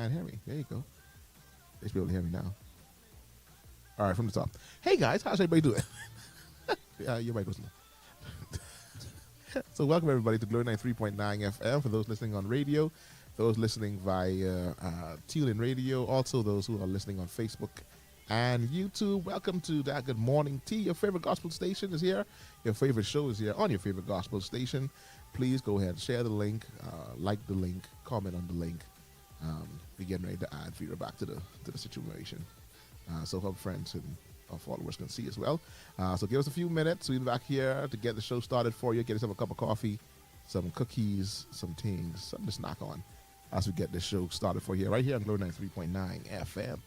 and hear me. There you go. They should be able to hear me now. All right, from the top. Hey guys, how's everybody doing? Yeah, your mic was low. So welcome everybody to Glory 93.9 FM. For those listening on radio, those listening via TuneIn Radio, also those who are listening on Facebook and YouTube, welcome to That Good Morning Tea. Your favorite gospel station is here. Your favorite show is here on your favorite gospel station. Please go ahead, share the link, like the link, comment on the link. We're getting ready to add Vera back to the situation, so her friends and our followers can see as well. So give us a few minutes. We'll be back here to get the show started for you. Get yourself a cup of coffee, some cookies, some things, something to snack on as we get this show started for you right here on Glory 93.9 FM.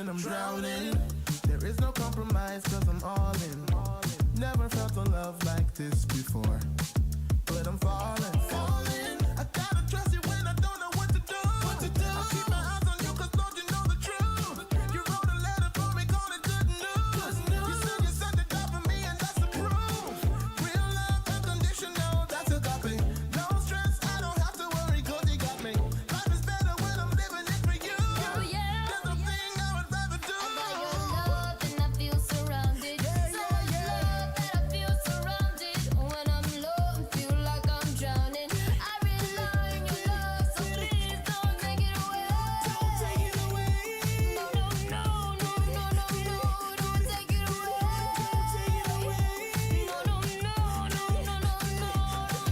I'm drowning. There is no compromise cause I'm all in. Never felt a love like this before. But I'm falling. I gotta trust you when I don't know what to do. I'll keep my eyes on you cause Lord you know the truth. You wrote a letter for me, call it good news. You said you sent it out for me and that's the proof. Real love unconditional, that's a copy. No stress, I don't have to worry cause you got me. Life is better when I'm living it for you. There's no thing I would rather do. I got your love and I feel surrounded. So much love that I feel surrounded. When I'm low and feel like I'm drowning, I rely on your love, so please don't take it away. Don't take it away. No, don't take it away. Don't take it away. No, don't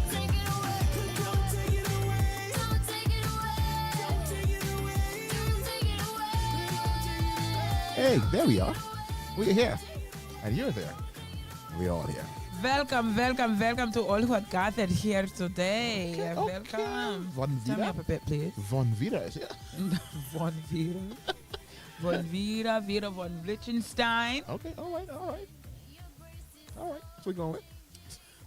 take it away. Don't take it away. Don't take it away. Don't take it away. Don't take it away. Hey, there we are. We're here, and you're there. We're all here. Welcome to all who are gathered here today. Welcome. Von Turn me Vera. up a bit, please. Von Vera is here. Von Vera. Vera von Liechtenstein. Okay, all right. So we're going.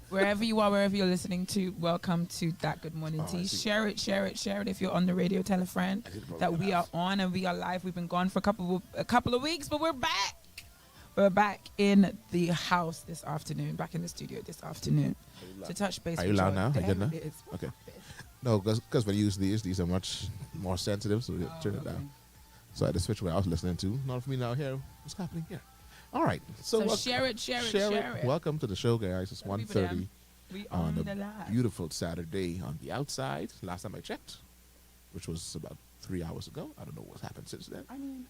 Wherever you are, wherever you're listening to, welcome to That Good Morning Oh, I Tea. see. Share it. If you're on the radio, tell a friend I did probably that we are have. on and we are live. We've been gone for a couple of weeks, but we're back. We're back in the house this afternoon, back in the studio this afternoon to touch base. Are you with loud you. now? Are you good There now? it is. Okay. No, because when you use these are much more sensitive, so we turn it down. So I had to switch what I was listening to. Not for me now here. What's happening here? All right. So So share it. Welcome to the show, guys. It's Tell people 1:30 We on on a the live. beautiful Saturday on the outside. Last time I checked, which was about 3 hours ago. I don't know what's happened since then. I mean,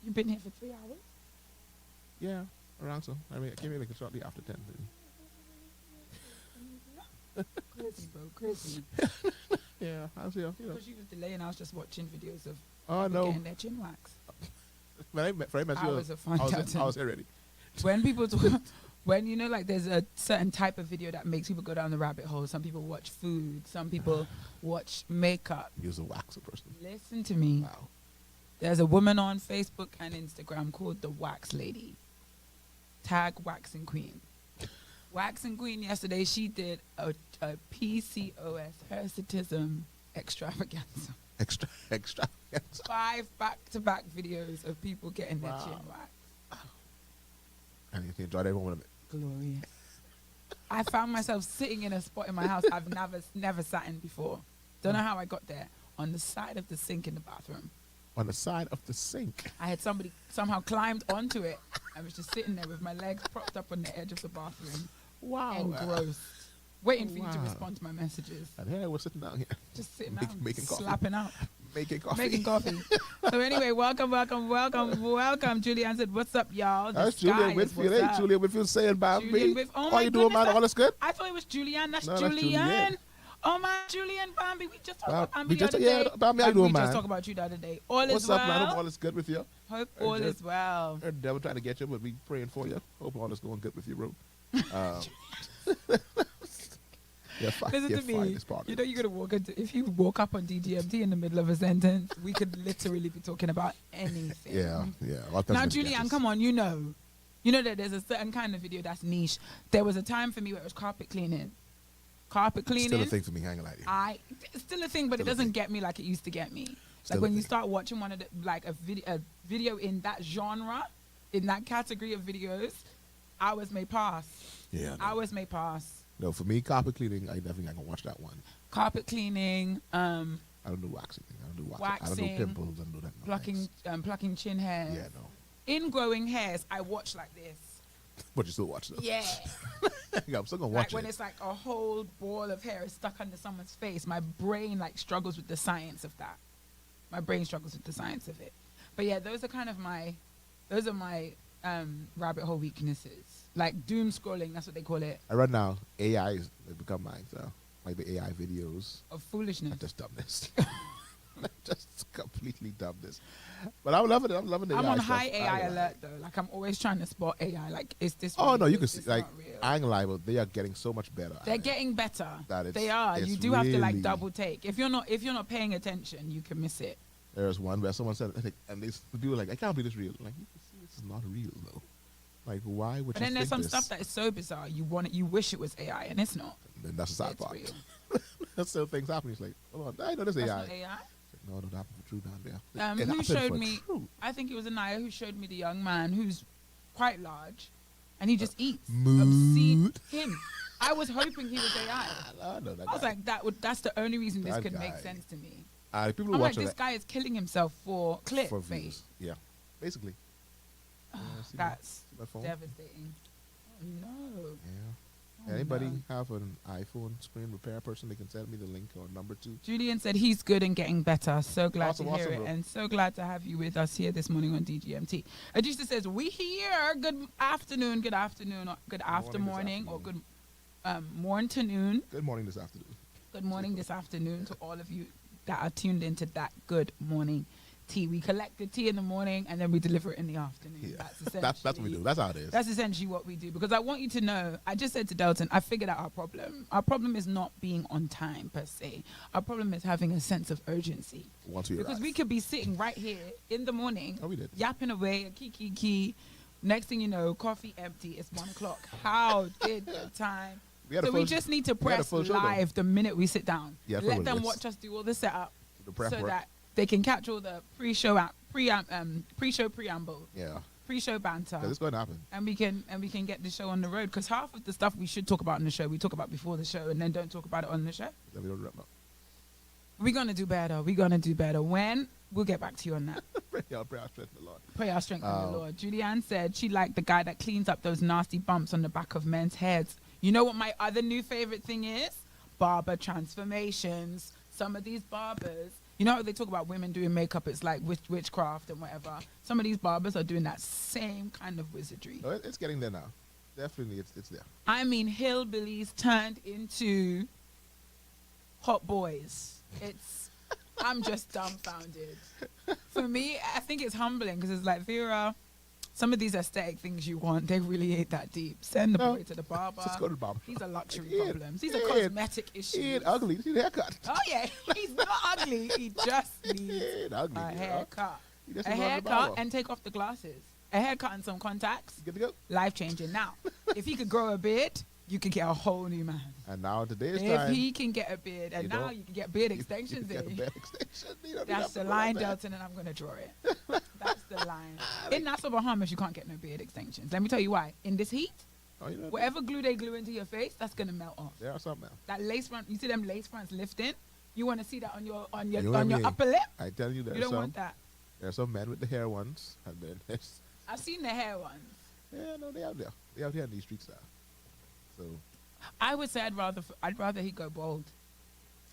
you've been here for 3 hours. Yeah, around so. I mean, I came in like shortly after 10. Crazy, bro, crazy. Yeah, I was here. Because you was delaying, I was just watching videos of Oh people no! getting their chin wax. When I met you, Hours of fun. I was already. when people talk, when you know, like there's a certain type of video that makes people go down the rabbit hole. Some people watch food. Some people watch makeup. Use a waxer person. Listen to me. Wow. There's a woman on Facebook and Instagram called the Wax Lady. Tag Waxing Queen. Waxing Queen yesterday, she did a PCOS, hirsutism extravaganza. Extra. 5 back-to-back videos of people getting their chin waxed. And you enjoyed every one of it. Glorious. I found myself sitting in a spot in my house I've never sat in before. Don't know how I got there. On the side of the sink in the bathroom. On the side of the sink. I had somebody somehow climbed onto it. I was just sitting there with my legs propped up on the edge of the bathroom. Wow. Engrossed. Waiting for you to Wow. respond to my messages. And here we're sitting down here. Just sitting Make- down, making coffee. slapping out. Making coffee. Making coffee. So anyway, welcome. Julianne said, "What's up, y'all?" That's The sky Julian is Whitfield. what's Hey, up. Julian Whitfield saying about Julian me. Whit- oh How my you doing, goodness, man? All is good? I thought it was Julianne. That's No, that's Julianne. Julianne. Oh my Julianne Bambi. We just talked Well, about Bambi we the just- other yeah, day. Bambi, how you And doing, we just man? talked about you the other day. All What's is up, well. man? Hope all is good with you. Hope all Just- is well. The devil trying to get you, but we praying for you. Hope all is going good with you, bro. Yeah, Listen to me. You know you're gonna walk into if you walk up on DGMT in the middle of a sentence, we could literally be talking about anything. Yeah. All Now, kinds of Julianne, gadgets. come on, you know that there's a certain kind of video that's niche. There was a time for me where it was carpet cleaning. Carpet cleaning. Still a thing for me. I ain't gonna lie to you. It's still a thing, but Still it a doesn't thing. get me like it used to get me. Still Like a when you thing. start watching one of the a video in that genre, in that category of videos, hours may pass. Yeah. No. Hours may pass. No, for me, carpet cleaning, I definitely ain't gonna watch that one. Carpet cleaning, I don't do waxing. I don't do waxing. I don't Waxing, do pimples. I don't do that. nonsense. plucking chin hairs. Yeah, no. Ingrowing hairs, I watch like this. But you still watch though. Yeah. Yeah, I'm still gonna Like watch when it. it's like a whole ball of hair is stuck under someone's face, my brain like struggles with the science of that. My brain struggles with the science of it. But yeah, those are my rabbit hole weaknesses. Like doom scrolling, that's what they call it, I right now, AI is they become mine. So like the AI videos, of foolishness. just dumbness. Just completely dumbness. But I'm loving it. I'm loving the I'm AI on stuff. high AI ain't gonna lie. alert though. Like I'm always trying to spot AI. Like is this? Oh real? no, you can Is see this like not real? I ain't gonna lie, but they are getting so much better. They're at it. getting better. That it's- They are. it's You do have to like really- double take. If you're not paying attention, you can miss it. There's one where someone said, and the people were like, I can't believe this real. Like, you can see this is not real though. Like, why would But you then there's think some this? stuff that is so bizarre. You wish it was AI, and it's not. And that's the sad It's part. real. That's still things happening. It's like, hold on, I know this That's AI. not AI. No, that happened for true down there. It Who happened showed for me? true. I think it was Anaya who showed me the young man who's quite large, and he just eats Mood. obscene. Him. I was hoping he was AI. I know that I was guy. like, that's the only reason this That could make guy. sense to me. People who I'm like, watch this it guy is killing himself for clip, for mate. views. Yeah, basically. Yeah, see That's my phone. devastating. Oh, no. Yeah. Oh, Anybody no. have an iPhone screen repair person? They can send me the link or number to. Julian said he's good and getting better. So glad Awesome, to hear awesome, it. bro. And so glad to have you with us here this morning on DGMT. Adisa says, we here. Good afternoon, good afternoon, or good after morning, or good morning. Good morning this afternoon. Good morning this afternoon to all of you that are tuned into that good morning tea. We collect the tea in the morning and then we deliver it in the afternoon. Yeah. That's essentially That's what we do. That's how it is. That's essentially what we do, because I want you to know, I just said to Delton, I figured out our problem. Our problem is not being on time per se. Our problem is having a sense of urgency. Once we Because arrive. we could be sitting right here in the morning, Oh, we did. yapping away, key. Next thing you know, coffee empty. It's 1 o'clock. How did the time? We had a So we full- just need to we had a press full show, though. live the minute we sit down. Yeah, Let probably. them Let's- watch us do all the setup The prep so work. that they can catch all the pre-show preamble, Yeah. pre-show banter. 'Cause it's going to happen. And we can get the show on the road, because half of the stuff we should talk about on the show, we talk about before the show and then don't talk about it on the show. Then we don't wrap up. We're gonna do better. We're gonna do better. When? We'll get back to you on that. Yeah, pray our strength in the Lord. Pray our strength in the Lord. Julianne said she liked the guy that cleans up those nasty bumps on the back of men's heads. You know what my other new favorite thing is? Barber transformations. Some of these barbers, you know how they talk about women doing makeup, it's like witchcraft and whatever. Some of these barbers are doing that same kind of wizardry. No, it's getting there now. Definitely, it's there. I mean, hillbillies turned into hot boys. I'm just dumbfounded. For me, I think it's humbling, because it's like Vera. some of these aesthetic things you want, they really ain't that deep. Send the No. boy to the barber. Just go to the barber. These are luxury Yeah. problems. These are Yeah. cosmetic issues. He ain't ugly. See the haircut. Oh yeah, he's not ugly. He just He needs ain't ugly. a you know. haircut. He just A needs to go to the haircut barber. and take off the glasses. A haircut and some contacts. Good to go. Life changing. Now, if he could grow a beard, you could get a whole new man. And now today's If time, he can get a beard, and You now don't- you can get beard you extensions. get a in. bad extension. You don't need That's to the go line, like that. Delton, and I'm gonna draw it. That's the line. In Nassau, Bahamas, you can't get no beard extensions. Let me tell you why. In this heat, Oh, you know, whatever glue they glue into your face, that's gonna melt off. there are some now. That lace front, you see them lace fronts lifting? You want to see that on your You know what I on your mean? upper lip? I tell you, You don't want that. there are some men with the hair ones, and then there's, I've seen the hair ones. yeah, no, they out there. They out here in these streets now. So I would say I'd rather he go bald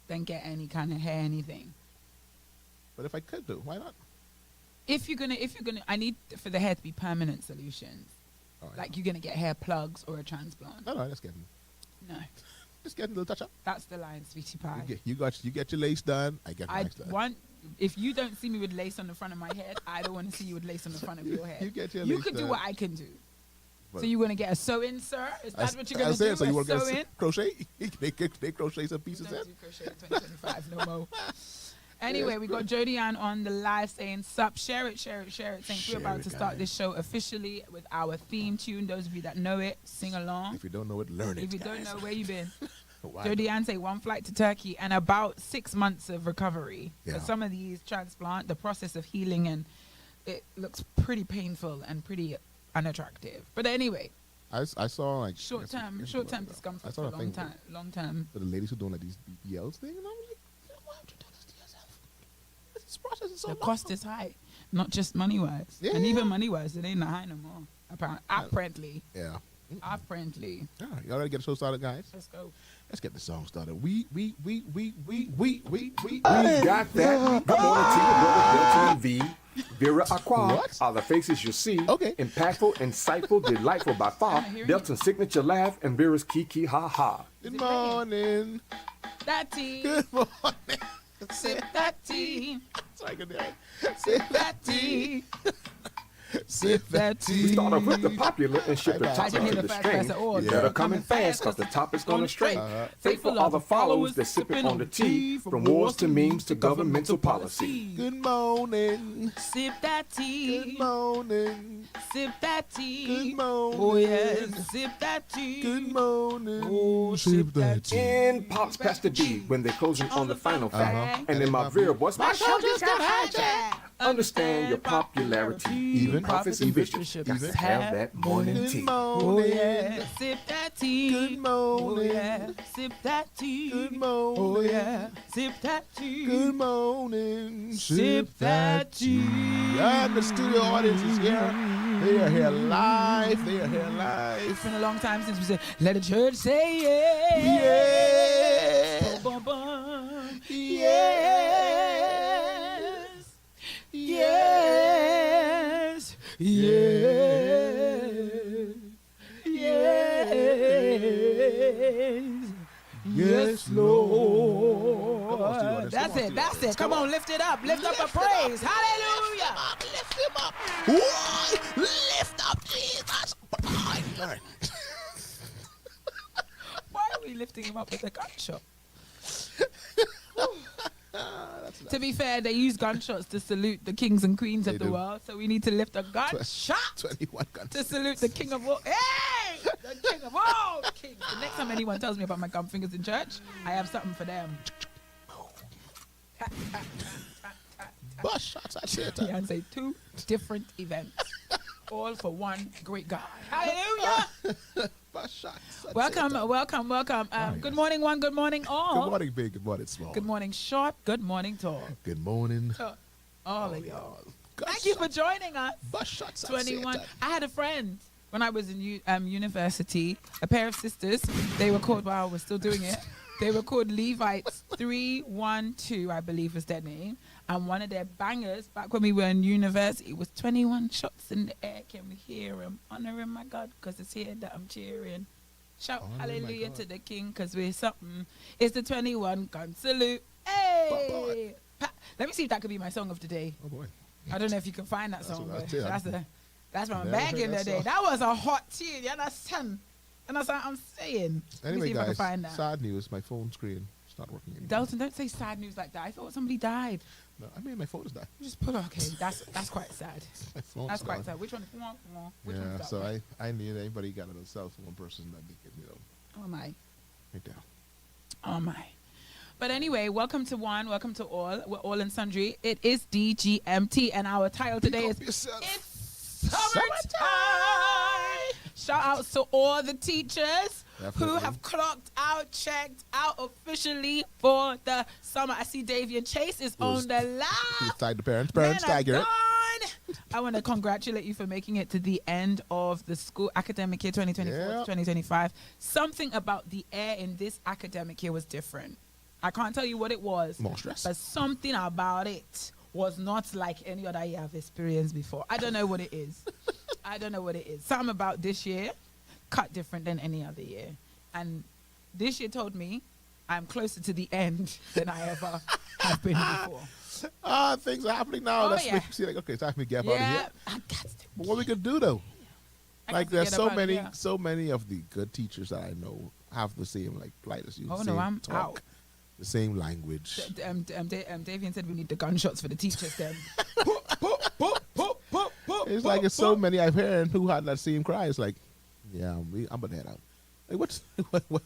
than get any kind of hair anything. but if I could do, why not? If you're gonna, I need for the hair to be permanent solutions. Oh, yeah. Like you're gonna get hair plugs or a transplant. no, just getting No, a little touch up. that's the line, sweetie pie. You get your lace done. I get I mine done. want. If you don't see me with lace on the front of my head, I don't want to see you with lace on the front of your head. You get your You lace could do done. what I can do. But So you want to get a sew-in, sir? Is that what you're I gonna said, do? so you A want to sew-in? get crochet? they crochet some pieces Don't in. do crochet in 2025 no more. Anyway, we got Jody Ann on the live saying, sup, share it. Thanks. We're Share about it, to start guys. this show officially with our theme tune. Those of you that know it, sing along. If you don't know it, learn it. If you don't guys. know where you've been. Why Jody not? Ann say 1 flight to Turkey and about 6 months of recovery. Yeah. For some of these transplant, the process of healing, and it looks pretty painful and pretty unattractive. But anyway, I saw like short term I discomfort saw for a thing long term. for the ladies who doing like these BBLs thing, and I was like, why would you do this to yourself? This process is so The long. cost is high, not just money wise, and Yeah. even money wise, it ain't high no more. Apparently, Yeah. apparently. All right, y'all ready to get the show started, guys? Let's go. Let's get the song started. We. We got that. Good morning to you, brother Delton and V. Vera Aqua What? are the faces you see. Okay. Impactful, insightful, delightful by far. hear you. Delton's signature laugh and Vera's kiki ha ha. Good morning. That tea, Good morning. sip that tea, Sorry, good day. sip that tea, Sip that We tea. start off with the popular and ship the I topic didn't hear to the the first string. verse at all. Yeah. Better coming fast, cause the topic's gonna stray. Faithful are the followers that sipping on the tea. From wars to memes to governmental policy. Good morning. Sip that tea. Good morning. Sip that tea. Good morning. Oh yes, sip that tea. Good morning. Oh, sip that tea. In pops past the D when they're closing on the final fact. And in my Vera voice, my show just got hijacked. Understand your popularity. Even prophets and bishops bishops got to have that morning Good tea. Oh morning. yeah, sip that tea. Good Oh morning. yeah, sip that tea. Good Oh morning. yeah, sip that tea. Good morning. Sip that tea. And the studio audience is here. They are here live. They are here live. It's been a long time since we said, let the church say yeah. Yeah. Bum, bum, bum. Yes. Yes. Yes. Yes. Yes, Lord. That's it. That's it. Come on, lift it up. Lift up a praise. Hallelujah. Lift him up. Why? Lift up Jesus. All right. Why are we lifting him up with a gunshot? To be fair, they use gunshots to salute the kings and queens They of the do. world. So we need to lift a gunshot 21 guns. to salute the king of all. Hey! The king of all kings. The next time anyone tells me about my gum fingers in church, I have something for them. Bus shots at theater. Yeah, and say 2 different events. All for one great God. Hallelujah. Bus shots at Welcome, theater. welcome. Good morning, one. Good morning, all. Good morning, big. Good morning, small. Good morning, short. Good morning, tall. Good morning. To all of y'all. Bus Thank you for shots- joining us. Bus shots at 21. theater. I had a friend when I was in university, a pair of sisters. They were called, wow, we're still doing it. They were called Levites 312, I believe was their name. And one of their bangers back when we were in university was 21 shots in the air. Can we hear him? Honoring my God, because it's here that I'm cheering. Shout Honoring my hallelujah God. to the king, because we're something. It's the 21 gun salute. Hey! Let me see if that could be my song of the day. Oh boy. I don't know if you can find that That's song, what I but tell you. that's a That's from Never back heard in that the day. song. That was a hot tune. You understand? And that's what I'm saying. Let me Anyway, see if I can guys, find that. sad news. My phone screen is not working anymore. Delton, don't say sad news like that. I thought somebody died. No, I mean, my phone is dying. Just put okay. That's quite sad. My phone's That's quite dying. sad. Which one? Which Yeah, one's that so one? I need anybody got a cell phone person that they can, Oh my. right down. Oh my. But anyway, welcome to one, welcome to all. We're all in sundry. It is DGMT, and our title today is yourself. It's Summertime. Shout outs to all the teachers who Definitely. have clocked out, checked out officially for the summer. I see Davian Chase is on the Who's line. tagged the parents? Parents, Men are tag it. gone. I want to congratulate you for making it to the end of the school academic year 2024 Yeah. to 2025. Something about the air in this academic year was different. I can't tell you what it was, More stress. but something about it was not like any other year I've experienced before. I don't know what it is. I don't know what it is. Something about this year cut different than any other year. And this year told me I'm closer to the end than I ever have been before. Things are happening now. Oh, Let's yeah. make you see, like, okay, it's time for me to get out of Yeah, here. I got to. But what we could do, though? I Like, got to there's get so up out of many, here. so many of the good teachers that I know have the same, like, plight as you. Oh, the no, same I'm talk, out. the same language. Davian said we need the gunshots for the teachers then. It's like it's so many I've heard who had that same cry. It's like, yeah, I'm gonna head out. Like,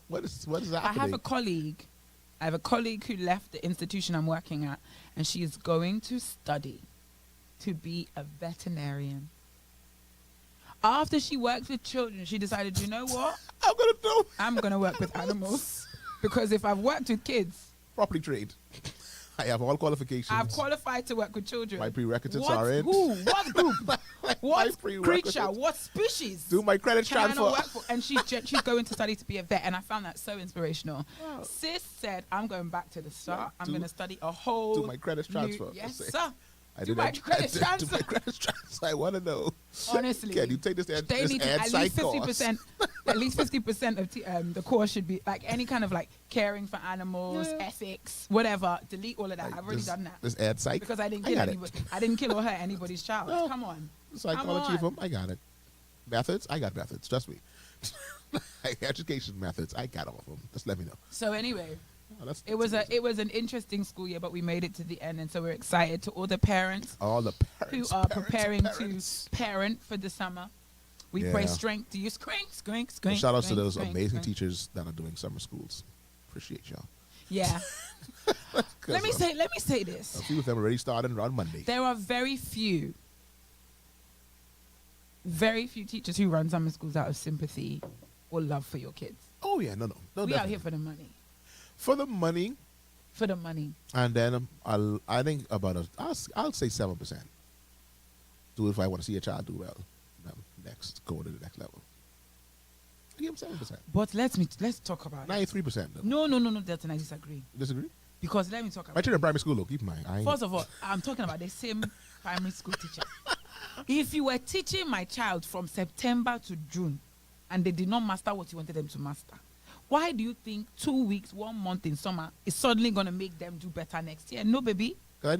what is I happening? have a colleague. I have a colleague who left the institution I'm working at, and she is going to study to be a veterinarian. After she worked with children, she decided, you know what? I'm gonna do I'm going to work with animals. Because if I've worked with kids, properly trained. I have all qualifications. I've qualified to work with children. My prerequisites What, are in. Who? What group? What prerequisites. creature? What species? Do my credits Can I transfer? not work for? And she's going to study to be a vet, and I found that so inspirational. Sis said, "I'm going back to the start. I'm Do- going to study a whole." do my credits transfer. Yes, Say, sir. I Do did my that. credits Do transfer. my credits transfer. I want to know. Honestly, Can you take this ad, they this need to ad at site least 50%. course? At least 50% of the course should be like any kind of like caring for animals, Yeah. ethics, whatever. Delete all of that. Like I've already this- done that This ad site. because I didn't I kill got it. anybody. I didn't kill or hurt anybody's child. No. Come on. Psychology of Come them. I got it. Methods. I got methods. Trust me. Education methods. I got all of them. Just let me know. So anyway. Oh, that's It was amazing. an interesting school year, but we made it to the end, and so we're excited to all the parents all the who parents are parents, preparing parents. to parent for the summer. We Yeah. pray strength to you. Skrink. Well, shout outs to those amazing teachers that are doing summer schools. Appreciate y'all. Yeah. 'Cause, Let me say this. a few of them already started on Monday. There are very few teachers who run summer schools out of sympathy or love for your kids. Oh yeah, no. We definitely. out here for the money. For the money, For the money. and then I think about I'll say 7%. Do it if I want to see a child do well. Next, go to the next level. I give them 7%. But let's talk about it. 93%. Though. No, Delton, I disagree. Disagree? Because let me talk My about it. children in primary school, though, keep in mind. I ain't- First of all, I'm talking about the same primary school teacher. If you were teaching my child from September to June and they did not master what you wanted them to master, why do you think 2 weeks, 1 month in summer is suddenly going to make them do better next year? No, baby.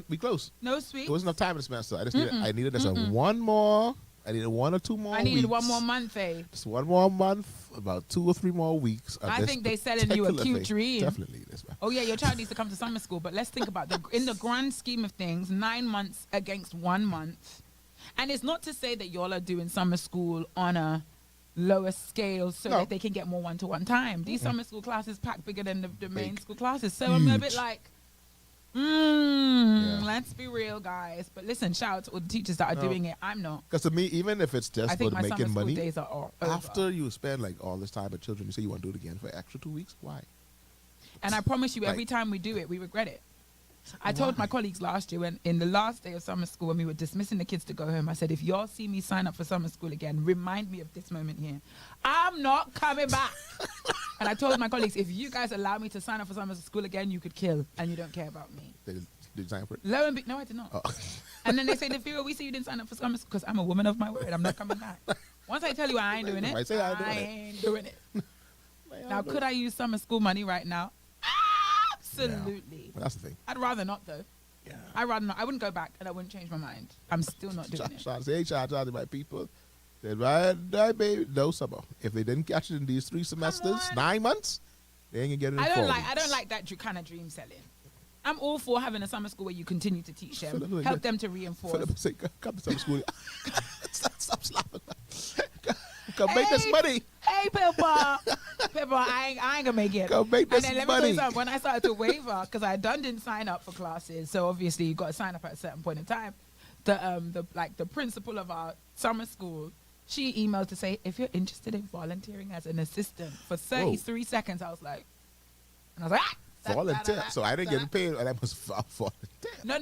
we close. No, sweet. There wasn't enough time in the semester. I needed just one more. I needed 1 or 2 more I needed weeks. 1 more month, eh? Just 1 more month, about 2 or 3 more weeks. of I this think they selling you a particular cute thing. dream. Definitely. This one. Oh, yeah, your child needs to come to summer school. But let's think about in the grand scheme of things, 9 months against 1 month. And it's not to say that y'all are doing summer school on a lower scale so No. that they can get more one-to-one time. These summer school classes pack bigger than the main Big. school classes. So I'm a bit Huge. like, Yeah. let's be real, guys. But listen, shout out to all the teachers that are No. doing it. I'm not. Because to me, even if it's just I think about my summer making school money, days are all over. after you spend like all this time with children, you say you want to do it again for an extra 2 weeks? Why? And I promise you, Like- every time we do it, we regret it. I told my colleagues last year, when in the last day of summer school, when we were dismissing the kids to go home, I said, if y'all see me sign up for summer school again, remind me of this moment here. I'm not coming back. And I told my colleagues, if you guys allow me to sign up for summer school again, you could kill, and you don't care about me. Did you sign for it? Lo and no, I did not. Oh. And then they say, Vera, we see you didn't sign up for summer school because I'm a woman of my word. I'm not coming back. Once I tell you I ain't doing it, Might say I I ain't ain't doing it. Now, could I use summer school money right now? Absolutely. Well, that's the thing. I'd rather not, though. I rather not. I wouldn't go back, and I wouldn't change my mind. I'm still not doing it. Shout out to my people. Said, right, baby, no summer. If they didn't catch it in these 3 semesters, 9 months, they ain't gonna get it in 4 weeks. I don't like that kind of dream selling. I'm all for having a summer school where you continue to teach them, help them to reinforce. Philip, say, come to summer school. Stop slapping. Come make this money. Hey, people, I ain't gonna make it. Come make this and then money. Let me tell you something. When I started to waver, because I didn't sign up for classes, so obviously you got to sign up at a certain point in time. The principal of our summer school, she emailed to say, if you're interested in volunteering as an assistant for 33 seconds, I was like, volunteer. So I didn't get paid, and I was volunteer. No,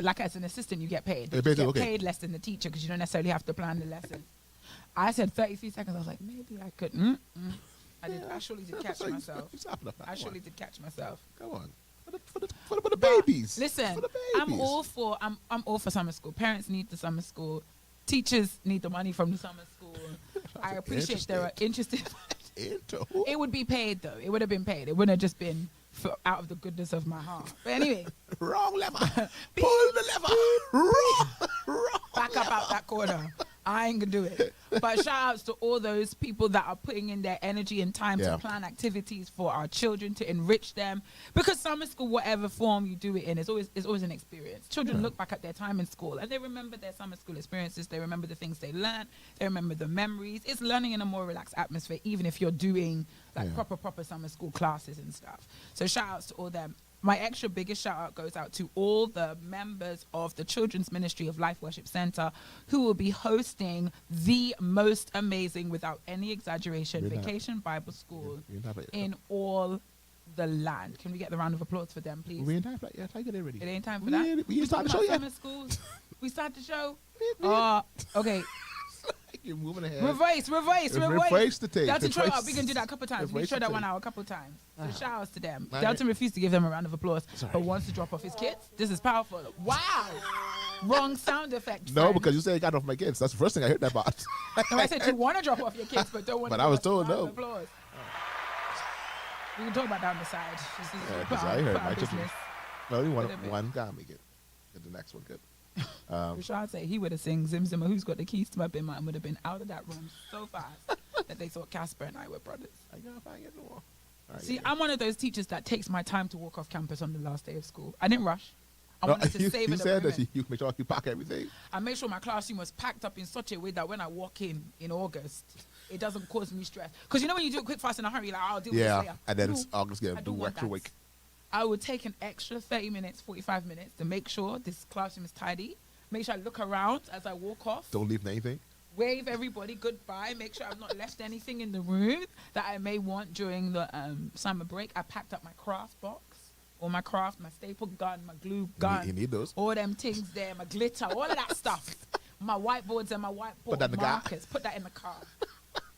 like as an assistant, you get paid. You get paid less than the teacher because you don't necessarily have to plan the lesson. I said 33 seconds. I was like, maybe I could. I surely did catch myself. I surely did catch myself. Come on. For the babies. Listen, for the babies. I'm all for summer school. Parents need the summer school. Teachers need the money from the summer school. I appreciate they are interested. It would be paid though. It would have been paid. It wouldn't have just been out of the goodness of my heart. But anyway. Wrong lever. Pull the lever. Wrong. Back up out that corner. I ain't gonna do it. But shout outs to all those people that are putting in their energy and time to plan activities for our children to enrich them. Because summer school, whatever form you do it in, is always an experience. Children look back at their time in school and they remember their summer school experiences. They remember the things they learned. They remember the memories. It's learning in a more relaxed atmosphere, even if you're doing proper summer school classes and stuff. So shout outs to all them. My extra biggest shout out goes out to all the members of the Children's Ministry of Life Worship Center who will be hosting the most amazing, without any exaggeration, Vacation Bible School in all the land. Can we get the round of applause for them, please? We ain't time for that yet. I get it ready. It ain't time for that. We start the show yet. We start the show. Okay. You're moving ahead. Reverse the tape. Delton, show up. We can do that a couple times. We show that 1 hour a couple times. So shout outs to them. Delton refused to give them a round of applause, but wants to drop off his kids. This is powerful. Wow. Wrong sound effect. No, because you said I got off my kids. That's the first thing I heard that about. No, I said you want to drop off your kids, but don't want to. But I was told no. Applause. We can talk about that on the side. Because I heard my children. No, only one can't make it. The next one could. Rashad said he would have sing Zim Zimmer, who's got the keys to my bin, and would have been out of that room so fast that they thought Casper and I were brothers. I gotta find it more. See, I'm one of those teachers that takes my time to walk off campus on the last day of school. I didn't rush. I wanted to savor the You said moment. that you make sure you pack everything. I make sure my classroom was packed up in such a way that when I walk in August, it doesn't cause me stress. Because you know when you do it quick, fast, in a hurry, like, I'll deal with this later. And then it's August, I do extra week. I would take an extra 30 minutes, 45 minutes to make sure this classroom is tidy. Make sure I look around as I walk off. Don't leave anything. Wave everybody goodbye. Make sure I've not left anything in the room that I may want during the summer break. I packed up my craft box. All my craft, my staple gun, my glue gun. You need those. All them things there, my glitter, all of that stuff. My whiteboards and my whiteboard markers. Put that in the car.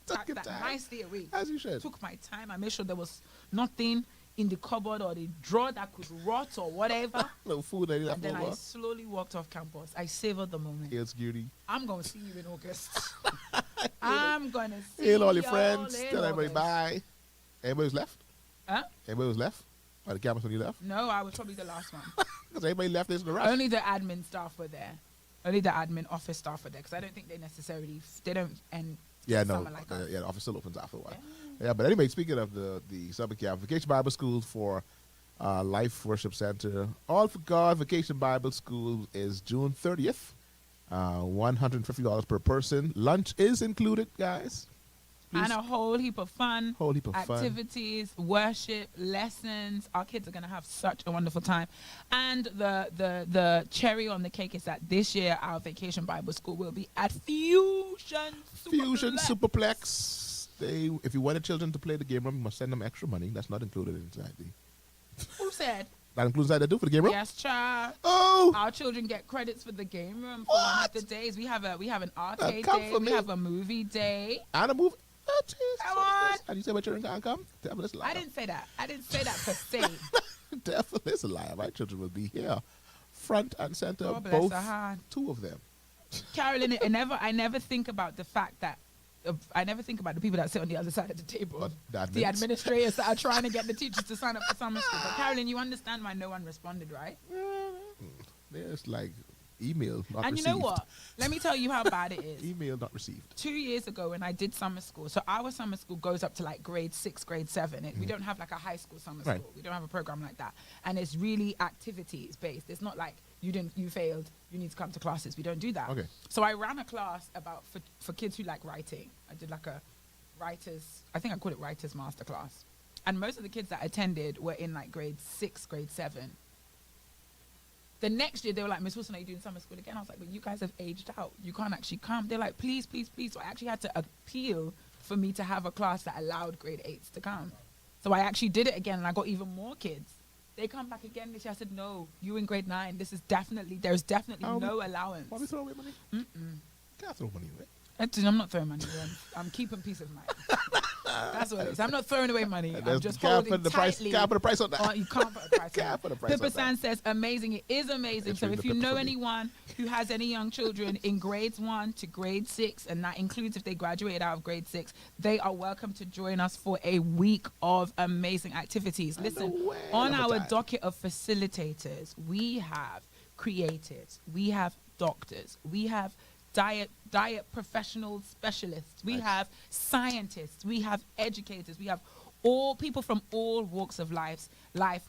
Packed that nicely away. As you should. Took my time. I made sure there was nothing in the cupboard or the drawer that could rot or whatever. No food. And then I slowly walked off campus. I savored the moment. It's beauty. I'm going to see you in August. I'm going to see you all your friends. Tell everybody bye. Everybody was left? Huh? Everybody was left? By the campus when you left? No, I was probably the last one. Because everybody left this in the rush. Only the admin staff were there. Only the admin office staff were there. Because I don't think they don't end summer like us. The office still opens after a while. Yeah, but anyway, speaking of the summer camp, Vacation Bible School for Life Worship Center, All for God Vacation Bible School is June 30th. $150 per person. Lunch is included, guys. Please. And a whole heap of fun. Activities, worship, lessons. Our kids are going to have such a wonderful time. And the cherry on the cake is that this year our Vacation Bible School will be at Fusion Superplex. If you want the children to play the game room, you must send them extra money. That's not included inside Who said? That includes that they do for the game room? Yes, child. Oh! Our children get credits for the game room for one of the days. We have an arcade day. We have a movie day. And a movie. Oh, jeez. Come on. And you say my children can't come? Devil is a liar. I didn't say that. I didn't say that per se. Devil is a liar. My children will be here. Front and center. Oh, bless both. Her heart. Two of them. Carolyn, I never think about the fact that I never think about the people that sit on the other side of the table. The administrators that are trying to get the teachers to sign up for summer school. But Carolyn, you understand why no one responded, right? There's like email not And received. you know what? Let me tell you how bad it is. Email not received. 2 years ago when I did summer school, so our summer school goes up to like grade 6, grade 7. We don't have like a high school summer Right. school. We don't have a program like that. And it's really activities based. It's not like you failed, you need to come to classes. We don't do that. Okay. So I ran a class for kids who like writing. I did like a I think I called it writers masterclass. And most of the kids that attended were in like grade 6, grade 7. The next year, they were like, Miss Wilson, are you doing summer school again? I was like, but you guys have aged out. You can't actually come. They're like, please, please, please. So I actually had to appeal for me to have a class that allowed grade 8s to come. So I actually did it again, and I got even more kids. They come back again this year. I said, no, you in grade 9. There's definitely no allowance. Why we throw away money? Can't throw money away. I'm not throwing money away. I'm keeping peace of mind. That's what it is. I'm not throwing away money. I'm There's just can't holding put the price. tightly. Can't put a price on that. Oh, you can't put a price on Can't that. put a price on Pippa that. San says, amazing. It is amazing. It's So really if you the know Pippa for me. anyone who has any young children in grades 1 to grade 6, and that includes if they graduated out of grade 6, they are welcome to join us for a week of amazing activities. Listen, way on of a our time. docket of facilitators, we have creatives, we have doctors, we have diet professional specialists, we Nice. have scientists, we have educators, we have all people from all walks of life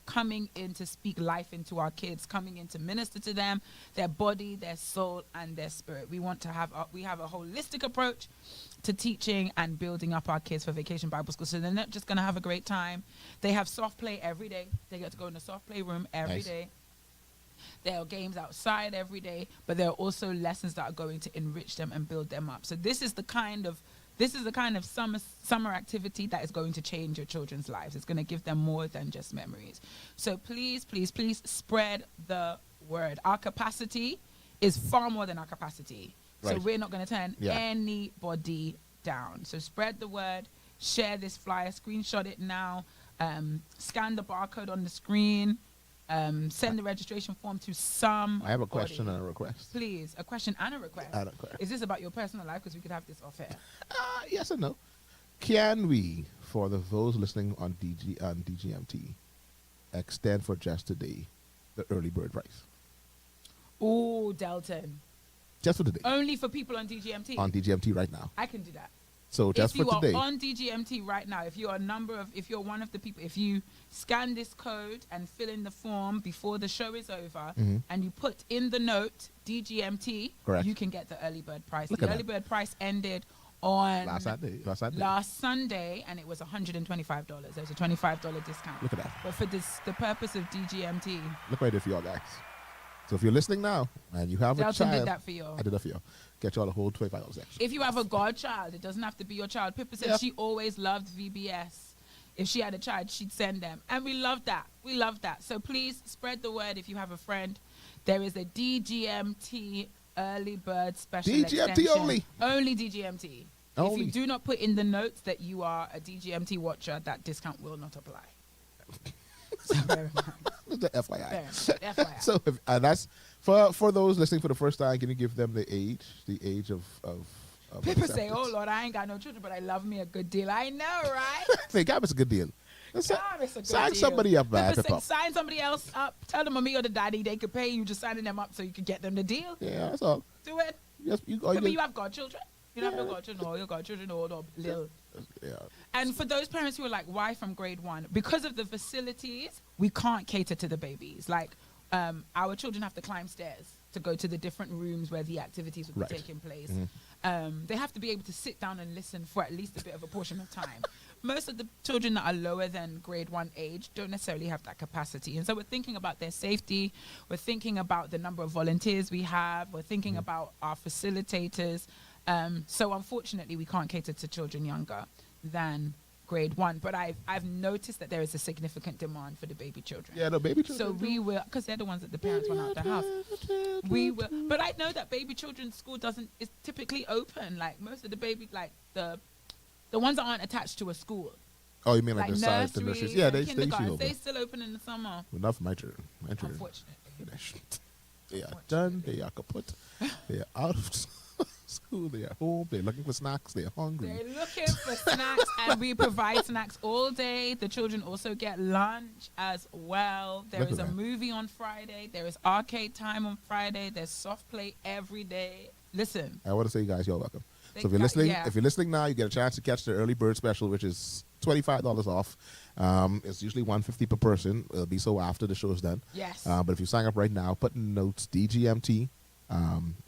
coming in to speak life into our kids, coming in to minister to them, their body, their soul, and their spirit. We want to have we have a holistic approach to teaching and building up our kids for Vacation Bible School. So they're not just going to have a great time. They have soft play every day. They get to go in the soft play room every Nice. day. There are games outside every day, but there are also lessons that are going to enrich them and build them up. So this is the kind of summer activity that is going to change your children's lives. It's going to give them more than just memories. So please, please, please spread the word. Our capacity is far more than our capacity. So Right. we're not going to turn Yeah. anybody down. So spread the word, share this flyer, screenshot it now, scan the barcode on the screen, send the registration form to some. I have a question and a request. Please, a question and a request. And a request. Is this about your personal life? Because we could have this off air. Yes and no. Can we, for those listening on DGMT, extend for just today the early bird price? Oh, Delton. Just for today. Only for people on DGMT. On DGMT right now. I can do that. So just if you for today. are on DGMT right now, if you're one of the people, if you scan this code and fill in the form before the show is over, and you put in the note DGMT, Correct. you can get the early bird price. Look The at early that. bird price ended on Last Sunday. last Sunday, and it was $125. There's a $25 discount. Look at that. But for the purpose of DGMT, Look what I did for y'all guys. So if you're listening now and you have a Delton child, did that for you. I did that for you. Get y'all a whole $25 extra. If you have a godchild, it doesn't have to be your child. Pippa said Yeah. she always loved VBS. If she had a child, she'd send them. And we love that. We love that. So please spread the word if you have a friend. There is a DGMT early bird special DGMT extension. only? Only DGMT. If Only. you do not put in the notes that you are a DGMT watcher, that discount will not apply. So bear in mind. Just the FYI. Bear in mind. FYI. So and that's for those listening for the first time. Can you give them the age of Pippa say, acceptance? oh Lord, I ain't got no children, but I love me a good deal. I know, right? Say, God, it's a good deal. Let's God, it's a good sign deal. somebody up, man. Pippa Pippa. said, sign somebody else up. Tell them mommy or the daddy they could pay you just signing them up so you could get them the deal. Yeah, that's all. Do it. Yes, Pippa, you have godchildren. You don't have no godchildren, or your godchildren, or little. yeah. And for those parents who are like, why from grade 1? Because of the facilities, we can't cater to the babies. Like, our children have to climb stairs to go to the different rooms where the activities will Right. be taking place. They have to be able to sit down and listen for at least a bit of a portion of time. Most of the children that are lower than grade 1 age don't necessarily have that capacity. And so we're thinking about their safety. We're thinking about the number of volunteers we have. We're thinking about our facilitators. So unfortunately, we can't cater to children younger than grade 1. But I've noticed that there is a significant demand for the baby children. Yeah, no, baby children. So we will, because they're the ones that the parents want out the house. We will, but I know that baby children's school is typically open. Like most of the baby, like the ones that aren't attached to a school, Oh, you mean like like the side, the nurseries, nurseries? Yeah, they kindergartens, usually they open. still open in the summer. Not for my children. My children. Unfortunately. They are done. They are kaput. They are out. School, they're at home, they're looking for snacks, they're hungry. They're looking for snacks, and we provide snacks all day. The children also get lunch as well. There Look is at a that. movie on Friday. There is arcade time on Friday. There's soft play every day. Listen, I want to say, you guys, you're welcome. They So if you're got- listening, yeah. if you're listening now, you get a chance to catch the early bird special, which is $25 off. It's usually $150 per person. It'll be so after the show is done. yes. But if you sign up right now, put in notes DGMT,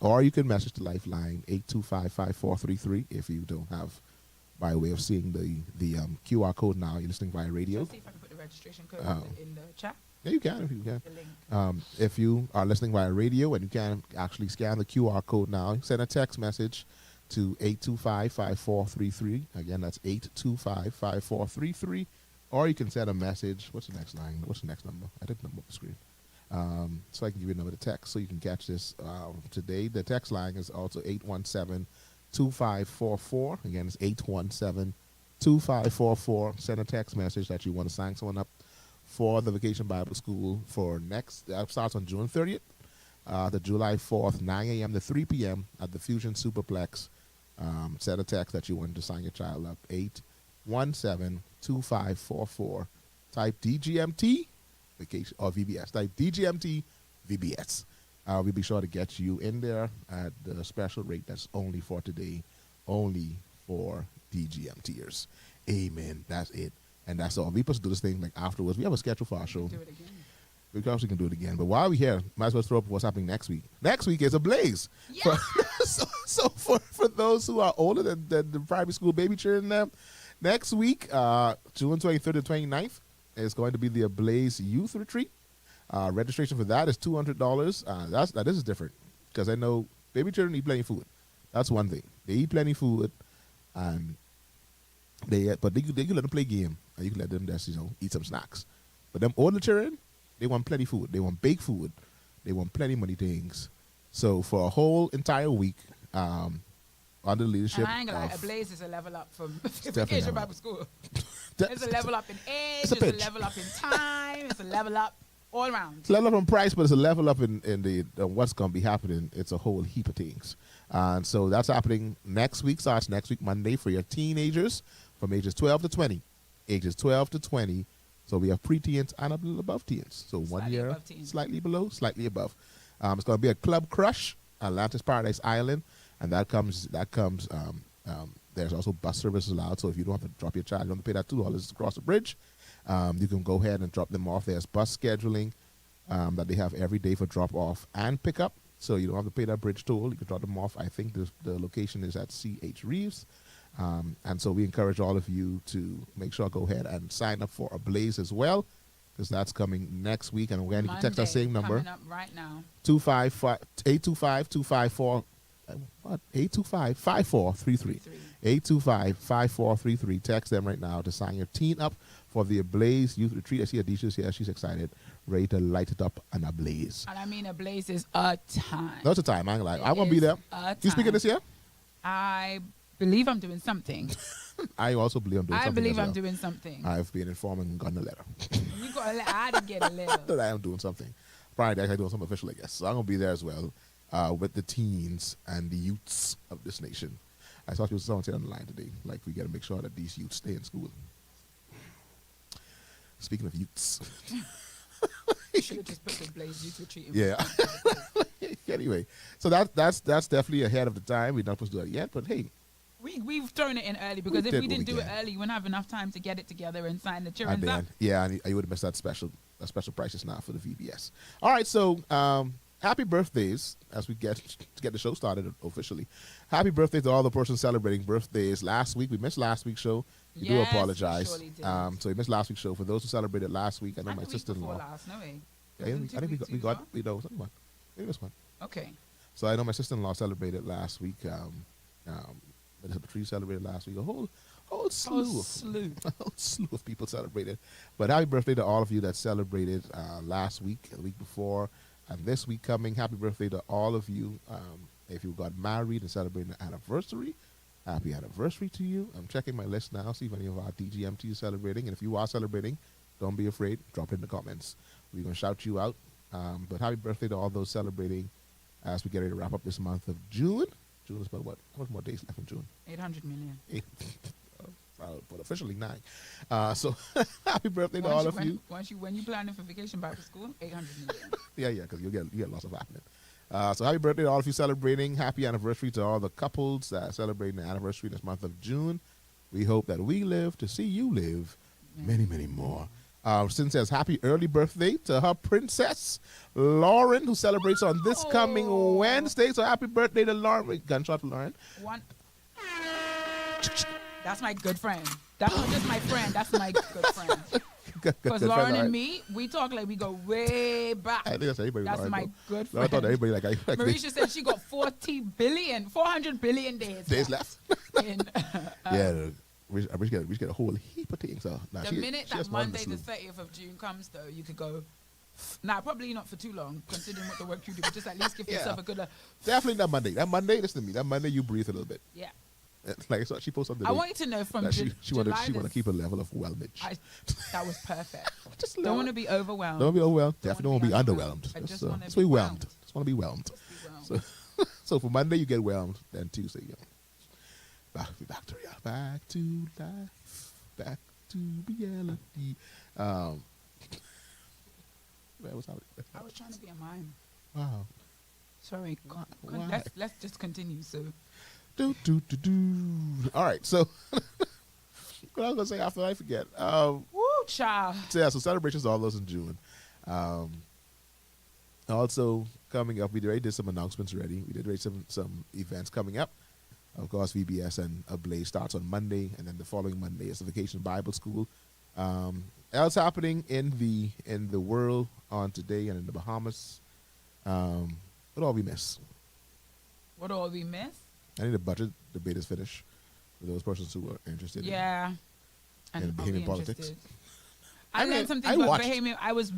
or you can message the Lifeline 825-5433 if you don't have by way of seeing the QR code now. You're listening via radio. Let's see if I can put the registration code in the chat. Yeah, you can if you can. The link. If you are listening via radio and you can actually scan the QR code now, send a text message to 825-5433. Again, that's 825-5433. Or you can send a message. What's the next line? What's the next number? I didn't number up the screen. So I can give you a number to text so you can catch this today. The text line is also 817-2544. Again, it's 817-2544. Send a text message that you want to sign someone up for the Vacation Bible School for next. That starts on June 30th. The July 4th, 9 a.m. to 3 p.m. at the Fusion Superplex. Send a text that you want to sign your child up. 817-2544. Type DGMT vacation or VBS. Type DGMT VBS. We'll be sure to get you in there at the special rate that's only for today, only for DGMTers. Amen. That's it. And that's all. We supposed to do this thing like afterwards. We have a schedule for our show. Do it again. We also can do it again. But while we're here, might as well throw up what's happening next week. Next week is a blaze. Yeah. So for those who are older than the primary school baby children, next week, June 23rd to 29th, is going to be the Ablaze Youth Retreat. Registration for that is $200. This is different because I know baby children eat plenty of food. That's one thing. They eat plenty of food, and they can let them play game, and you can let them just eat some snacks. But them older children, they want plenty of food. They want baked food. They want plenty of money things. So for a whole entire week, under the leadership And I ain't gonna lie, of Ablaze is a level up from definitely Vacation level Bible School. That- It's a level up in age, It's a it's a pitch. level up in time, it's a level up all around. It's a level up in price, but it's a level up in the what's going to be happening. It's a whole heap of things. And so that's happening next week. Starts next week, Monday, for your teenagers from ages 12 to 20. Ages 12 to 20. So we have preteens and above teens. So 1 Slightly year, above teens. slightly below, slightly above. It's going to be a Club Crush, Atlantis Paradise Island. And there's also bus service allowed. So if you don't have to drop your child, you don't have to pay that $2 across the bridge. You can go ahead and drop them off. There's bus scheduling that they have every day for drop off and pick up. So you don't have to pay that bridge toll. You can drop them off. I think the location is at C.H. Reeves. And so we encourage all of you to make sure go ahead and sign up for Ablaze as well, because that's coming next week. And again, you can text that same number, Coming up right now. 825-254. What? 825-5433. 825-5433. Text them right now to sign your teen up for the Ablaze Youth Retreat. I see Adisha's here. She's excited, ready to light it up and ablaze. And I mean, Ablaze is a time. No, it's a time. I'm like, It I want to be is there. a You speaking time. this year? I believe I'm doing something. I also believe I'm doing something. I believe as well. I'm doing something. I've been informed and gotten a letter You got I didn't get a letter. that I am doing something. Friday, I'm doing something official, I guess. So I'm going to be there as well with the teens and the youths of this nation. I saw someone say on the line today, like, we got to make sure that these youths stay in school. Speaking of youths. You should have just put the Ablaze Youth Retreat in. Yeah. Anyway, so that's definitely ahead of the time. We're not supposed to do that yet, but hey, We've thrown it in early because if did we what didn't we do it can. early, you wouldn't have enough time to get it together and sign the I children up. did. Yeah, and you would have missed that special prices now for the VBS. All right, so happy birthdays as we get to get the show started officially. Happy birthday to all the persons celebrating birthdays last week. We missed last week's show. We do Yes, we apologize. surely did. So we missed last week's show. For those who celebrated last week, I know And my the week sister-in-law. before last, no way. I think we got something one. Maybe this one. Okay. So I know my sister-in-law celebrated last week. Melissa Patrice celebrated last week. A whole slew. Slew. A whole slew of people celebrated. But happy birthday to all of you that celebrated last week, the week before, and this week coming. Happy birthday to all of you. If you got married and celebrating an anniversary, happy anniversary to you. I'm checking my list now, see if any of our DGMT is celebrating. And if you are celebrating, don't be afraid. Drop it in the comments. We're going to shout you out. But happy birthday to all those celebrating as we get ready to wrap up this month of June. June is about what? How much more days left in June? 800 million. Eight. But officially 9. So happy birthday to all of you. When you planning for vacation back to school, 800 million. Yeah, because you get lots of happening. So happy birthday to all of you celebrating. Happy anniversary to all the couples that are celebrating the anniversary this month of June. We hope that we live to see you live many, many more. Sin says happy early birthday to her princess, Lauren, who celebrates on this coming Wednesday. So happy birthday to Lauren. Wait, gunshot for Lauren. One. That's my good friend. That's not just my friend. That's my good friend. Because Lauren and me, we talk like we go way back. I think that's everybody. That's Lauren, my though. good No, I friend. thought everybody like Marisha said she got 400 billion days left. in, Yeah, we just get a whole heap of things. So, the minute that Monday the 30th of June comes, though, you could go. Nah, probably not for too long, considering what the work you do, but just at least give yourself a good. Definitely that Monday. That Monday, listen to me. That Monday, you breathe a little bit. Yeah. Like so she posted. I want you to know from that she July. want to keep a level of wellness. That was perfect. Just Don't want to be overwhelmed. Don't be overwhelmed. Definitely don't want to be underwhelmed. I just so, want to just be be whelmed. whelmed. Just want to be whelmed. Just be whelmed. So for Monday you get whelmed. Then Tuesday, back to real, back to life, back to reality. Where was I was trying to be a mime. Wow. Sorry. Why? Let's just continue. So. Do. All right. So what I was gonna say after I forget. Woo, child. So yeah. So celebrations all those in June. Also coming up, we already did some announcements already. We did already some events coming up. Of course, VBS and Ablaze starts on Monday, and then the following Monday is the Vacation Bible School. Else happening in the world on today and in the Bahamas. What all we miss? What all we miss? I think the budget debate is finished for those persons who are interested. Yeah. in I'll Bahamian be politics. interested. I learned something I about watched. Bahamian. I was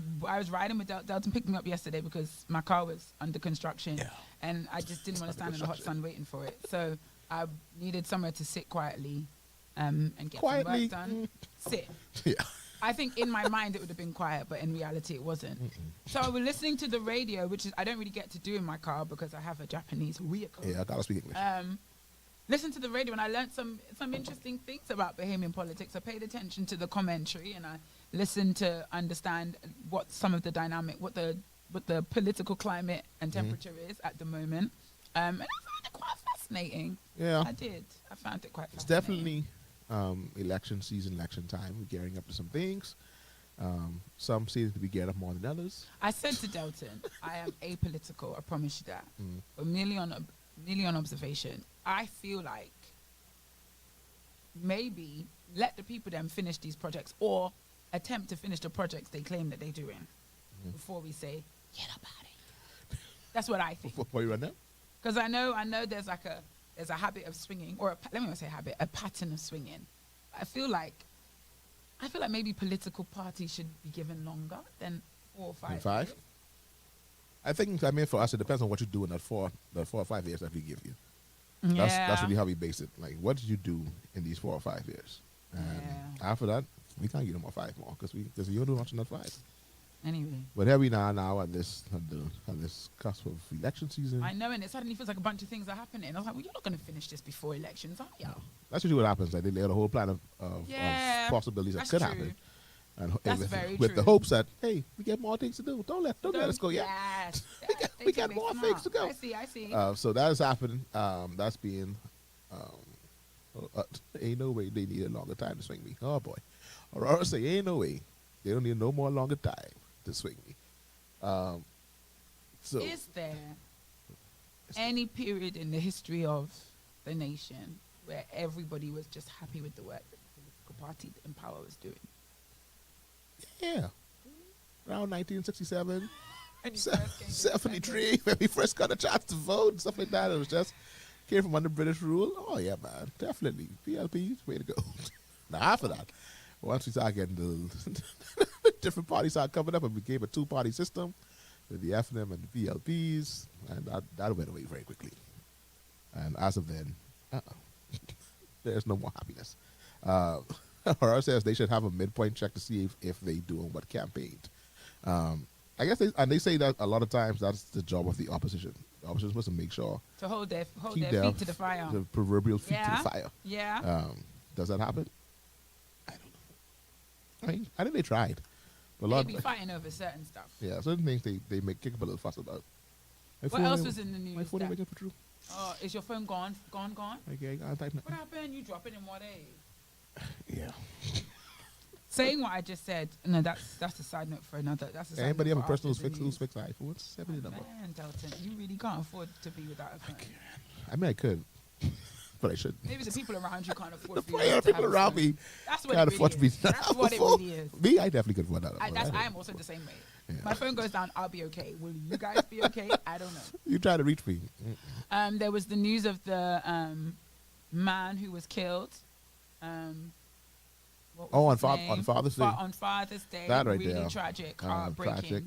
riding with Delton, picked me up yesterday because my car was under construction, and I just didn't want to stand in the hot sun waiting for it. So I needed somewhere to sit quietly, and get Quietly, some work done. Sit. Yeah. I think in my mind it would have been quiet, but in reality it wasn't. So I was listening to the radio, which is I don't really get to do in my car because I have a Japanese vehicle. Yeah, I gotta speak English. Listen to the radio and I learned some interesting things about Bahamian politics. I paid attention to the commentary and I listened to understand what some of the dynamic, what the political climate and temperature is at the moment. And I found it quite fascinating. Yeah. I did. I found it quite It's fascinating. definitely election season, election time. We're gearing up to some things. Some seem to be geared up more than others. I said to Delton, I am apolitical. I promise you that. But merely on observation, I feel like maybe let the people then finish these projects or attempt to finish the projects they claim that they're doing before we say get up out of here. That's what I think. Before you run now? Because I know there's a habit of swinging, or let me not say habit, a pattern of swinging. I feel like maybe political parties should be given longer than 4 or 5 5? years. I think, for us, it depends on what you do in that 4 or 5 years that we give you. That's really how we base it. Like, what did you do in these 4 or 5 years? And after that, we can't give them 5 more because we don't do much in that 5. Anyway. But here we now at this cusp of election season. I know, and it suddenly feels like a bunch of things are happening. I was like, well, you're not going to finish this before elections, are you? That's usually what happens. Like they lay out a whole plan of possibilities that could happen. And That's very with true. the hopes that, hey, we get more things to do. Don't let us go yet. Yes. We got more things to go. I see. So that is happening. That's being. Ain't no way they need a longer time to swing me. Oh boy. Or say ain't no way they don't need no more longer time to swing me. So is there any period in the history of the nation where everybody was just happy with the work that the political party in power was doing? Yeah. Around 1967, And you first came to the 73, when we first got a chance to vote and stuff like that. It was just came from under British rule. Oh yeah, man, definitely PLP, way to go. Now after that, once we started getting the different parties started coming up and became a 2-party system with the FNM and the PLPs, and that went away very quickly. And as of then, there's no more happiness. Or says they should have a midpoint check to see if they doing what campaigned. I guess they say that a lot of times that's the job of the opposition. The officers supposed to make sure To hold their keep feet to the fire. the proverbial feet Yeah. to the fire. Yeah. Does that happen? I don't know. I think they tried. But a They lot be fighting over certain stuff. yeah, certain things they make kick up a little fuss about. What else was in the My news? phone that- making for true. Oh, is your phone gone? Gone? Okay, I type What happened? You drop it in what day? Yeah. Saying what I just said. No, that's a side note for another. That's a side Anybody note have a for person after the who's news. fixed iPhone? Send me the number. Man, Delton, you really can't afford to be without a phone. I mean, I could, but I shouldn't. Maybe the people around you can't afford The for you player to people have a around phone. me That's what can't it afford really to be. is. That's what it really is. Me, I definitely could afford that. I am also the same way. Yeah. My phone goes down, I'll be okay. Will you guys be okay? I don't know. You try to reach me. There was the news of the man who was killed. What was Oh, his name? on Father's Day. On Father's Day. That right really there. tragic, heartbreaking. Tragic.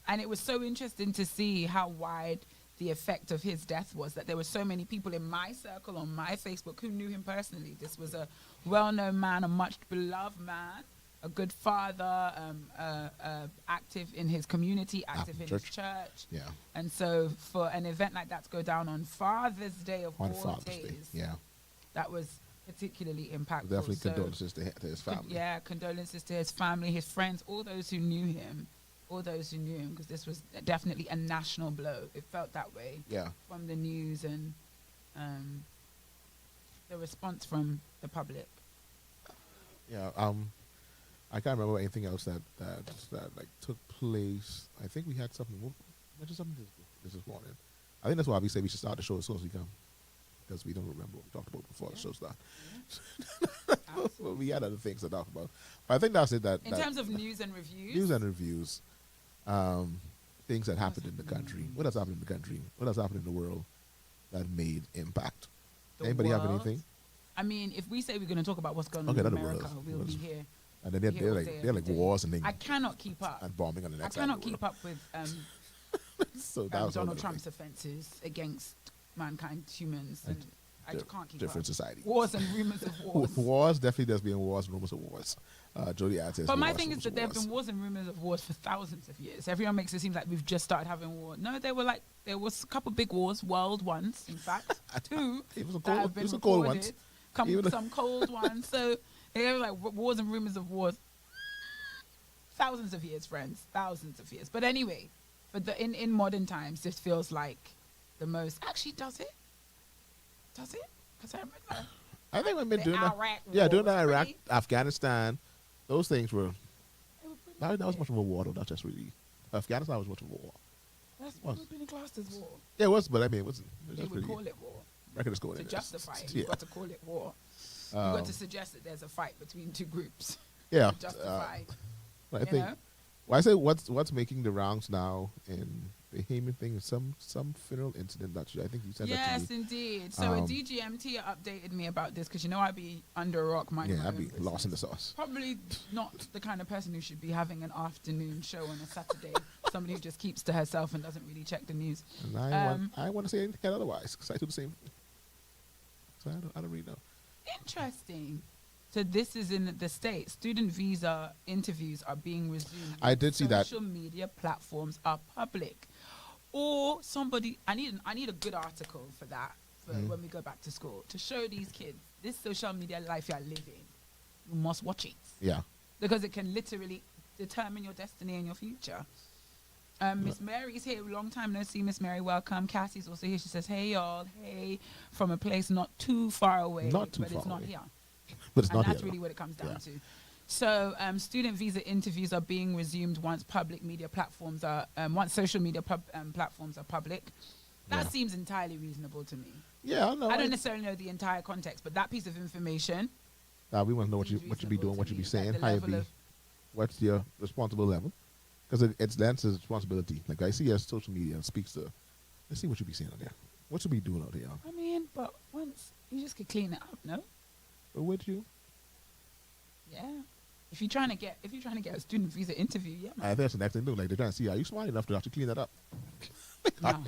And it was so interesting to see how wide the effect of his death was, that there were so many people in my circle on my Facebook who knew him personally. This was a well-known man, a much beloved man, a good father, active in his community, active in his church. Yeah. And so for an event like that to go down on Father's Day of On all Father's days, Day. Yeah. that was particularly impactful. Definitely So, condolences to his family. yeah, condolences to his family, his friends, all those who knew him, because this was definitely a national blow. It felt that way Yeah. from the news and the response from the public. Yeah. I can't remember anything else that like took place. I think we had something. We'll mention something this morning. I think that's why we say we should start the show as soon as we come, because we don't remember what we talked about before the show started. Well, we had other things to talk about, but I think that's it. In terms of news and reviews, things that happened in the country. What has happened in the country? What has happened in the world that made impact? the Anybody have world. anything? I mean, if we say we're going to talk about what's going on Okay, in not the America, world. we'll be World. here. And then Here they're all like day, they're like every day. wars and I cannot keep up. and bombing on the I next side cannot of the keep world. up with So that was Donald another Trump's thing. offences against mankind, humans, and I just can't keep Different up. society. Wars and rumors of wars. Wars, definitely there's been wars, rumors of wars. Jody adds But my thing is that there have been wars and rumors of wars for thousands of years. Everyone makes it seem like we've just started having war. No, there was a couple big wars, world ones, in fact, two It was a that cold, have it been was a cold recorded. ones. Some cold ones. So there were like wars and rumors of wars. Thousands of years, friends, thousands of years. But anyway, in modern times, this feels like the most. Actually, does it? Does it? Because I remember. I think we've been The doing that. Iraq Yeah, War doing was that Iraq, pretty- Afghanistan, those things were. they were pretty That was big. much of a war, though. Not just really. Afghanistan was much of a war. That's was. what been classed as war. Yeah, it was, but I mean, it wasn't. It was They just would really. call it war. Record is going To in justify it, Yeah. you've got to call it war. You've got to suggest that there's a fight between two groups. Yeah. To justify, I you think. know? Well, I say what's making the rounds now in the Haman thing is some funeral incident that I think you said that Yes, to me. indeed. So a DGMT updated me about this because I'd be under a rock minding Yeah, my I'd be own lost in the business. sauce. Probably not the kind of person who should be having an afternoon show on a Saturday. Somebody who just keeps to herself and doesn't really check the news. And I want to say anything otherwise because I do the same thing. So I don't really know. Interesting. So this is in the States. Student visa interviews are being resumed. I when did see that. Social media platforms are public. Or somebody, I need a good article for that for when we go back to school to show these kids this social media life you're living. You must watch it Yeah. because it can literally determine your destiny and your future. Miss Mary's here. Long time no see, Miss Mary. Welcome. Cassie's also here. She says, "Hey y'all, hey," from a place not too far away, Not too but far it's not away. here. But it's And not that's here, really though. what it comes down Yeah. to. So, student visa interviews are being resumed once public media platforms are once social media platforms are public. That Yeah. seems entirely reasonable to me. Yeah, I know. I don't necessarily know the entire context, but that piece of information. We want to know what you seems be reasonable doing, to what you me, be like saying, the how you level be, of- what's your responsible level, because it's Lance's responsibility. Like I see as social media speaks to. Let's see what you be saying out there. What you be doing out there? I mean, but once you just could clean it up, no? But would you? Yeah. If you're trying to get a student visa interview, yeah, I man. think that's the next thing. Look, like they're trying to see, are you smart enough to actually clean that up? No.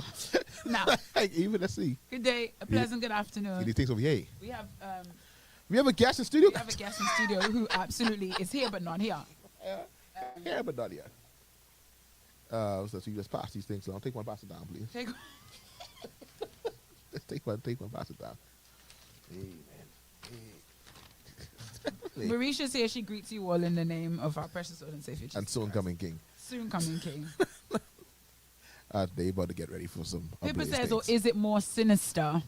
No. Like, even let's see. Good day, a pleasant good afternoon. These things over here. We have We have a guest in studio. we have a guest in studio who absolutely is here but not here. Here, but not here. So you just pass these things. So I'll take one, pass it down, please. Take Take one, pass it down. Hey, man. Marisha says she greets you all in the name of our precious Lord and Savior Jesus And soon coming King. Soon coming King. They about to get ready for some. Pippa uglier says, or things. is it more sinister?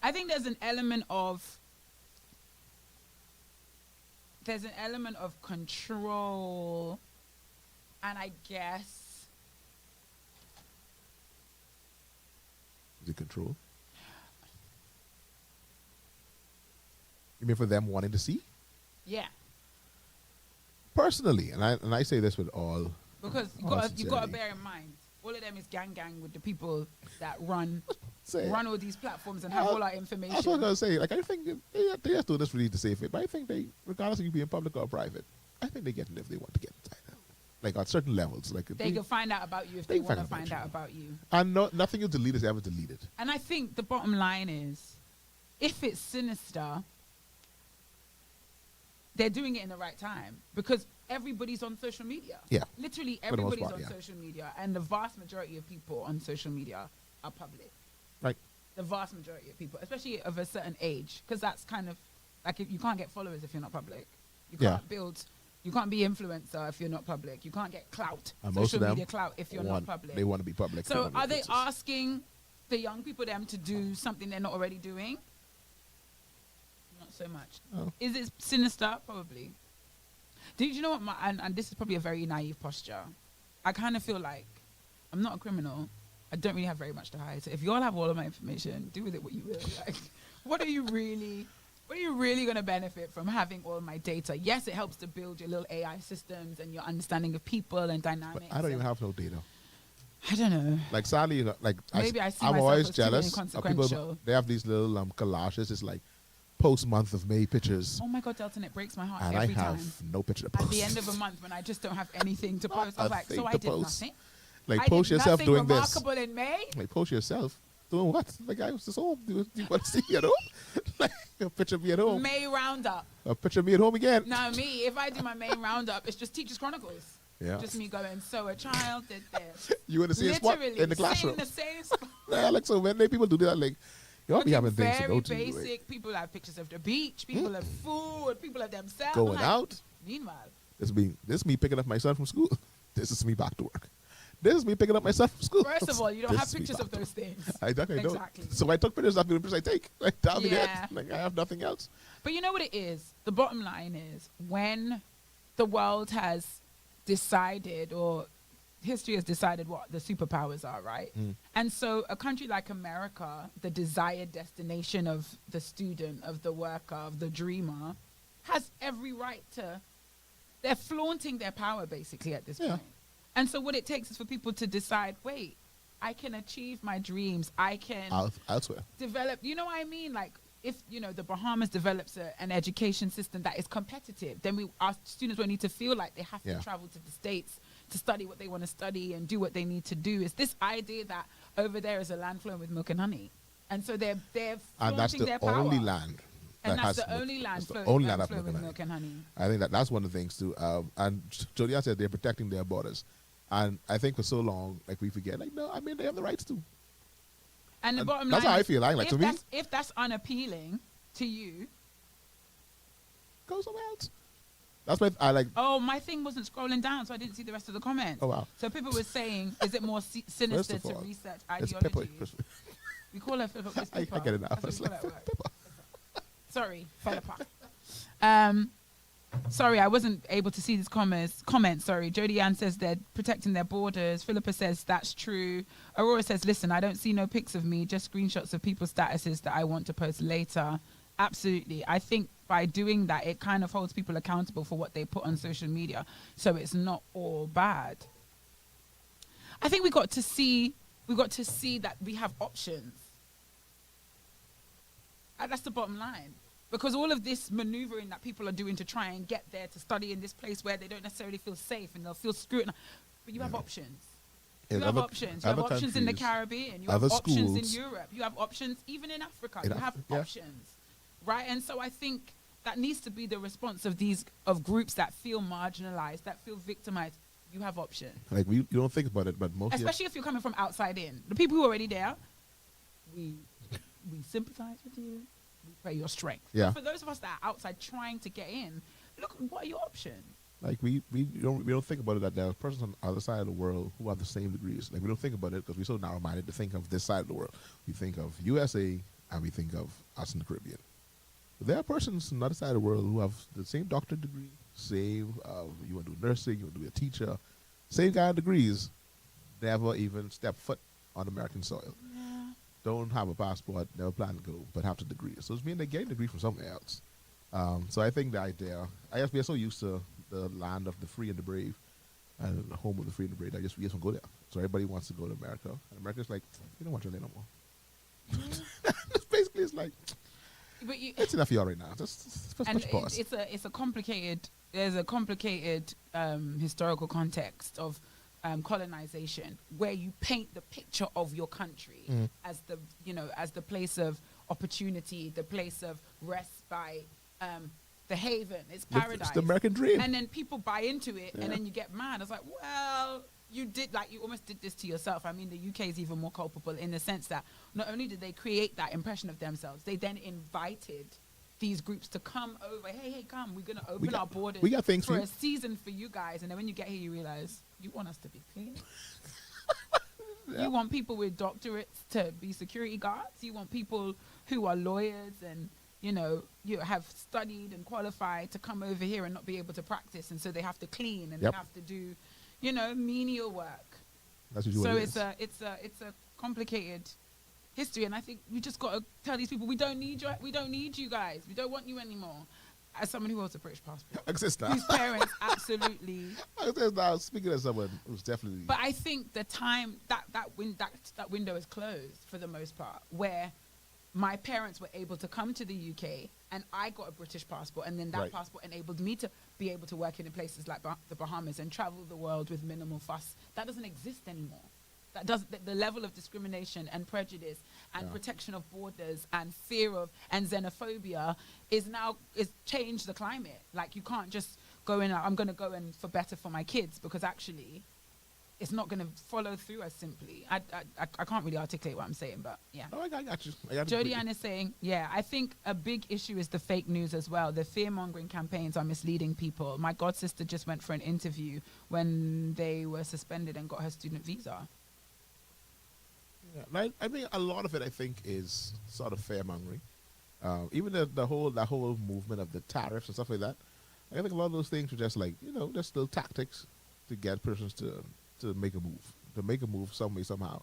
I think there's an element of control, and I guess Is it control? You mean for them wanting to see? yeah, Personally, and I say this with all. because you Oh, got to sincerity. bear in mind all of them is gang with the people that run Say, all these platforms and have all our information. That's what I was gonna say. Like I think they just do this really to save it. But I think they, regardless of you being public or private, I think they get it if they want to get inside. Like on certain levels, like They can find out about you if they they want to find find out out about you. and nothing you delete is ever deleted. And I think the bottom line is, if it's sinister, they're doing it in the right time because everybody's on social media. Yeah. Literally For the most everybody's part, on yeah. social media, and the vast majority of people on social media are public. Right. The vast majority of people, especially of a certain age, because that's kind of like you can't get followers if you're not public. You Yeah. can't build. You can't be influencer if you're not public. You can't get clout, And most social of them media clout if you're not public. They want to be public. So for are they influencers. asking the young people them to do something they're not already doing? Not so much. Oh. Is it sinister? Probably. Did you know what? And this is probably a very naive posture. I kind of feel like I'm not a criminal. I don't really have very much to hide. So if you all have all of my information, do with it what you will. Like, what are you really going to benefit from having all my data? Yes, it helps to build your little AI systems and your understanding of people and But dynamics. I don't even and- have no data. I don't know. Like sadly, you know, like Maybe I see I'm myself always as too jealous of people. inconsequential. They have these little collages. It's like post month of May pictures, Oh my God, Delton, it breaks my heart and I every have time. no picture to post. At the end of a month when I just don't have anything to post, I'm a like, thing so I to did post. nothing. Like I post did yourself nothing doing this. remarkable in May. Like post yourself doing what? Like I was just home. Do you want to see me at home? Like a picture of me at home. May roundup. A picture of me at home again. Now me, if I do my May roundup, it's just Teachers Chronicles. Yeah. Just me going, so a child did this. You want to see a spot Literally, in the classroom? same in the same spot. Yeah, like so when people do that, like you ought to be Looking having things to very go to. basic. Like, People have pictures of the beach. People have food. People have themselves. going I'm like, out. Meanwhile, This is me picking up my son from school. This is me back to work. This is me picking up my son from school. first of all, you don't This have is me pictures back of to those things. work. I don't. Exactly. So I took pictures. That's the pictures I take. Like that'll be Yeah. it. Like I have nothing else. But you know what it is? The bottom line is when the world has decided, or history has decided what the superpowers are, right? And so a country like America, the desired destination of the student, of the worker, of the dreamer, has every right to, they're flaunting their power basically at this Yeah. point. And so what it takes is for people to decide, wait, I can achieve my dreams. I can Elsewhere. develop, you know what I mean? Like if, the Bahamas develops an education system that is competitive, then our students won't need to feel like they have Yeah. to travel to the States to study what they want to study and do what they need to do. It's this idea that over there is a land flowing with milk and honey. And so they're And that's flaunting the their power. only land. And that that's has the milk- only land that's the flowing, only land that's flowing milk with and milk honey. and honey. I think that's one of the things too. And Jody said they're protecting their borders, and I think for so long, like we forget, like no, I mean they have the rights to. And the And bottom that's line how I is, feel. Like if to me, if that's unappealing to you, go somewhere else. That's what I like. oh, my thing wasn't scrolling down, so I didn't see the rest of the comments. Oh wow, So people were saying, is it more sinister First of to all, research it's Pippa. ideology? We call her Pippa. It's I Pippa. get it now. That's It's what we like call her at work. Sorry, fell apart. Sorry, I wasn't able to see these comments. Sorry. Jody Ann says they're protecting their borders. Philippa says that's true. Aurora says, listen, I don't see no pics of me, just screenshots of people's statuses that I want to post later. Absolutely. I think by doing that, it kind of holds people accountable for what they put on social media. So it's not all bad. I think we got to see that we have options. And that's the bottom line. Because all of this maneuvering that people are doing to try and get there to study in this place where they don't necessarily feel safe and they'll feel scrutinized. But you have options. You In have other- options. You have other options in the countries, Caribbean. You have other options in schools- Europe. You have options even in Africa. In You have yeah. options. Right? And so I think that needs to be the response of groups that feel marginalized, that feel victimized. You have options. Like you don't think about it, but most Especially if you're coming from outside in. The people who are already there, we sympathize with you. We pray your strength. Yeah. But for those of us that are outside trying to get in, look, what are your options? Like we don't think about it that there are persons on the other side of the world who have the same degrees. Like we don't think about it because we're so narrow-minded to think of this side of the world. We think of USA and we think of us in the Caribbean. But there are persons on the other side of the world who have the same doctorate degree, same you want to do nursing, you want to be a teacher, same kind of degrees, never even step foot on American soil. Yeah. Don't have a passport, never plan to go, but have the degree. So it's mean they're getting a degree from somewhere else. So I think the idea, I guess we are so used to the land of the free and the brave and the home of the free and the brave, we just want to go there. So everybody wants to go to America. And America's like, we don't want you there no more. Basically, it's like, But you, it's enough for you right now. Just and pause. it's a complicated. There's a complicated historical context of colonization where you paint the picture of your country as the place of opportunity, the place of respite, the haven. It's paradise. It's the American dream. And then people buy into it, Yeah. and then you get mad. It's like, well, you almost did this to yourself. I mean, the UK is even more culpable in the sense that not only did they create that impression of themselves, they then invited these groups to come over. Hey, come. We're gonna open our borders. we got things for for a you. season for you guys. And then when you get here, you realize you want us to be clean. Yeah. You want people with doctorates to be security guards. You want people who are lawyers and you have studied and qualified to come over here and not be able to practice, and so they have to clean and Yep. they have to do, menial work. That's what So it it's is. a complicated history, and I think we just got to tell these people we don't need you. We don't need you guys. We don't want you anymore. As someone who holds a British passport, whose parents absolutely. Speaking of someone who's definitely. But I think the time that window is closed for the most part, where my parents were able to come to the UK and I got a British passport, and then that Right. passport enabled me to be able to work in places like the Bahamas and travel the world with minimal fuss. That doesn't exist anymore. That does the level of discrimination and prejudice and Yeah. protection of borders and fear of and xenophobia is changed the climate. Like, you can't just go in. I'm going to go in for better for my kids, because actually, it's not going to follow through as simply. I can't really articulate what I'm saying, but yeah. Oh, I got you. I got you. Jody Ann is saying, I think a big issue is the fake news as well. The fear-mongering campaigns are misleading people. My god sister just went for an interview when they were suspended and got her student visa. Yeah, I mean, a lot of it, I think, is sort of fear-mongering. Even the whole movement of the tariffs and stuff like that. I think a lot of those things were just like, just little tactics to get persons to make a move some way, somehow.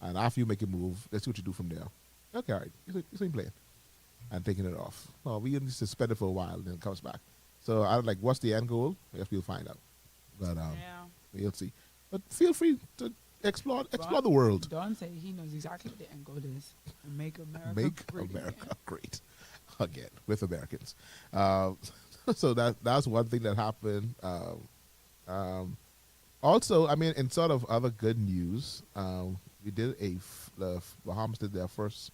And after you make a move, let's see what you do from there. Okay, all right, you ain't playing. And taking it off. No, we need to suspend it for a while, and then it comes back. So I like, what's the end goal? I guess we'll find out. But we'll see. But feel free to explore the world. Don said he knows exactly what the end goal is. Make America Make great America again. great again with Americans. So that's one thing that happened. Also, I mean, in sort of other good news, we did the Bahamas did their first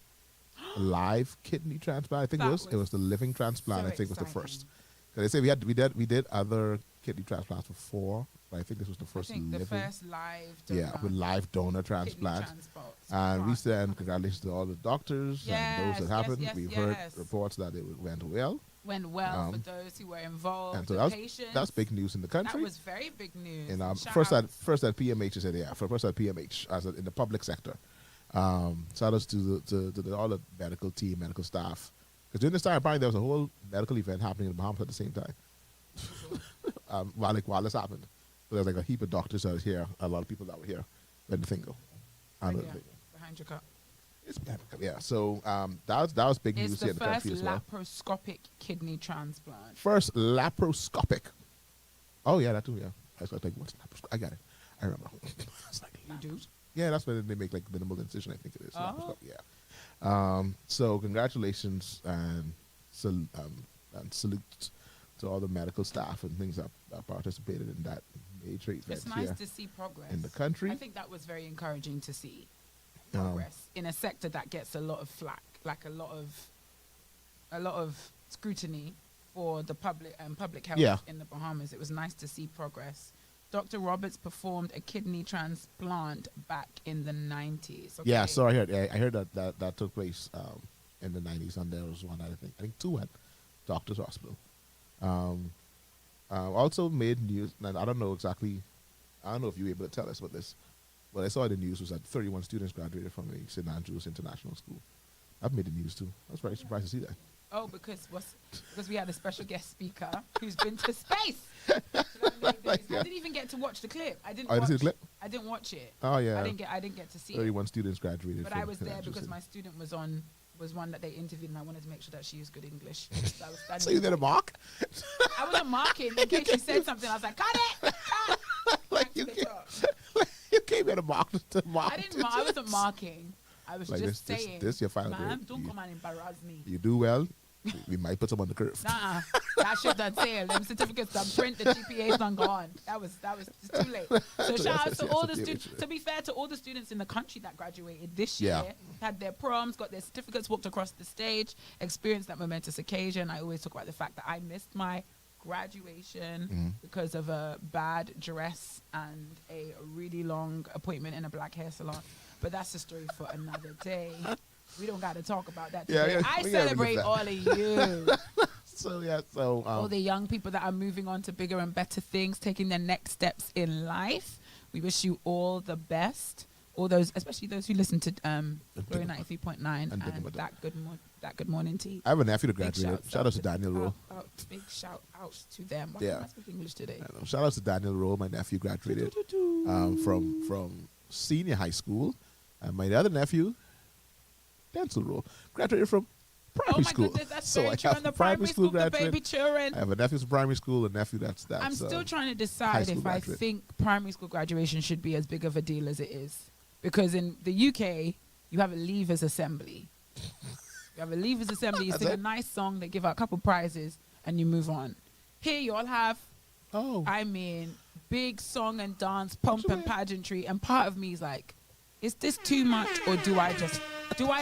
live kidney transplant. I think it was the living transplant. so I think was the exciting. first. They say we did other kidney transplants before, but I think this was the first I think living. the first live donor With live donor kidney transplant. transplant. And we send congratulations to all the doctors and those Yes, that happened. yes, We've yes. heard reports that it went well. Went well for Um, those who were involved. And so the patients. that's big news in the country. That was very big news. And And shout first outs. at PMH, I said, first at PMH as in the public sector. Shout outs to all the medical team, medical staff. Because during this time, apparently there was a whole medical event happening in the Bahamas at the same time. While this happened, so there's like a heap of doctors out here, a lot of people that were here when the thing go. Right here, behind your cup. Yeah, so that was big It's news the here in the first country as well. laparoscopic kidney transplant. First laparoscopic. Oh yeah, that too. Yeah, I was like, what's laparoscopic? I got it. I remember. It's like, You do? yeah, that's when they make like minimal incision. I think it is. Oh. Laparoscopic, yeah. So congratulations and salute to all the medical staff and things that participated in that major event It's nice here to see progress in the country. I think that was very encouraging to see Um, progress in a sector that gets a lot of flack, like a lot of scrutiny for the public health Yeah. in the Bahamas. It was nice to see progress Dr. Roberts performed a kidney transplant back in the 90s. Okay. Yeah, so I heard that took place in the 90s, and there was one, I think two at Doctor's Hospital. Also made news, and I don't know if you were able to tell us about this, but I saw the news was that 31 students graduated from the St. Andrews International School. I've made the news too. I was very surprised to see that. Oh, because we had a special guest speaker who's been to space. I didn't even get to watch the clip. I didn't see the clip? I didn't watch it. Oh yeah. I didn't get to see 31 it. students graduated. But from I was St. there Andrews because my student was one that they interviewed, and I wanted to make sure that she used good English. So I was standing So you did a mark? I wasn't marking in case she said something. I was like, cut it! Cut! Like you came here to mark. I didn't. I wasn't marking. I was Like just saying. this your final Ma'am, grade. don't come and embarrass me. You do well. We might put some on the curve. Nah, that shit done sailed. Them certificates done print. The GPA's done gone. That was it's too late. So shout out to all the students. To be fair to all the students in the country that graduated this year, had their proms, got their certificates, walked across the stage, experienced that momentous occasion. I always talk about the fact that I missed my graduation because of a bad dress and a really long appointment in a black hair salon. But that's a story for another day. We don't got to talk about that today. I celebrate all of you. So all the young people that are moving on to bigger and better things, taking their next steps in life. We wish you all the best. All those, especially those who listen to Glory 93.9 and that good morning tea. I have a nephew that graduated. Shout out to Daniel Rowe. Big shout out to them. Why Yeah. can't I speak English today? Shout out to Daniel Rowe. My nephew graduated from senior high school, and my other nephew, Dental Rowe, graduated from primary school. Oh my goodness, that's so very I true. have And the primary primary school, the graduate. baby children. I have a nephew from primary school, a nephew that's I'm still trying to high decide school if I graduate. think primary school graduation should be as big of a deal as it is. Because in the UK, you have a leavers assembly. You have a leavers assembly, you That's sing a it? nice song, they give out a couple prizes, and you move on. Here you all have, big song and dance, pomp and pageantry, and part of me is like, is this too much, or do I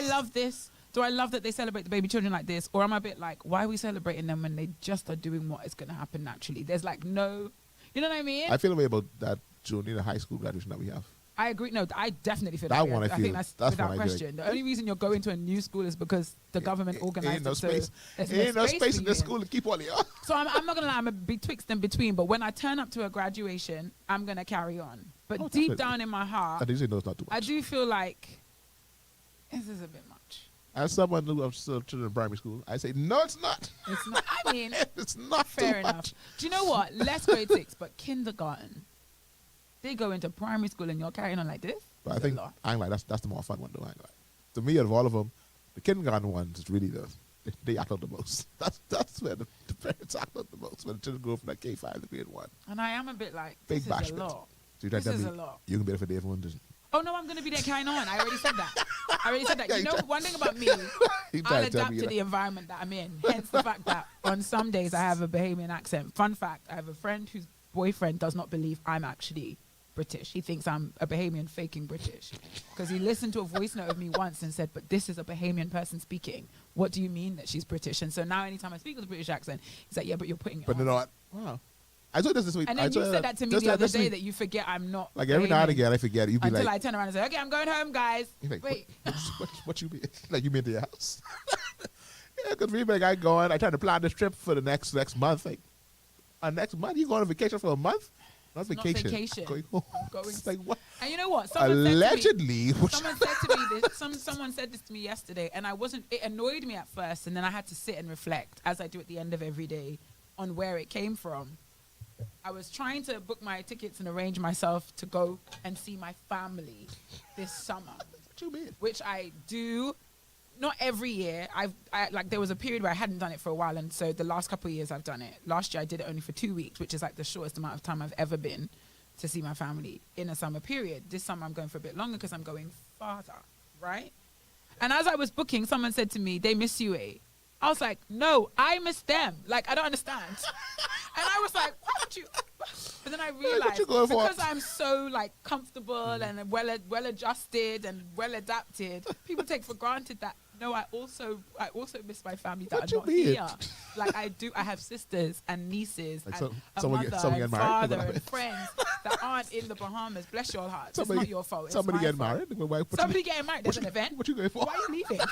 love this? Do I love that they celebrate the baby children like this? Or am I a bit like, why are we celebrating them when they just are doing what is going to happen naturally? There's like no, you know what I mean? I feel a way about that junior high school graduation that we have. I agree. No, I definitely feel That that. one I I feel- think that's that's without one I feel question. The only reason you're going to a new school is because the government organized Ain't no it. So space. there's Ain't no space for in you this school to keep all of y'all. So I'm not gonna lie, I'm a betwixt and between. But when I turn up to a graduation, I'm gonna carry on. But Oh, deep definitely. down in my heart, I didn't say no, it's not too I much. do feel like this is a bit much. As someone who has children in primary school, I say no, it's not. It's not. I mean, It's not fair too enough. much. Do you know what? Less grade 6, but kindergarten. They go into primary school and you're carrying on like this. But I It's a think lot. I ain't like that's the more fun one though. I ain't like. To me, out of all of them, the kindergarten ones is really they act out the most. That's where the parents act out the most when the children go from like K5 to grade 1. And I am a bit like, Big this is a bashment. lot. So This is a lot. You can be there for day for one. Oh no, I'm gonna be there carrying on. I already said that. Yeah, You know, one thing about me, You I'll tried to tell adapt me to that. the environment that I'm in. Hence the fact that on some days I have a Bahamian accent. Fun fact, I have a friend whose boyfriend does not believe I'm actually British. He thinks I'm a Bahamian faking British. Because he listened to a voice note of me once and said, but this is a Bahamian person speaking. What do you mean that she's British? And so now anytime I speak with a British accent, he's like, yeah, but you're putting it But on. you know what? Wow. I told this week. And then you said that to me the other day that you forget I'm not like every now and Bahamian. again I forget it. You be Until like, I turn around and say, okay, I'm going home, guys. you're like, Wait. what you mean? Like you mean to your house? Yeah, because we like I going. I trying to plan this trip for the next month. Like, next month you going on vacation for a month? Not It's not vacation. vacation. Going home. I'm going It's like what? And you know what? Someone said to me, Allegedly. someone said to me this. Someone said this to me yesterday, and I wasn't. It annoyed me at first, and then I had to sit and reflect, as I do at the end of every day, on where it came from. I was trying to book my tickets and arrange myself to go and see my family this summer, What you mean? which I do. Not every year. I like there was a period where I hadn't done it for a while, and so the last couple of years I've done it. Last year I did it only for 2 weeks, which is like the shortest amount of time I've ever been to see my family in a summer period. This summer I'm going for a bit longer because I'm going farther, right? And as I was booking, someone said to me, "They miss you, eh?" I was like, "No, I miss them. Like I don't understand." And I was like, "Why would you?" But then I realized you going for? because I'm so like comfortable and well adjusted and well adapted, people take for granted that no, I also miss my family that What are you not mean? here. Like I do. I have sisters and nieces Like and a someone mother someone and get married? father Is that what I and meant? friends that aren't in the Bahamas. Bless your hearts. Somebody- It's not your fault. It's Somebody my getting fault. married. My wife, Somebody getting married. There's an event. What you going for? Why are you leaving?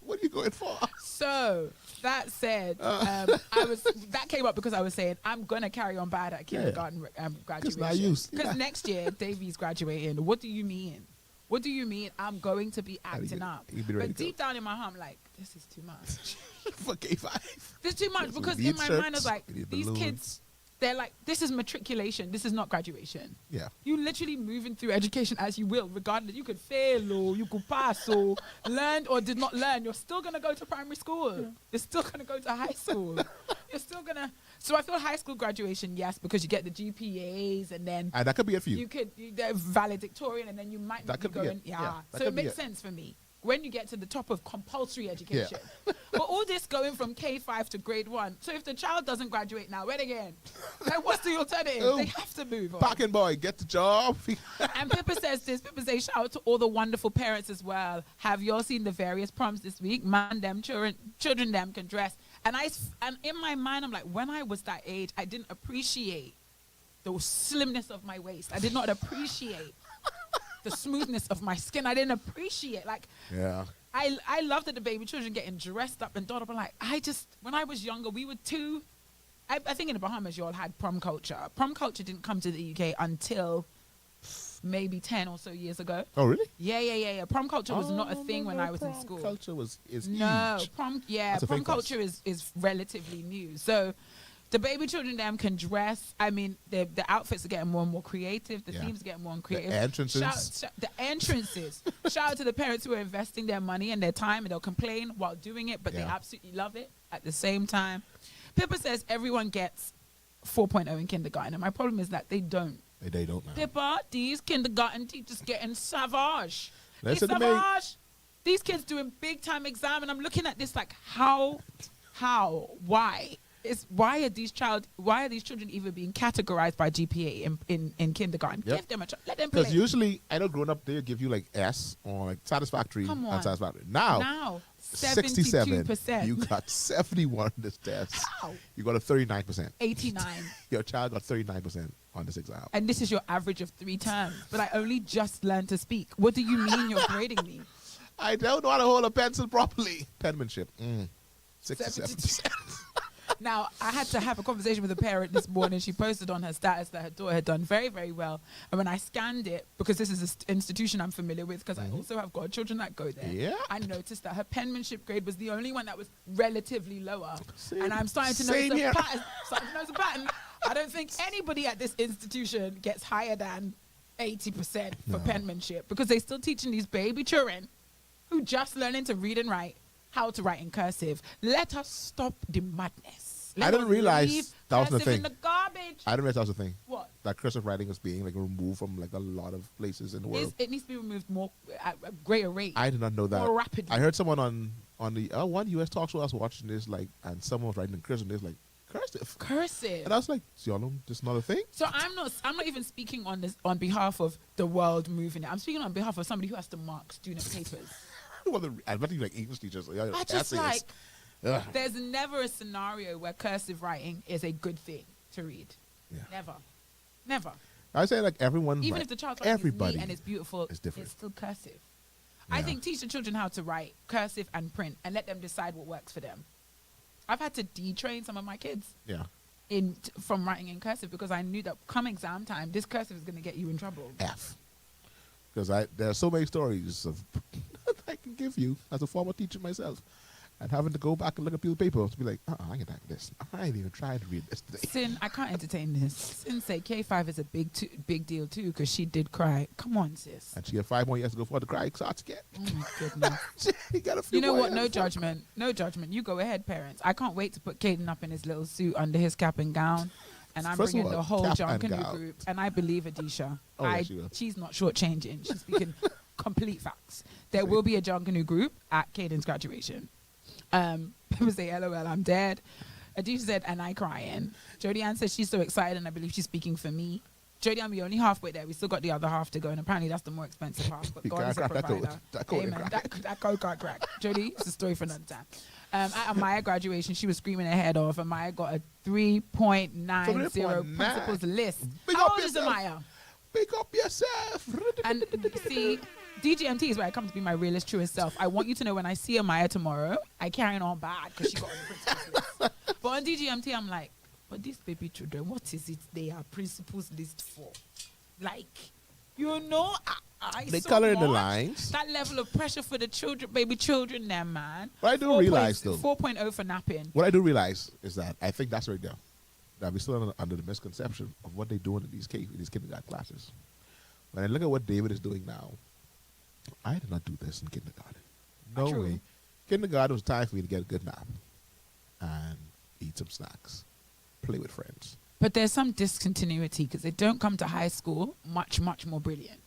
What are you going for? So that said, that came up because I was saying I'm gonna carry on bad at kindergarten graduation. not used. Because Yeah. next year Davey's graduating. What do you mean? What do you mean? I'm going to be acting get- up. you be ready But to go. deep down in my heart, I'm like, this is too much. For K5. This is too much Yes, because we in need my mind I was shirts, like, we need these balloons. kids, they're like, this is matriculation. This is not graduation. Yeah. You literally moving through education as you will, regardless. You could fail or you could pass or learn or did not learn. You're still going to go to primary school. You're still going to go to high school. You're still going to. So I feel high school graduation, yes, because you get the GPAs and then And that could be it for you. they're valedictorian and then you might That be could be it. going, Yeah, that So it could be makes it. sense for me. When you get to the top of compulsory education. But all this going from K5 to grade 1. So if the child doesn't graduate now, when again? Like, what's the alternative? Oh. They have to move on. Packing boy, get the job. And Pippa says this. Pippa says, shout out to all the wonderful parents as well. Have you all seen the various prompts this week? Man, them children them can dress. And in my mind, I'm like, when I was that age, I didn't appreciate the slimness of my waist. I did not appreciate the smoothness of my skin. I didn't appreciate, like, Yeah. I loved that the baby children getting dressed up and dolled up. And like, when I was younger, we were too. I think in the Bahamas, you all had prom culture. Prom culture didn't come to the UK until maybe 10 or so years ago. Oh, really? Yeah. Prom culture was not a thing when I was in Prom school. Culture is No, huge. prom That's a prom thing for us. culture is relatively new. So the baby children them can dress. I mean, the outfits are getting more and more creative. The Yeah. themes are getting more and creative. entrances. The entrances. Shout out to the parents who are investing their money and their time, and they'll complain while doing it, but they Yeah. absolutely love it at the same time. Pippa says everyone gets 4.0 in kindergarten, and my problem is that they don't. They don't now. Pippa, these kindergarten teachers getting savage. Listen These to me. savage. These kids doing big time exam, and I'm looking at this like, how, why? Why are these children even being categorized by GPA in kindergarten? Yep. Give them a chance. Let them play. Because usually, I know growing up, they'll give you like S or like satisfactory Come on. and satisfactory. Now 67. 72%. You got 71 on this test. How? You got a 39%. 89. Your child got 39% on this exam. And this is your average of 3 terms. But I only just learned to speak. What do you mean you're grading me? I don't know how to hold a pencil properly. Penmanship. 67%. Now, I had to have a conversation with a parent this morning. She posted on her status that her daughter had done very, very well. And when I scanned it, because this is an institution I'm familiar with, because I also have got children that go there, Yeah. I noticed that her penmanship grade was the only one that was relatively lower. Same- And I'm starting to same notice here. a pattern. Starting to notice a pattern. I don't think anybody at this institution gets higher than 80% for penmanship, because they're still teaching these baby children who just learning to read and write how to write in cursive. Let us stop the madness. I didn't us realize leave that was the cursive in thing. the garbage. I didn't realize that was the thing. What? That cursive writing is being like removed from like a lot of places in the world. It needs to be removed more at a greater rate. I did not know that. More rapidly. I heard someone on the one US talk show I was watching this, like, and someone was writing in cursive. And they was like, cursive. Cursive. And I was like, so y'all know this is not a thing? So I'm not even speaking on behalf of the world moving it. I'm speaking on behalf of somebody who has to mark student papers. Well, I bet you like English teachers. Like, I just like, ugh. there's never a scenario where cursive writing is a good thing to read. Yeah. Never. I say like everyone, Even like, if the child's writing is everybody neat and it's beautiful, is different. it's still cursive. I Yeah. think teach the children how to write cursive and print and let them decide what works for them. I've had to detrain some of my kids Yeah. from writing in cursive because I knew that come exam time, this cursive is going to get you in trouble. F. Because there are so many stories of I can give you as a former teacher myself, and having to go back and look at people's papers to be like, I can type this. I ain't even trying to read this today. Sin, I can't entertain this. Sin say K5 is a big deal too because she did cry. Come on, sis. And she had 5 more years to go for the cry starts again. Oh my goodness. You got a few You know more what? No years. judgment. No judgment. You go ahead, parents. I can't wait to put Caden up in his little suit under his cap and gown. And I'm First of bringing all, the whole cap and Junkanoo gown. group. And I believe Adisha. Oh, yeah, she will. She's not shortchanging. She's speaking complete facts. There will be a Junkanoo group at Caden's graduation. People say, LOL, I'm dead. Adisha said, and I crying. Jodie Ann says she's so excited, and I believe she's speaking for me. Jody and me only halfway there. We still got the other half to go, and apparently that's the more expensive half. But You God can't is a crack that code. provider. That code ain't Amen. cracking. That code can't crack. Jody, it's a story for another time. At Amaya graduation, she was screaming her head off. Amaya got a 3.90 3.9. principals list. Big How up old is yourself. Amaya? Pick up yourself. And see, DGMT is where I come to be my realest, truest self. I want you to know when I see Amaya tomorrow, I carry on bad because she got on the principals list. But on DGMT, I'm like, but these baby children, what is it they are principals list for? Like, you know, They so color in the much. lines. That level of pressure for the children, baby children, there, man. What I do realize, though, 4.0 for napping. what I do realize is that I think that's right there. That we're still under the misconception of what they're doing in these kindergarten classes. When I look at what David is doing now, I did not do this in kindergarten. No True. way. Kindergarten was time for me to get a good nap and eat some snacks, play with friends. But there's some discontinuity because they don't come to high school much, much more brilliant.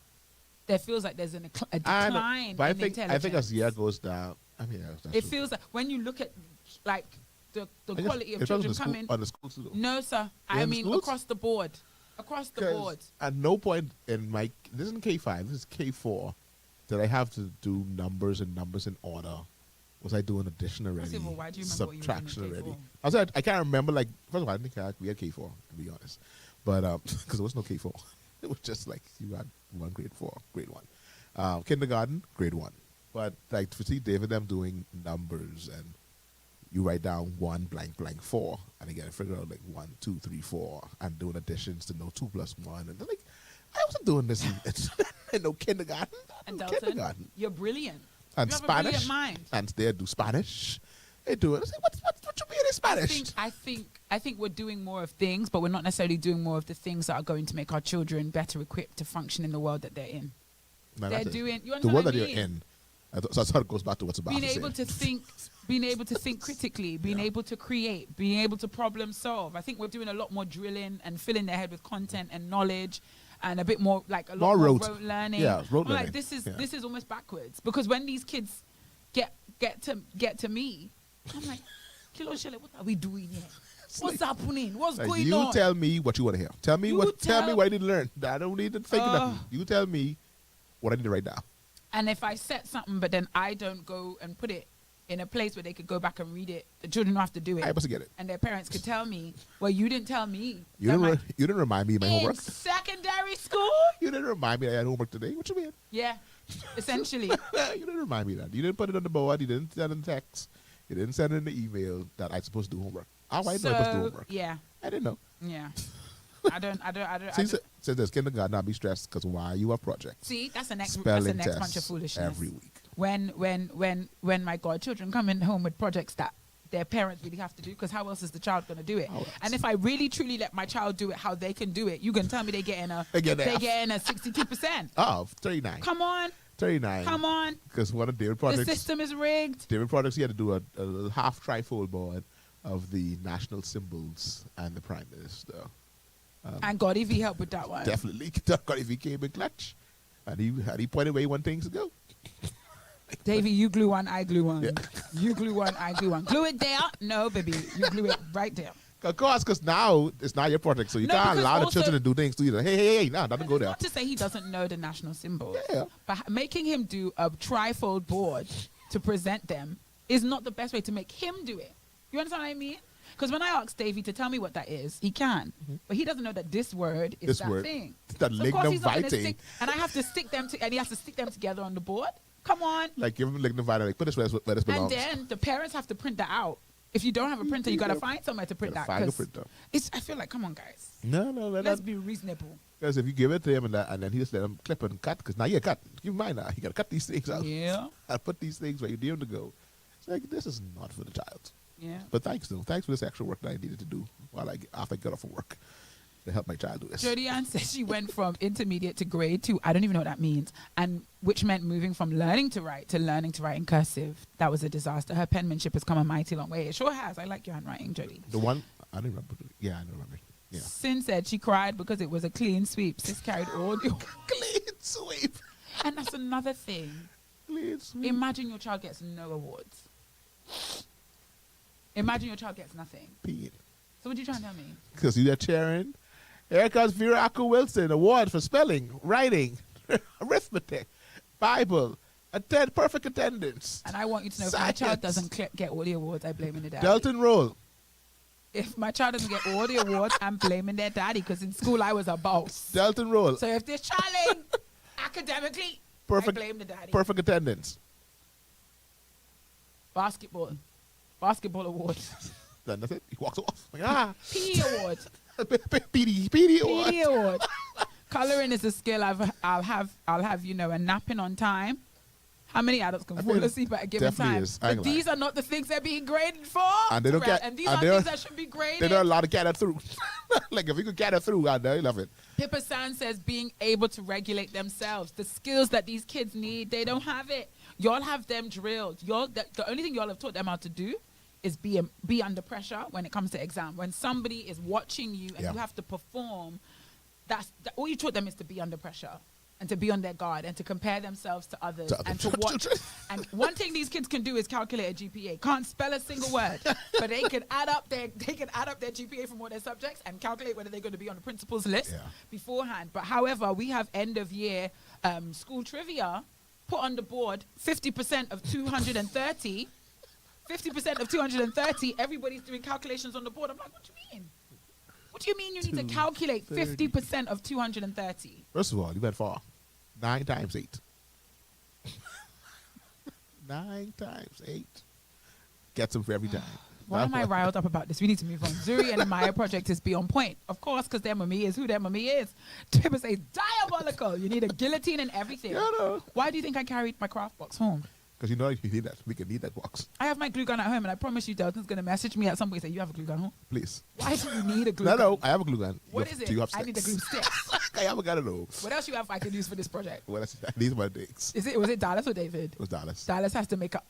There feels like there's a decline But I in think intelligence. as the year goes down, I mean, that's It true. feels like when you look at like the I guess quality of it's on children the school- coming. on the schools too, though. No, sir. In I the mean schools? across the board. Across the 'Cause board. At no point in my this isn't K5, this is K4, did I have to do numbers in order. Was I doing addition already? First of all, why do you remember what you were doing in subtraction already? K4? I was I can't remember. Like first of all, I didn't think we had K4 to be honest, but because there was no K4, it was just like you had one grade 4, grade 1, kindergarten, grade 1. But like to see David them doing numbers and you write down 1 blank blank 4 and again figure out like 1, 2, 3, 4 and doing additions to know 2 plus 1 and they're like I wasn't doing this in no kindergarten. And No Delton, kindergarten. you're brilliant. And you have a Spanish. brilliant mind. And they do Spanish. They do it. I say, what you mean in Spanish? I think we're doing more of things, but we're not necessarily doing more of the things that are going to make our children better equipped to function in the world that they're in. No, They're that's it. doing. You the understand world what that I you're mean? in. So that's how it goes back to what's about Being to say. able to think critically, being able to create, being able to problem solve. I think we're doing a lot more drilling and filling their head with content and knowledge, and a bit more like a lot More more rote. rote learning. Yeah, rote I'm like learning. this is Yeah. this is almost backwards because when these kids get to me, I'm like, Kilo Shelley, what are we doing here? What's happening? What's Like, going you on? tell me what you want to hear. Tell me You what tell- I didn't learn. I don't need to think of nothing. You tell me what I need to write down. And if I set something, but then I don't go and put it in a place where they could go back and read it, the children don't have to do it. I must get it. And their parents could tell me, well, you didn't tell me. You that didn't, you didn't remind me of my in homework. secondary school? You didn't remind me I had homework today. What you mean? Yeah, essentially. You didn't remind me of that. You didn't put it on the board. You didn't send it in text. You didn't send it in the email that I'm supposed to do homework. How I know I'm supposed to do homework? Yeah, I didn't know. yeah. I don't. Since there's kindergarten, not be stressed because why you have projects. See, that's the next Spelling bunch of tests foolishness. every week. When my godchildren come in home with projects that their parents really have to do, because how else is the child going to do it? How else? And if I really truly let my child do it how they can do it, you can tell me they getting a They get an F. getting a 62%. Oh, 39. Come on, 39. come on. Because one of David The projects, system is rigged. David projects, he had to do a half trifold board of the national symbols and the prime minister. And God, if he helped with that one. Definitely, God, if he came in clutch, and he pointed where he want things to go. Davey, you glue one, I glue one. Yeah. You glue one, I glue one. Glue it there? No, baby. You glue it right there. Of course, because now it's not your project, so you No, can't because allow the also- children to do things to you. Hey, nah, doesn't go there. Not to say he doesn't know the national symbols, Yeah. but making him do a trifold board to present them is not the best way to make him do it. You understand what I mean? Because when I ask Davey to tell me what that is, he can, but he doesn't know that this word is This that word, thing. that So of course lignum he's not gonna vitae. stick, and I have to stick them and he has to stick them together on the board. Come on. Like, give him lignum vitae, like, put this where this belongs. And then the parents have to print that out. If you don't have a printer, you gotta find somewhere to print that. Find a 'cause printer. I feel like, come on, guys, No, let's be reasonable. because if you give it to him and then he just let him clip and cut, because now you cut. Keep in mind now, you got to cut these things out. Yeah, And put these things where you need them to go. It's like, this is not for the child. yeah. But thanks, though. Thanks for this extra work that I needed to do after I got off of work to help my child do this. Jody Ann says she went from intermediate to grade 2. I don't even know what that means. And which meant moving from learning to write in cursive. That was a disaster. Her penmanship has come a mighty long way. It sure has. I like your handwriting, Jody. The one, I don't remember. Yeah, I don't remember. Yeah. Sin said she cried because it was a clean sweep. Sis carried all the... Clean sweep. And that's another thing. Clean sweep. Imagine your child gets no awards. Imagine your child gets nothing. Peeing. So what are you trying to tell me? Because you're cheering Here comes Vera Aku Wilson, award for spelling, writing, arithmetic, Bible, perfect attendance. And I want you to know, if my child doesn't get all the awards, I blame the daddy. Delton Roll. If my child doesn't get all the awards, I'm blaming their daddy, because in school I was a boss. Delton Roll. So if they're challenging academically, Perfect, I blame the daddy. perfect attendance. Basketball award. Then that's it. He walks off. Like, PE award. PD award. PE award. Coloring is a skill I'll have, and napping on time. How many adults can fall asleep at a given definitely time? is. I ain't But these lying. are not the things they're being graded for. And they don't Terrell. get- And these and are they things don't- that should be graded. They don't allow to get it through. Like, if you could get it through, I know you love it. Pippa San says being able to regulate themselves. The skills that these kids need, they don't have it. Y'all have them drilled. The only thing y'all have taught them how to do is be under pressure when it comes to exam. When somebody is watching you and Yeah. you have to perform, all you taught them is to be under pressure and to be on their guard and to compare themselves to others To other and to watch. children. And one thing these kids can do is calculate a GPA. Can't spell a single word, but they can add up their GPA from all their subjects and calculate whether they're going to be on the principal's list Yeah. beforehand. But however, we have end of year school trivia put on the board. 50% of 230. 50% of 230. Everybody's doing calculations on the board. I'm like, what do you mean? What do you mean you need to calculate 50% of 230? First of all, you went far. 9 times 8. 9 times 8. Gets them for every time. Why am I riled up about this? We need to move on. Zuri and the Maya project is beyond point. Of course, because their mummy is who their mummy is. People say diabolical. You need a guillotine and everything. Yeah, no. Why do you think I carried my craft box home? Because you know you need that. We can need that box. I have my glue gun at home, and I promise you, Delton's going to message me at some point and say, you have a glue gun home? Please. Why do you need a glue No, gun? no. I have a glue gun. What is it? Do you have I need a sticks? glue stick. I haven't got it though. What else you have I can use for this project? Well, these are my things. Was it Dallas or David? It was Dallas. Dallas has to make a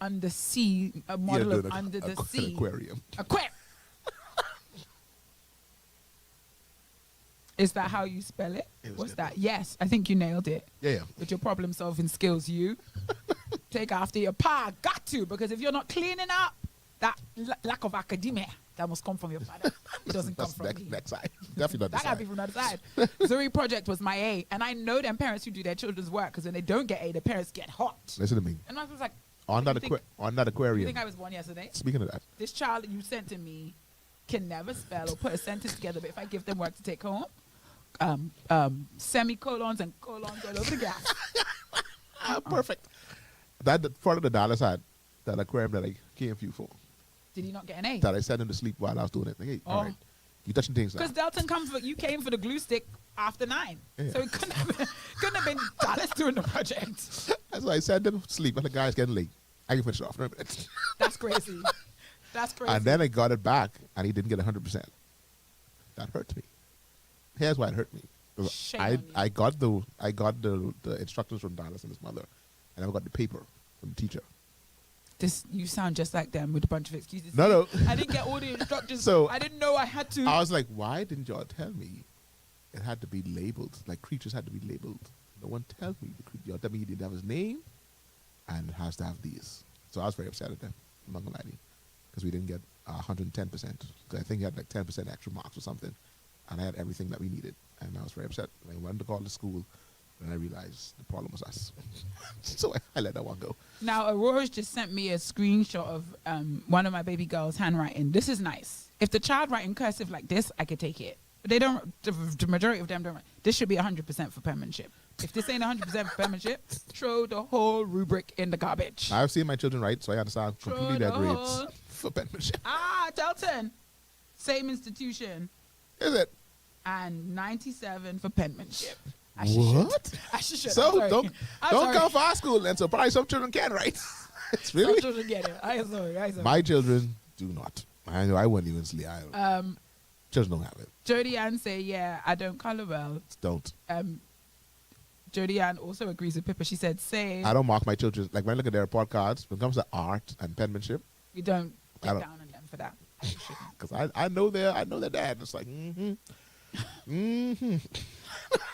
model of under the sea. Aquarium. Aquarium. Is that how you spell it? It was What's good. that? Yes, I think you nailed it. Yeah. With your problem solving skills, you take after your pa. Got to, because if you're not cleaning up, that lack of academia, that must come from your father. It doesn't come That's from me. next side. Definitely not That this gotta side. be from the other side. Zuri project was my A, and I know them parents who do their children's work, because when they don't get A, the parents get hot. Listen to me. And I was like, On that, you think- on that you aquarium. think I was born yesterday? Speaking of that, This child that you sent to me can never spell or put a sentence together, but if I give them work to take home, semicolons and colons all over the gap. perfect. That part of the Dallas had that aquarium that I came for you for. Did he not get an A? That I sent him to sleep while I was doing it. Like, hey, all right, you touching things now. Because Delton you came for the glue stick after 9. Yeah. So it couldn't have been Dallas doing the project. That's why I sent him to sleep. And the guy's getting late. I can finish it off in a minute. That's crazy. That's crazy. And then I got it back, and he didn't get 100%. That hurt me. Here's why it hurt me. 'Cause Shame on you. I got the instructions from Dallas and his mother, and I got the paper from the teacher. You sound just like them with a bunch of excuses. No. I didn't get all the instructions. So- I didn't know I had to. I was like, why didn't y'all tell me it had to be labeled? Like, creatures had to be labeled. No one tells me. Y'all tell me he didn't have his name and it has to have these. So I was very upset at them, I'm not gonna lie to you, because we didn't get 110%. Because I think he had like 10% extra marks or something. And I had everything that we needed. And I was very upset. I went to call the school, and I realized the problem was us. So I let that one go. Now, Aurora's just sent me a screenshot of one of my baby girl's handwriting. This is nice. If the child writing cursive like this, I could take it. But they don't. The majority of them don't. This should be 100% for penmanship. If this ain't 100% for penmanship, throw the whole rubric in the garbage. I've seen my children write, so I understand completely their Throw the grades whole- for penmanship. Delton, same institution, Is it? and 97 for penmanship. What? I should. So I'm don't sorry. come for our school then. So probably some children can write. It's Some really children get it. I'm sorry. my children do not. I know I wouldn't even sleep. Children don't have it. Jody Ann say, yeah, I don't color well. Don't. Jody Ann also agrees with Pippa. She said, same. I don't mark my children. Like when I look at their report cards, when it comes to art and penmanship, We don't I get don't- down on them for that. You shouldn't. because I know their dad. It's like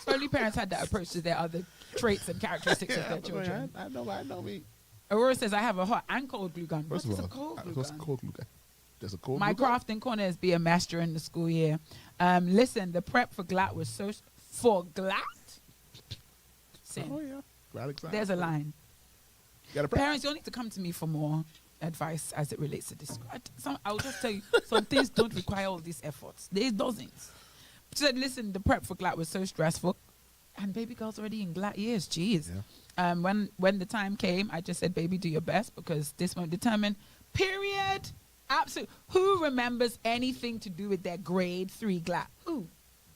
So only parents had that approach to their other traits and characteristics of their children. I know me. Aurora says, I have a hot and cold glue gun. First What's of a all, cold glue what's gun? cold glue gun? There's a cold My brew cup. crafting corner is be a master in the school year. Listen, the prep for GLAT was so for GLAT. Sin. Oh yeah. Glad exam. There's a line. You gotta prep. Parents, you'll need to come to me for more advice as it relates to this. I'll just tell you, some things don't require all these efforts. There's dozens. So listen, the prep for GLAT was so stressful, and baby girl's already in GLAT years. Jeez. Yeah. When the time came, I just said, baby, do your best because this won't determine. Period. Absolutely. Who remembers anything to do with their grade 3 GLAT? Who?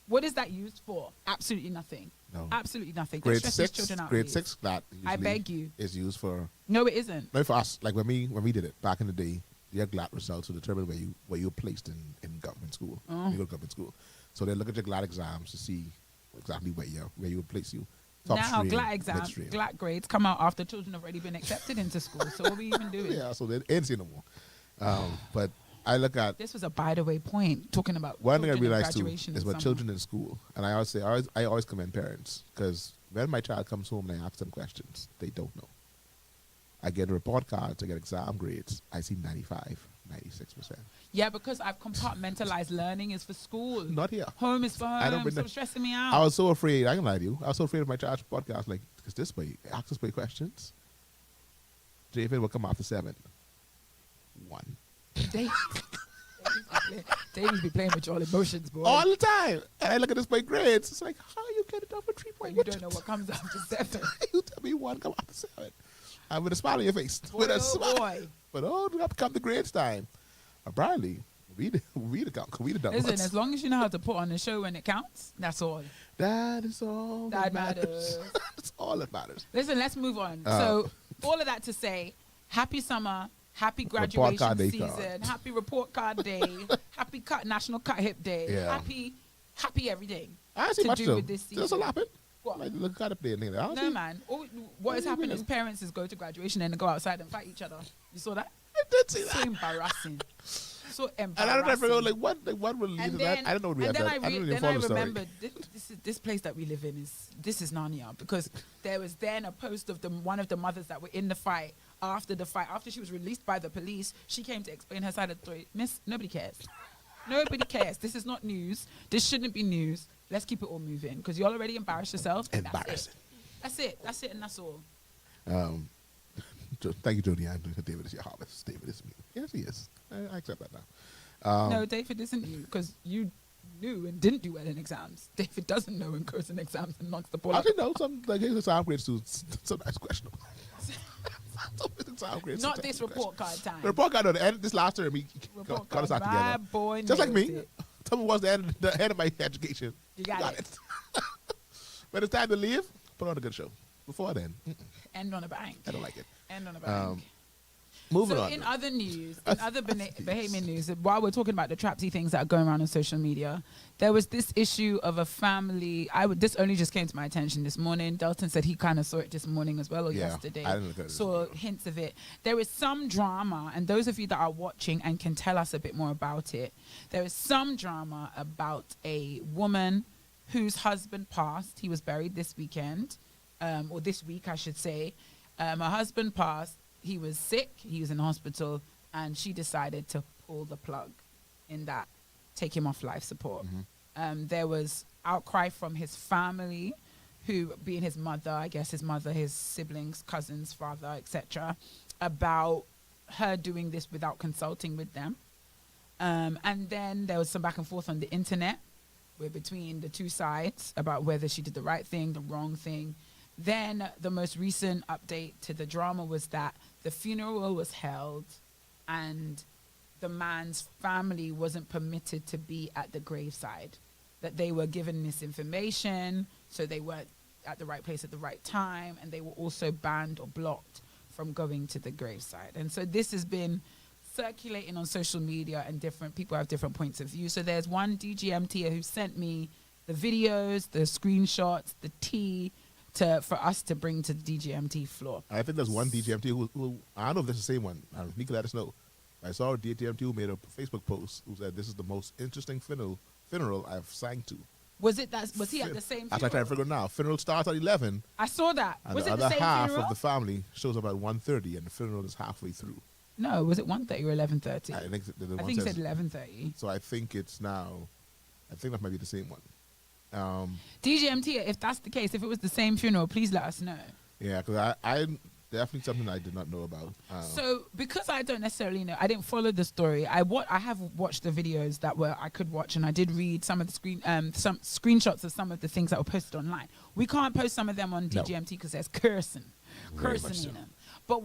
What is that used for? Absolutely nothing. No. Absolutely nothing. Don't Grade stress these 6. children out, Grade please. 6. That I beg you. is used for. No, it isn't. No, for us. Like when we did it back in the day, your GLAT results will determine where you were placed in government school. Oh. You go to government school, so they look at your GLAT exams to see exactly where you would place you. Top Now stream, GLAT exams, midstream. GLAT grades come out after children have already been accepted into school. So what are we even doing? Yeah, so they ain't see no more. But I look at This was a by the way point talking about one thing I children in realized too graduation is in when summer. children in school, and I always commend parents because when my child comes home and I ask them questions, they don't know. I get report cards, I get exam grades. I see 95, 96%. Yeah, because I've compartmentalized learning is for school. Not here. Home is for I don't home. bring So that- stressing me out. I was so afraid. I can lie to you. I was so afraid of my child's podcast. Like, because this way, ask this way questions. David will come after 7. 1. Davies be playing with your emotions, boy. All the time. And I look at this by grades. It's like, how you get it up for 3 But point? you don't know what comes after 7. You tell me 1 come after 7. And with a smile on your face. Boy, with a oh smile. boy. But up come the grades time. Apparently, we the done. Listen, as long as you know how to put on the show when it counts, that's all. That is all That that matters. matters. That's all that matters. Listen, let's move on. Uh, So, all of that to say, happy summer, happy Report graduation card day season, card. happy report card day, happy National Cut Hip Day, Yeah. happy everything. I see to much do though. with this There's a season. lot happening. What? Like, look at it there. I don't No, see- man. What has see happened really. is parents is go to graduation and they go outside and fight each other. You saw that? I did see So that. embarrassing. So And embarrassing. I don't ever know what will lead And to then, that. I don't know what we and have then that. I don't even then follow I the story. remembered this place that we live in is Narnia because there was then a post of one of the mothers that were in the fight. After she was released by the police, she came to explain her side of the story. Miss, nobody cares. Nobody cares. This is not news. This shouldn't be news. Let's keep it all moving because you already embarrassed yourself. and Embarrassing. That's it, and that's all. Thank you, Jody. I know that David is your harvest. David is me. Yes, he is. I accept that now. No, David isn't you because you knew and didn't do well in exams. David doesn't know and goes in exams and knocks the ball I out. didn't know some like his exam grades too. Sometimes questionable. Some of his exam grades Not sometimes this questionable. report card time. The report card at the end this last term, he Report got us card. out together. My boy Just like nailed me. it. Tell me what's the end of my education. You got it. When it's time to leave, put on a good show. Before then, End on a bang. I don't like it. End on a bang. Moving So on. in other news, in other Bahamian news, while we're talking about the trapsy things that are going around on social media, there was this issue of a family. This only just came to my attention this morning. Delton said he kind of saw it this morning as well, or Yeah, yesterday. I didn't look at it this Saw morning. hints of it. There is some drama, and those of you that are watching and can tell us a bit more about it, there is some drama about a woman whose husband passed. He was buried this weekend, or this week, I should say. Her husband passed. He was sick. He was in hospital, and she decided to pull the plug in that, take him off life support. There was outcry from his family, who being his mother, I guess his mother, his siblings, cousins, father, etc., about her doing this without consulting with them. And then there was some back and forth on the internet, between the two sides about whether she did the right thing, the wrong thing. Then the most recent update to the drama was that the funeral was held and the man's family wasn't permitted to be at the graveside, that they were given misinformation, so they weren't at the right place at the right time, and they were also banned or blocked from going to the graveside. And so this has been circulating on social media, and different people have different points of view. So there's one DGMT who sent me the videos, the screenshots, the tea, for us to bring to the DGMT floor. I think there's one DGMT who I don't know if that's the same one. He can let us know. I saw a DGMT who made a Facebook post who said this is the most interesting funeral I've sang to. Was he at the same As I try to funeral? figure it now. Funeral starts at 11, I saw that. and Was the it other the same half funeral? of the family shows up at 1:30, and the funeral is halfway through. No, was it 1:30 or 11:30? I think the I one think you says- said 11:30. So I think it's now. I think that might be the same one. DGMT, if that's the case, if it was the same funeral, please let us know. Yeah, because I definitely something I did not know about. So because I don't necessarily know, I didn't follow the story. I have watched the videos that I could watch, and I did read some of the some screenshots of some of the things that were posted online. We can't post some of them on No. DGMT because there's cursing Very much so. in them. But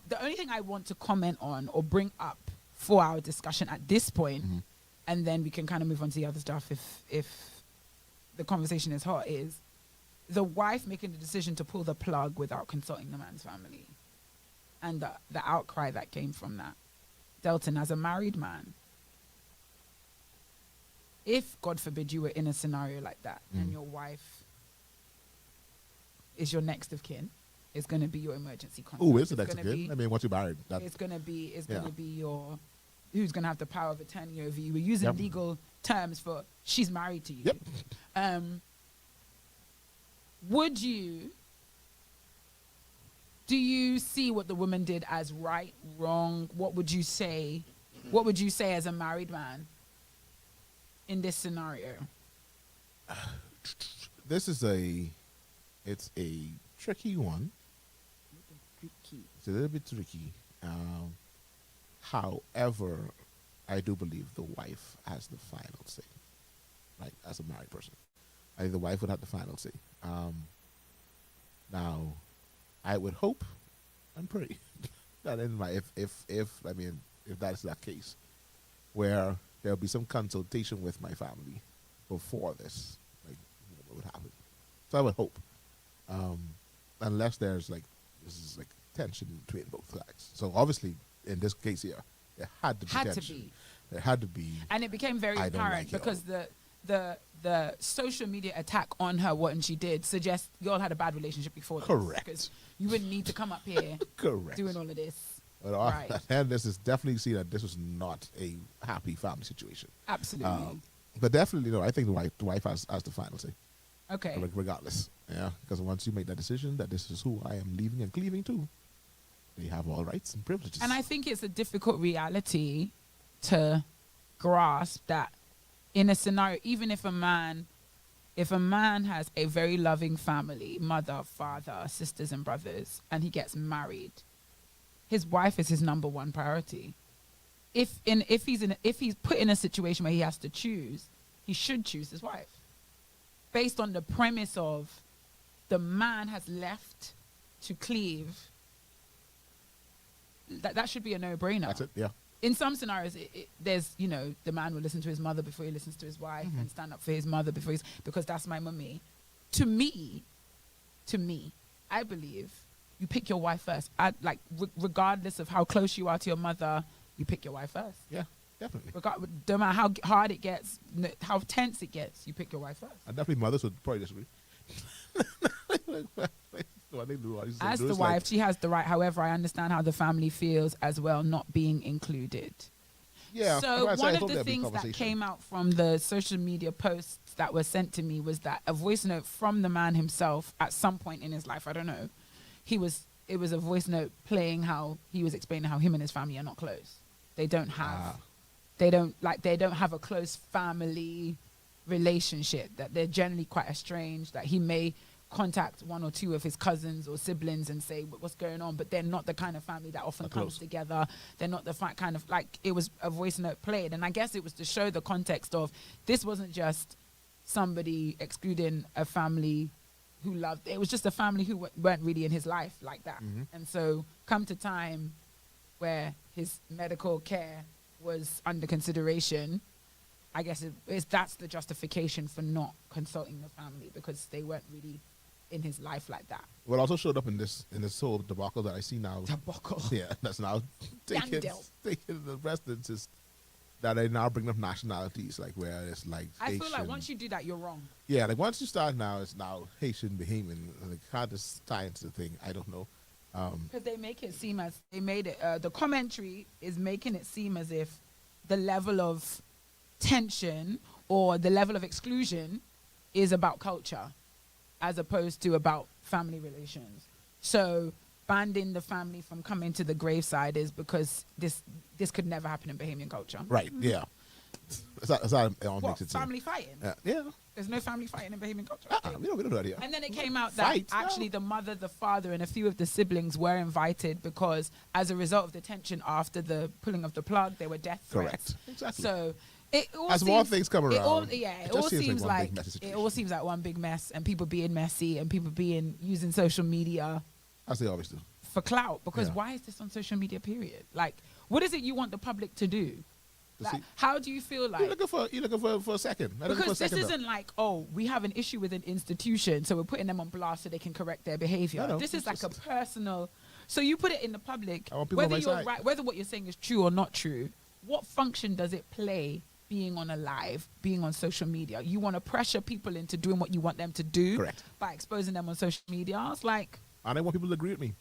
the only thing I want to comment on or bring up for our discussion at this point, Mm-hmm. and then we can kind of move on to the other stuff if the conversation is hot, is the wife making the decision to pull the plug without consulting the man's family, and the outcry that came from that. Delton, as a married man, if, God forbid, you were in a scenario like that and your wife is your next of kin, is going to be your emergency contact. Oh, it's the It's next gonna again. be- I mean, once you're married, It's going to be Yeah. your, who's going to have the power of attorney over you. We're using Yep. legal terms for she's married to you. Yep. Do you see what the woman did as right, wrong? What would you say? What would you say as a married man in this scenario? this is it's a tricky one. It's a little bit tricky. However, I do believe the wife has the final say. Right, as a married person, I think the wife would have the final say. Now, I would hope and pray that if that is that case, where there'll be some consultation with my family before this, like what would happen. So I would hope, unless there's tension between both sides. So obviously, in this case here, there had to be tension. There had to be. And it became very I don't apparent like it because the social media attack on her, what and she did, suggests you all had a bad relationship before this. Correct. Because you wouldn't need to come up here Correct. doing all of this. But Right. and this is definitely see that this was not a happy family situation. Absolutely. But definitely, I think the wife has the final say, Okay. regardless. Yeah, because once you make that decision that this is who I am leaving and cleaving to, they have all rights and privileges. And I think it's a difficult reality to grasp that in a scenario, even if a man has a very loving family, mother, father, sisters and brothers, and he gets married, his wife is his number one priority. If he's put in a situation where he has to choose, he should choose his wife. Based on the premise of the man has left to cleave, that should be a no-brainer. That's it. Yeah. In some scenarios, there's, the man will listen to his mother before he listens to his wife and stand up for his mother because that's my mummy. To me, I believe you pick your wife first. Regardless of how close you are to your mother, you pick your wife first. Yeah, definitely. No matter how hard it gets, how tense it gets, you pick your wife first. And definitely mothers would probably disagree. As the wife, she has the right. However, I understand how the family feels as well, not being included. Yeah. So that's why I one hope of the there'll be things that conversation. came out from the social media posts that were sent to me was that a voice note from the man himself at some point in his life, I don't know, it was a voice note playing how he was explaining how him and his family are not close. They don't have a close family relationship, that they're generally quite estranged, that he may contact one or two of his cousins or siblings and say what's going on, but they're not the kind of family that often comes together. They're not the kind of, it was a voice note played, and I guess it was to show the context of this wasn't just somebody excluding a family who loved, it was just a family who weren't really in his life like that. And so come to time where his medical care was under consideration, I guess that's the justification for not consulting the family, because they weren't really in his life like that. What also showed up in this whole debacle that I see now. Debacle. Yeah, that's now taking the precedence is that they now bring up nationalities, like where it's like I Haitian. feel like once you do that, you're wrong. Yeah, like once you start now, it's now Haitian, Bahamian. Like how does tie into the thing? I don't know. Because they make it seem as the commentary is making it seem as if the level of tension or the level of exclusion is about culture as opposed to about family relations. So banding the family from coming to the graveside is because this could never happen in Bahamian culture. Right. Yeah. That's how it all What, makes it seem. family fighting? Yeah. There's no family fighting in Bahamian culture. We don't do that here. And then it came out that Fight, no. actually the mother, the father, and a few of the siblings were invited because as a result of the tension after the pulling of the plug, there were death threats. Correct. Exactly. So it all As seems, more things come it all, around, yeah, it it just all seems seems like one big like messy it situation. all seems like one big mess, and people being messy, and people being using social media As they always do. for clout. Because Yeah. why is this on social media? Period. Like, what is it you want the public to do? To Like, see- how do you feel like? You're looking for a second. You're looking for a Because this second, though. isn't like, oh, we have an issue with an institution, so we're putting them on blast so they can correct their behavior. No, This is it's like a just- personal. So you put it in the public, I want people on whether my you're side. right, whether what you're saying is true or not true. What function does it play being on a live, being on social media? You want to pressure people into doing what you want them to do, Correct. by exposing them on social media. It's like, And I want people to agree with me.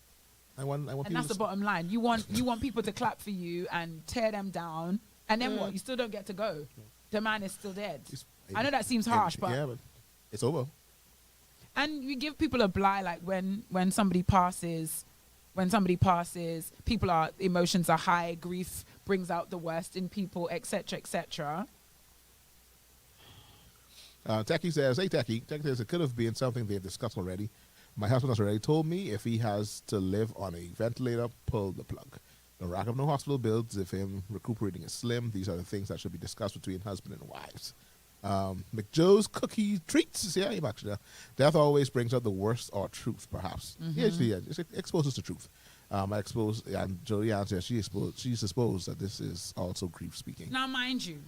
I want and people that's to the bottom line. You want people to clap for you and tear them down, and then what? You still don't get to go. The man is still dead. I know that seems harsh, but yeah, but it's over. and you give people a blie, like when somebody passes, emotions are high, grief brings out the worst in people, etc., etc. Techie says, hey, Techie says it could have been something they've discussed already. My husband has already told me if he has to live on a ventilator, pull the plug. No rack up no hospital bills if him recuperating is slim. These are the things that should be discussed between husband and wives. McJoe's cookie treats. Yeah, I'm actually there. Death always brings out the worst or truth, perhaps. Yeah, it exposes the truth. And Joey answers, she's supposed that this is also grief speaking. Now, mind you,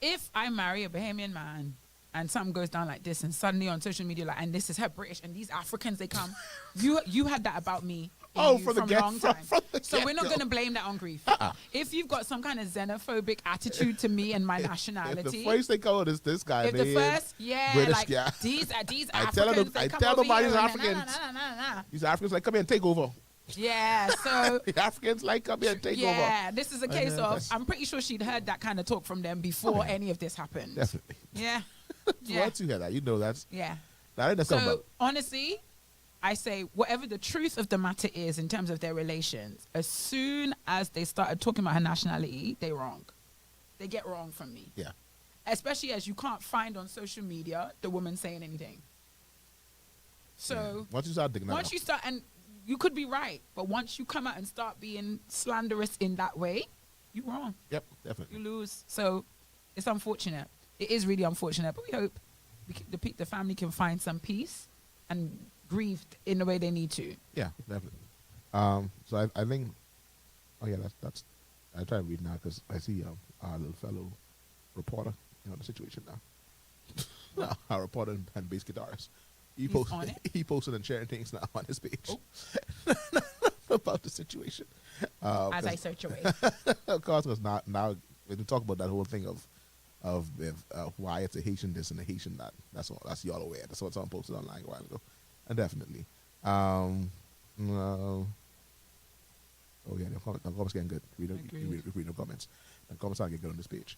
if I marry a Bahamian man and something goes down like this, and suddenly on social media, like, and this is her British, and these Africans, they come, you had that about me. From the a get- long time. from the So we're not get-go. going to blame that on grief. If you've got some kind of xenophobic attitude to me and my If nationality, the first they go is this guy, if the man, first, yeah, British like guy. these I Africans, tell them- they I come tell over them about here these and Africans. nah. these Africans like come here and take over. Yeah, so The Africans like come here and take over. yeah, this is a case of, that's- I'm pretty sure she'd heard that kind of talk from them before any of this happened. Definitely. Yeah. So Yeah. once you hear that, you know that Yeah. ain't the come So up. honestly, I say whatever the truth of the matter is in terms of their relations, as soon as they started talking about her nationality, they wrong. They get wrong from me. Yeah. Especially as you can't find on social media the woman saying anything. So Once you start digging that once out. you start, and you could be right, but once you come out and start being slanderous in that way, you're wrong. Yep, definitely. You lose. So it's unfortunate. It is really unfortunate, but we hope the family can find some peace and grieve in the way they need to. Yeah, definitely. So I think, oh yeah, that's. I try to read now because I see our little fellow reporter, the situation now. Our reporter and bass guitarist. He's on it? He posted and sharing things now on his page Oh. about the situation. As I search away. Of course, because now when we talk about that whole thing of why it's a Haitian this and a Haitian that. That's all. That's y'all aware. That's what someone posted online a while ago. And definitely. Oh yeah, the comments getting good. Read the comments. The comments are getting good on this page.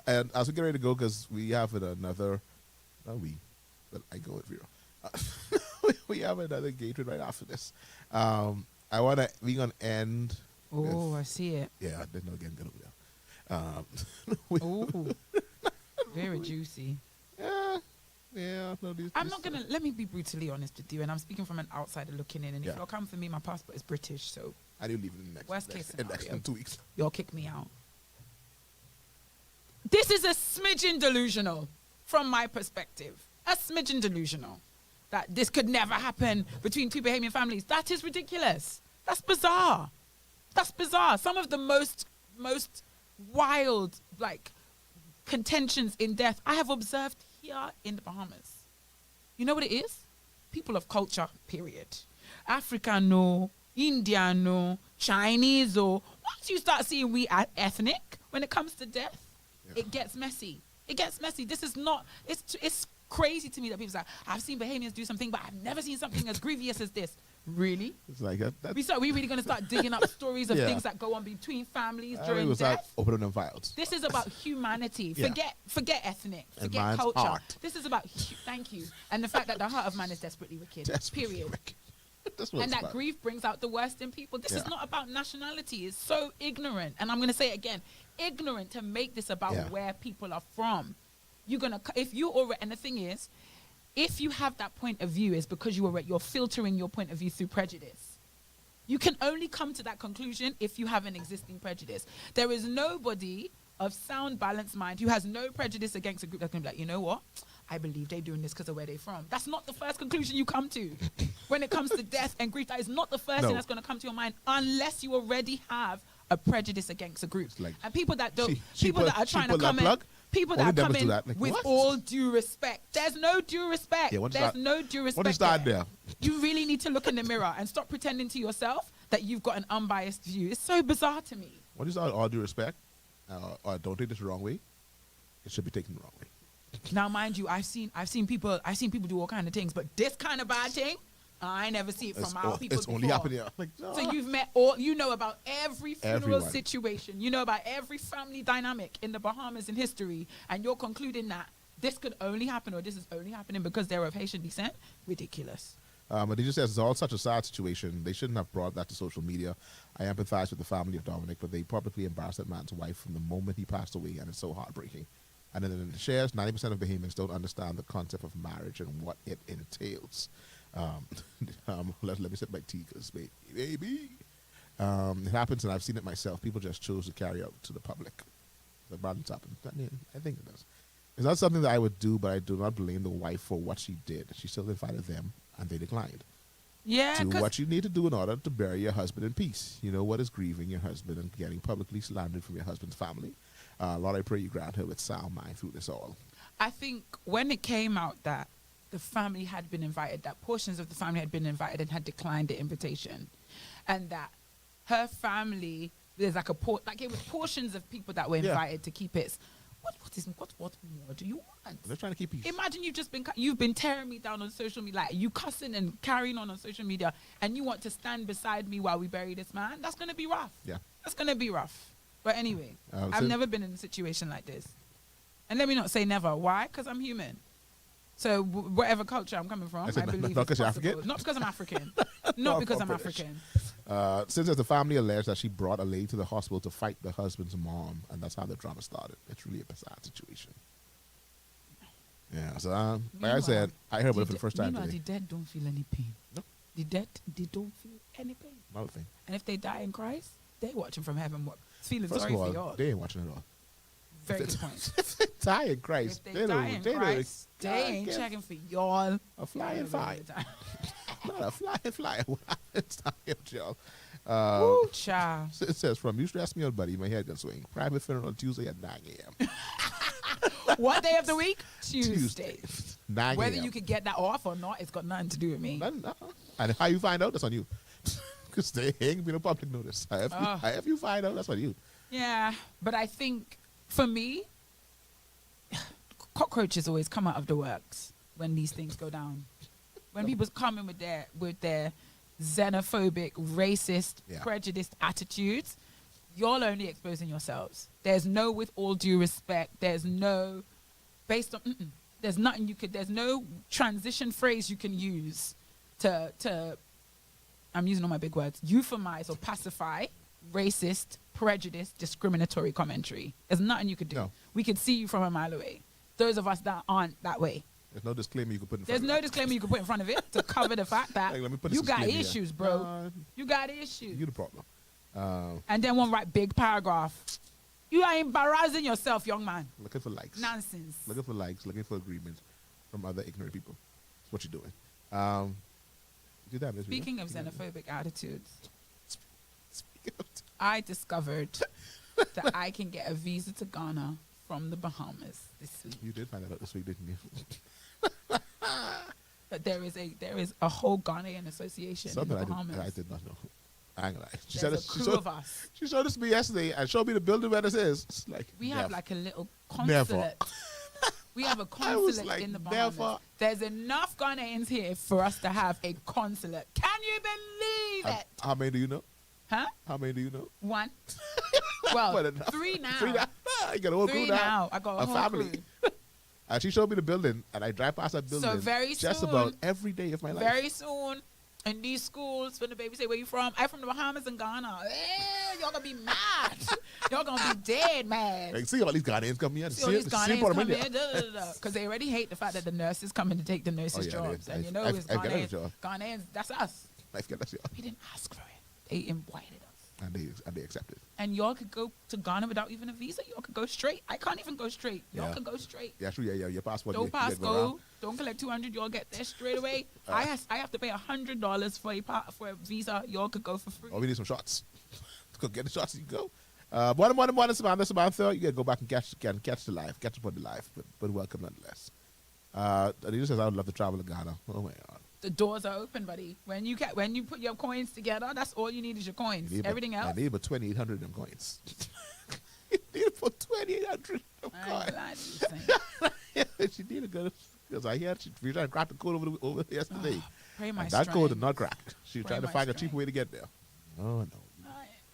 And as we get ready to go, because we have another. But I go with Vera. We have another engagement right after this. We're gonna end. Oh, I see it. Yeah, there's no getting good over there. Oh, very juicy. Yeah. No, I'm not gonna. Let me be brutally honest with you, and I'm speaking from an outsider looking in. And if Yeah. you'll come for me, my passport is British, so I do leave it in the next. Worst case in next scenario. 2 weeks. you'll kick me out. This is a smidgen delusional, from my perspective. A smidgen delusional that this could never happen between two Bahamian families. That is ridiculous. That's bizarre. That's bizarre. Some of the most wild, like, contentions in death I have observed here in the Bahamas. You know what it is? People of culture, period. Africano, Indiano, Chinese, or once you start seeing we are ethnic when it comes to death, it gets messy. It gets messy. This is not, it's crazy to me that people say, I've seen Bahamians do something, but I've never seen something as grievous as this. Really? It's like that. We really going to start digging up stories of Yeah. things that go on between families It during was like death? opening them files. This is about humanity. Yeah. Forget ethnic. And Forget man's culture. heart. This is about thank you. And the fact that the heart of man is desperately wicked. Desperately Period. wicked. That's what And it's that about. grief brings out the worst in people. This is Yeah. not about nationality. It's so ignorant. And I'm going to say it again, ignorant to make this about Yeah. where people are from. And the thing is, if you have that point of view, it's because you're filtering your point of view through prejudice. You can only come to that conclusion if you have an existing prejudice. There is nobody of sound, balanced mind who has no prejudice against a group that's going to be like, you know what? I believe they're doing this because of where they're from. That's not the first conclusion you come to. When it comes to death and grief, that is not the first No. thing that's going to come to your mind unless you already have a prejudice against a group. Like and people that don't, she people pull- that are she trying to pull that come in, plug? people Only that are devils do coming that. Like, with what? all due respect. There's no due respect. Yeah, There's no due respect. When you start there, You really need to look in the mirror and stop pretending to yourself that you've got an unbiased view. It's so bizarre to me. when you start all due respect, or don't take this the wrong way, it should be taken the wrong way. Now, mind you, I've seen people do all kind of things, but this kind of bad thing, I never see it from our people It's before. only happening. Like, So you've met you know about every funeral Everyone. situation, you know about every family dynamic in the Bahamas in history, and you're concluding that this could only happen or this is only happening because they're of Haitian descent? Ridiculous. But he just says it's all such a sad situation. They shouldn't have brought that to social media. I empathize with the family of Dominic, but they publicly embarrassed that man's wife from the moment he passed away, and it's so heartbreaking. And then in the shares, 90% of Bahamians don't understand the concept of marriage and what it entails. Let me sip my tea, because baby. It happens, and I've seen it myself. People just chose to carry out to the public. The violence happens. I think it does. It's not something that I would do, but I do not blame the wife for what she did. She still invited them, and they declined. Yeah, Do 'cause what you need to do in order to bury your husband in peace. You know what is grieving your husband and getting publicly slandered from your husband's family. Lord, I pray you grant her with sound mind through this all. I think when it came out that the family had been invited, that portions of the family had been invited and had declined the invitation, and that her family, there's like it was portions of people that were Yeah. invited to keep it. What more do you want? They're trying to keep peace. Imagine you've been tearing me down on social media, like you cussing and carrying on social media, and you want to stand beside me while we bury this man. That's gonna be rough. Yeah. That's gonna be rough. But anyway, I've so- never been in a situation like this. And let me not say never. Why? Because I'm human. So whatever culture I'm coming from, I said I not believe because it's you're possible. African? Not because I'm African. No, Not because I'm British. African. Since the family alleged that she brought a lady to the hospital to fight the husband's mom, and that's how the drama started. It's really a sad situation. Yeah, so like I said, I heard about it for the first time Meanwhile, today. the dead don't feel any pain. No. The dead, they don't feel any pain. Another thing. And if they die in Christ, they're watching from heaven. What? Feeling First sorry of for all, y'all. they ain't watching it all. Very good point. Die in Christ. If they die in Christ, they ain't checking for y'all. A flying fire. Time. Not a flying flyer. What happens down here, y'all? Woo, child. It says, from you stress me out, buddy, my head can swing. Private funeral on Tuesday at 9 a.m. What day of the week? Tuesday. 9 Whether a.m. you could get that off or not, it's got nothing to do with me. And how you find out, that's on you. Because they ain't been a public notice. However you find out, that's on you. Yeah, but I think for me, cockroaches always come out of the works when these things go down. When people come in with their xenophobic, racist, Yeah. prejudiced attitudes, you're only exposing yourselves. There's no, with all due respect, there's no, based on, there's nothing you could, there's no transition phrase you can use to I'm using all my big words, euphemize or pacify racist, prejudiced, discriminatory commentary. There's nothing you could do. No. We could see you from a mile away. Those of us that aren't that way. There's no disclaimer you can put in There's front no of disclaimer you can put in front of it to cover the fact that Like, let me put you this got disclaimer here. issues, bro. You got issues. You the problem. And then one write big paragraph. You are embarrassing yourself, young man. Looking for likes. Nonsense. Looking for likes, looking for agreement from other ignorant people. That's what you're doing. Do that, Miss Vera. Speaking of xenophobic attitudes, Speaking of I discovered that I can get a visa to Ghana from the Bahamas this week. you did find that out this week, didn't you? But there is a whole Ghanaian association Something in the Bahamas. I did not know. I ain't gonna lie. She There's said a crew of us. She showed this to me yesterday and showed me the building where this is. It's like We never. have like a little Never. consulate. We have a I was consulate like, in the Bahamas. never. There's enough Ghanaians here for us to have a consulate. Can you believe it? How many do you know? Huh? How many do you know? One. Well, Well, enough. 3 now. 3 now. You got a whole Three crew now. I got a whole family. crew. And she showed me the building, and I drive past that building very just soon- about every day of my life. Very soon, in these schools, when the baby say, where you from? I'm from the Bahamas and Ghana. Y'all gonna be mad. Y'all gonna be dead mad. Like, see all these Ghanaians come here. See all these Ghanaians come in, because they already hate the fact that the nurses come in to take the nurses' Oh, yeah, jobs. they- And you know, I've it's got that Ghanaians. job. Ghanaians, that's us. Life get that shit. We didn't ask for it. They invited us. And they accept it. And y'all could go to Ghana without even a visa. Y'all could go straight. I can't even go straight. Y'all Yeah. can go straight. Yeah, true. Yeah, your passport. Don't you pass get go around. go. Don't collect 200. Y'all get there straight away. I have to pay $100 for a visa. Y'all could go for free. Oh, we need some shots. Go get the shots. You go. One Samantha. You gotta go back and catch the live, catch up on the live, but welcome nonetheless. Anita says I would love to travel to Ghana. Oh my God. The doors are open, buddy. When you put your coins together, that's all you need is your coins. I need Everything I else. need about 2,800 of them coins. You need for 2,800 of I'm coins. glad you saying. She need a good because I heard she tried to crack the code over yesterday. Pray my And that code did strength. not crack. She Pray tried to my find a strength. cheaper way to get there. Oh no.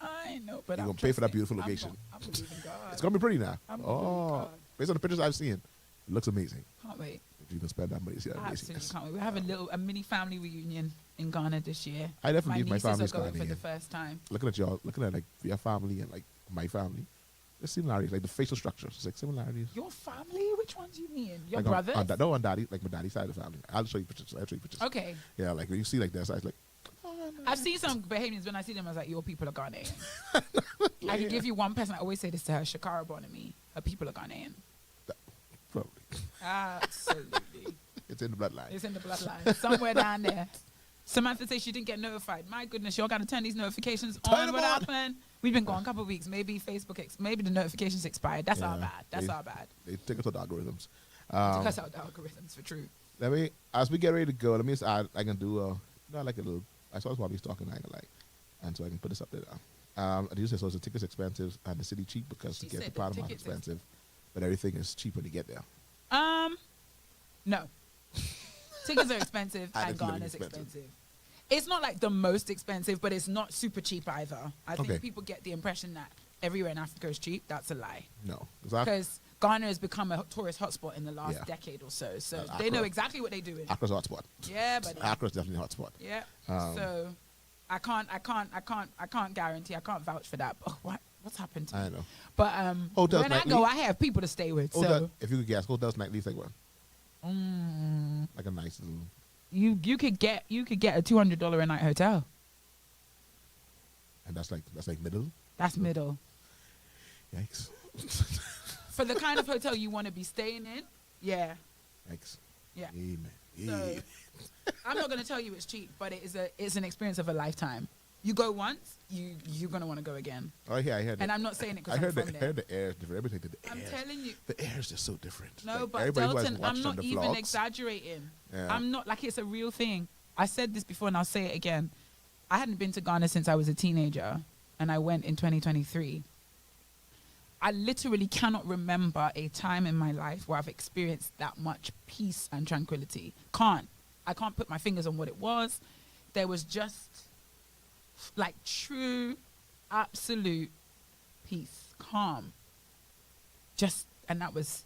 I know, but You're I'm gonna pay for that trusting. beautiful I'm location. I believe in God. It's gonna be pretty now. I'm believing Oh, God. based on the pictures I've seen, it looks amazing. Can't wait. If you can spend that money, see that Absolutely amazingness. can't wait. We have a mini family reunion in Ghana this year. I definitely my need my nieces family's are going for Ghanaian. the first time. Looking at y'all, looking at like your family and like my family, there's similarities, like the facial structures, it's like similarities. Your family? Which ones you mean? Your Like brothers? on daddy, like my daddy's side of the family. I'll show you pictures. Okay. Yeah, like when you see like their size, like I've seen some Bahamians when I see them, I was like, your people are Ghanaian. I can give you one person. I always say this to her, Shakara Bonami. Her people are Ghanaian. probably Absolutely. it's in the bloodline. It's in the bloodline. Somewhere down there. Samantha says she didn't get notified. My goodness, y'all got to turn these notifications Turn on. them What on. happened? We've been gone a couple of weeks. Maybe Facebook, maybe the notifications expired. That's our Yeah, bad. That's they- our bad. They take us to the algorithms. Took us out the algorithms for true. Let me, as we get ready to go, let me just add, I can do like a little, I saw this while we was talking, I can like, and so I can put this up there now. I do say so the ticket's expensive and the city cheap because She to get said to the Panama is tickets expensive, but everything is cheap when you get there. No. Tickets are expensive And and it's living Ghana's expensive. expensive. It's not like the most expensive, but it's not super cheap either. I think Okay. people get the impression that everywhere in Africa is cheap. That's a lie. No, because Because Ghana has become a tourist hotspot in the last Yeah. decade or so. So Accra. they know exactly what they're doing. Accra's a hotspot. Yeah, buddy. Accra's definitely a hotspot. Yeah. Um, So I can't guarantee. I can't vouch for that. But what's happened to me? I know. But Hotels when I nightly? go, I have people to stay with. So If you could guess, hotels nightly is like what? Like a nice little. you could get a $200 a night hotel. And that's like middle. That's middle. Yikes. For the kind of hotel you want to be staying in, yeah. Yikes. Yeah. Amen. So I'm not going to tell you it's cheap, but it's an experience of a lifetime. You go once, you're going to want to go again. Oh yeah, I heard that. And I'm not saying it I because I'm heard from the, there. I heard the air is different. Everything. I'm telling you. The air is just so different. No, Like, but everybody who has Delton, watched I'm on not the even vlogs, exaggerating. Yeah. I'm not, like, it's a real thing. I said this before and I'll say it again. I hadn't been to Ghana since I was a teenager, and I went in 2023. I literally cannot remember a time in my life where I've experienced that much peace and tranquility. I can't put my fingers on what it was. There was just like true, absolute peace, calm. And that was,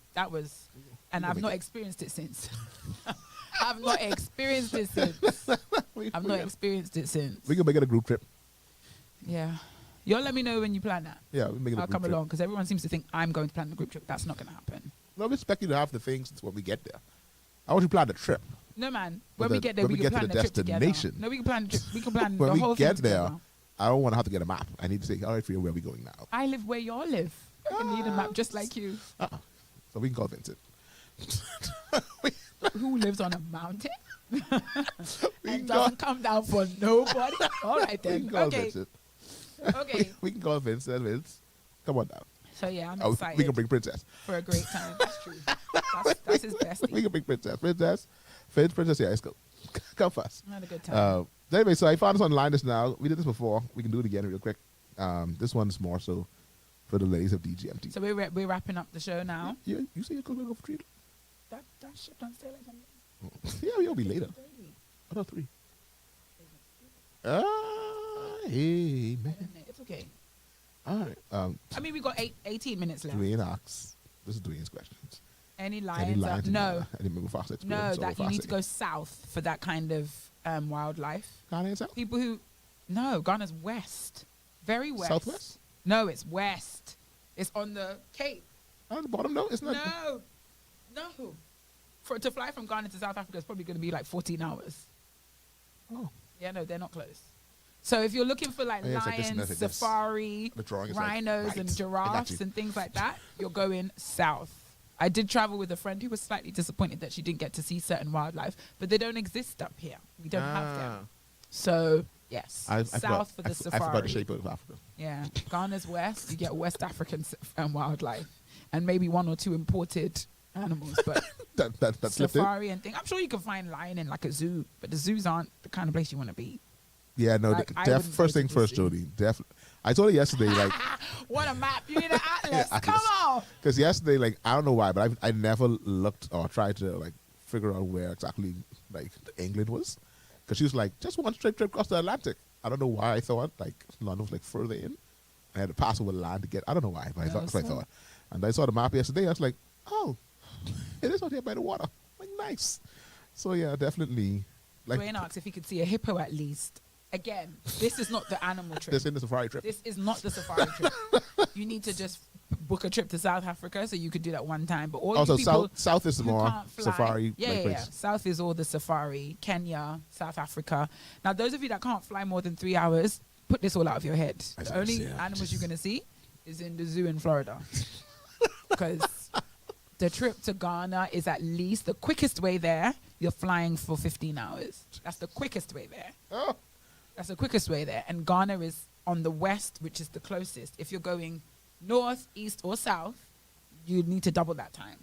and I've not experienced it since. I've not experienced it since. I've not experienced it since. We can make it a group trip. Yeah. Y'all let me know when you plan that. Yeah, we make it a I'll group come trip. along because everyone seems to think I'm going to plan the group trip. That's not going to happen. No, we expect you to have the things when we get there. I want you to plan the trip. No, man. When When we get there, when we we can get to plan the the trip together. destination. No, we can plan the trip. We can plan When the we whole get thing there, together. I don't want to have to get a map. I need to say, all right, for you, where are we going now? I live where y'all live. I can need a map just like you. So we can call Vincent. Who lives on a mountain We and can call, doesn't come down for nobody? All right we then. can call Okay. Vincent. Okay. We can call Vincent. Vince, come on down. So yeah, I'm Oh, excited we can bring Princess. for a great time. That's true. That's his We bestie. can bring Princess. Princess, yeah, let's go. Come fast. I had a good time. Anyway, so I found this online just now. We did this before. We can do it again real quick. This one's more so for the ladies of DGMT. So we're wrapping up the show now. You say you're going to go for treat? that ship don't stay like that. Yeah, we'll be later. What are 3? Hey, man. It's okay. All right. I mean, we got 18 minutes left. Dwayne asks, this is Dwayne's questions. Any Any lions? lines? No. Any Mufasa No, experience? that you need to go south for that kind of wildlife. Ghana itself? People who, no, Ghana's west, very west. Southwest? No, it's west. It's on the Cape. On the bottom, no? It's not. No. To fly from Ghana to South Africa is probably going to be like 14 hours. Oh. Yeah, no, they're not close. So if you're looking for like Oh, yeah, it's like this and lions, this, like this. safari, The drawing is like, rhinos, right, and I got giraffes you. and things like that, you're going south. I did travel with a friend who was slightly disappointed that she didn't get to see certain wildlife, but they don't exist up here. We don't have them. So yes, south for the I safari. forgot the shape of Africa. Yeah, Ghana's west. You get West African wildlife, and maybe 1 or 2 imported animals, but That's safari and thing. I'm sure you can find lion in like a zoo, but the zoos aren't the kind of place you want to be. Yeah, no. Like, I wouldn't First go thing to the first, zoo. Jody. I told her yesterday, like, What a map! You need an atlas. Yeah, Come on. because yesterday, like, I don't know why, but I never looked or tried to like figure out where exactly like England was, because she was like, just one straight trip across the Atlantic. I don't know why I thought like London was like further in. I had to pass over land to get. I don't know why, but I thought that's what I thought. And I saw the map yesterday. I was like, oh, it is out here by the water. Like, nice. So yeah, definitely. Like, Dwayne asks if he could see a hippo at least. Again, this is not the animal trip. this in the safari trip. This is not the safari trip. You need to just book a trip to South Africa so you could do that one time. But all Also, you people south is who more can't fly, safari. yeah, like, yeah, place. South is all the safari. Kenya, South Africa. Now, those of you that can't fly more than 3 hours, put this all out of your head. That's The only what I say, animals you're going to see is in the zoo in Florida. Because the trip to Ghana is at least the quickest way there. You're flying for 15 hours. That's the quickest way there. Oh, That's the quickest way there. And Ghana is on the west, which is the closest. If you're going north, east, or south, you need to double that time.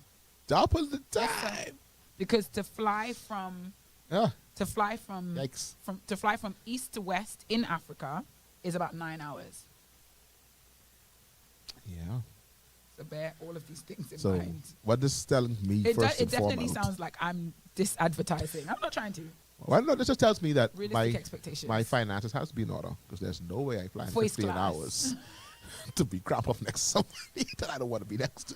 double the Yes, sir. time. Because to fly from Yeah. Yikes. To fly from east to west in Africa is about 9 hours. Yeah. So bear all of these things in So mind. what this is telling me It first and definitely foremost. sounds like I'm disadvertising. I'm not trying to. Well, no, this just tells me that Realistic expectations. my finances has to be in order, because there's no way I fly in First 15 class. hours to be crap off next to somebody that I don't want to be next to.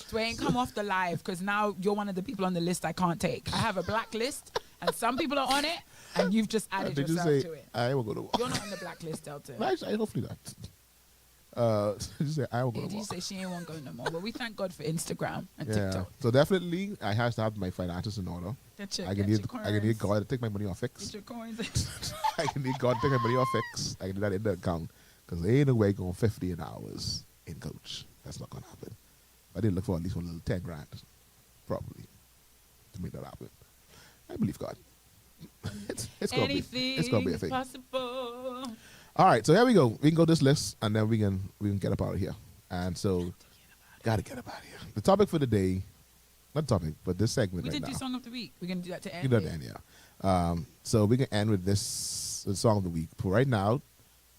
Dwayne, come off the live because now you're one of the people on the list I can't take. I have a blacklist and some people are on it and you've just added Did you yourself say to it. I will go to war? You're not on the blacklist, Delton. No, actually, hopefully not. Did you say I will go Yeah, to you war? say she ain't want to go no more. But we thank God for Instagram and Yeah. TikTok. So definitely, I have to have my finances in order. Get your, I get can need your I can need coins. God to take my money off Get fix. your coins. I can need God to take my money off fix. I can do that in the account, because there ain't no way going 50 hours in coach. That's not gonna happen. I did look for at least one little 10 grand, probably, to make that happen. I believe God. it's gonna be Anything a thing. possible. All right, so here we go. We can go this list, and then we can get up out of here. And so, gotta get up out of here. The topic for the day, not topic, but this segment We right didn't now. do song of the week. We're gonna do that to end. You know it. that, yeah. So we can end with this the song of the week. But right now,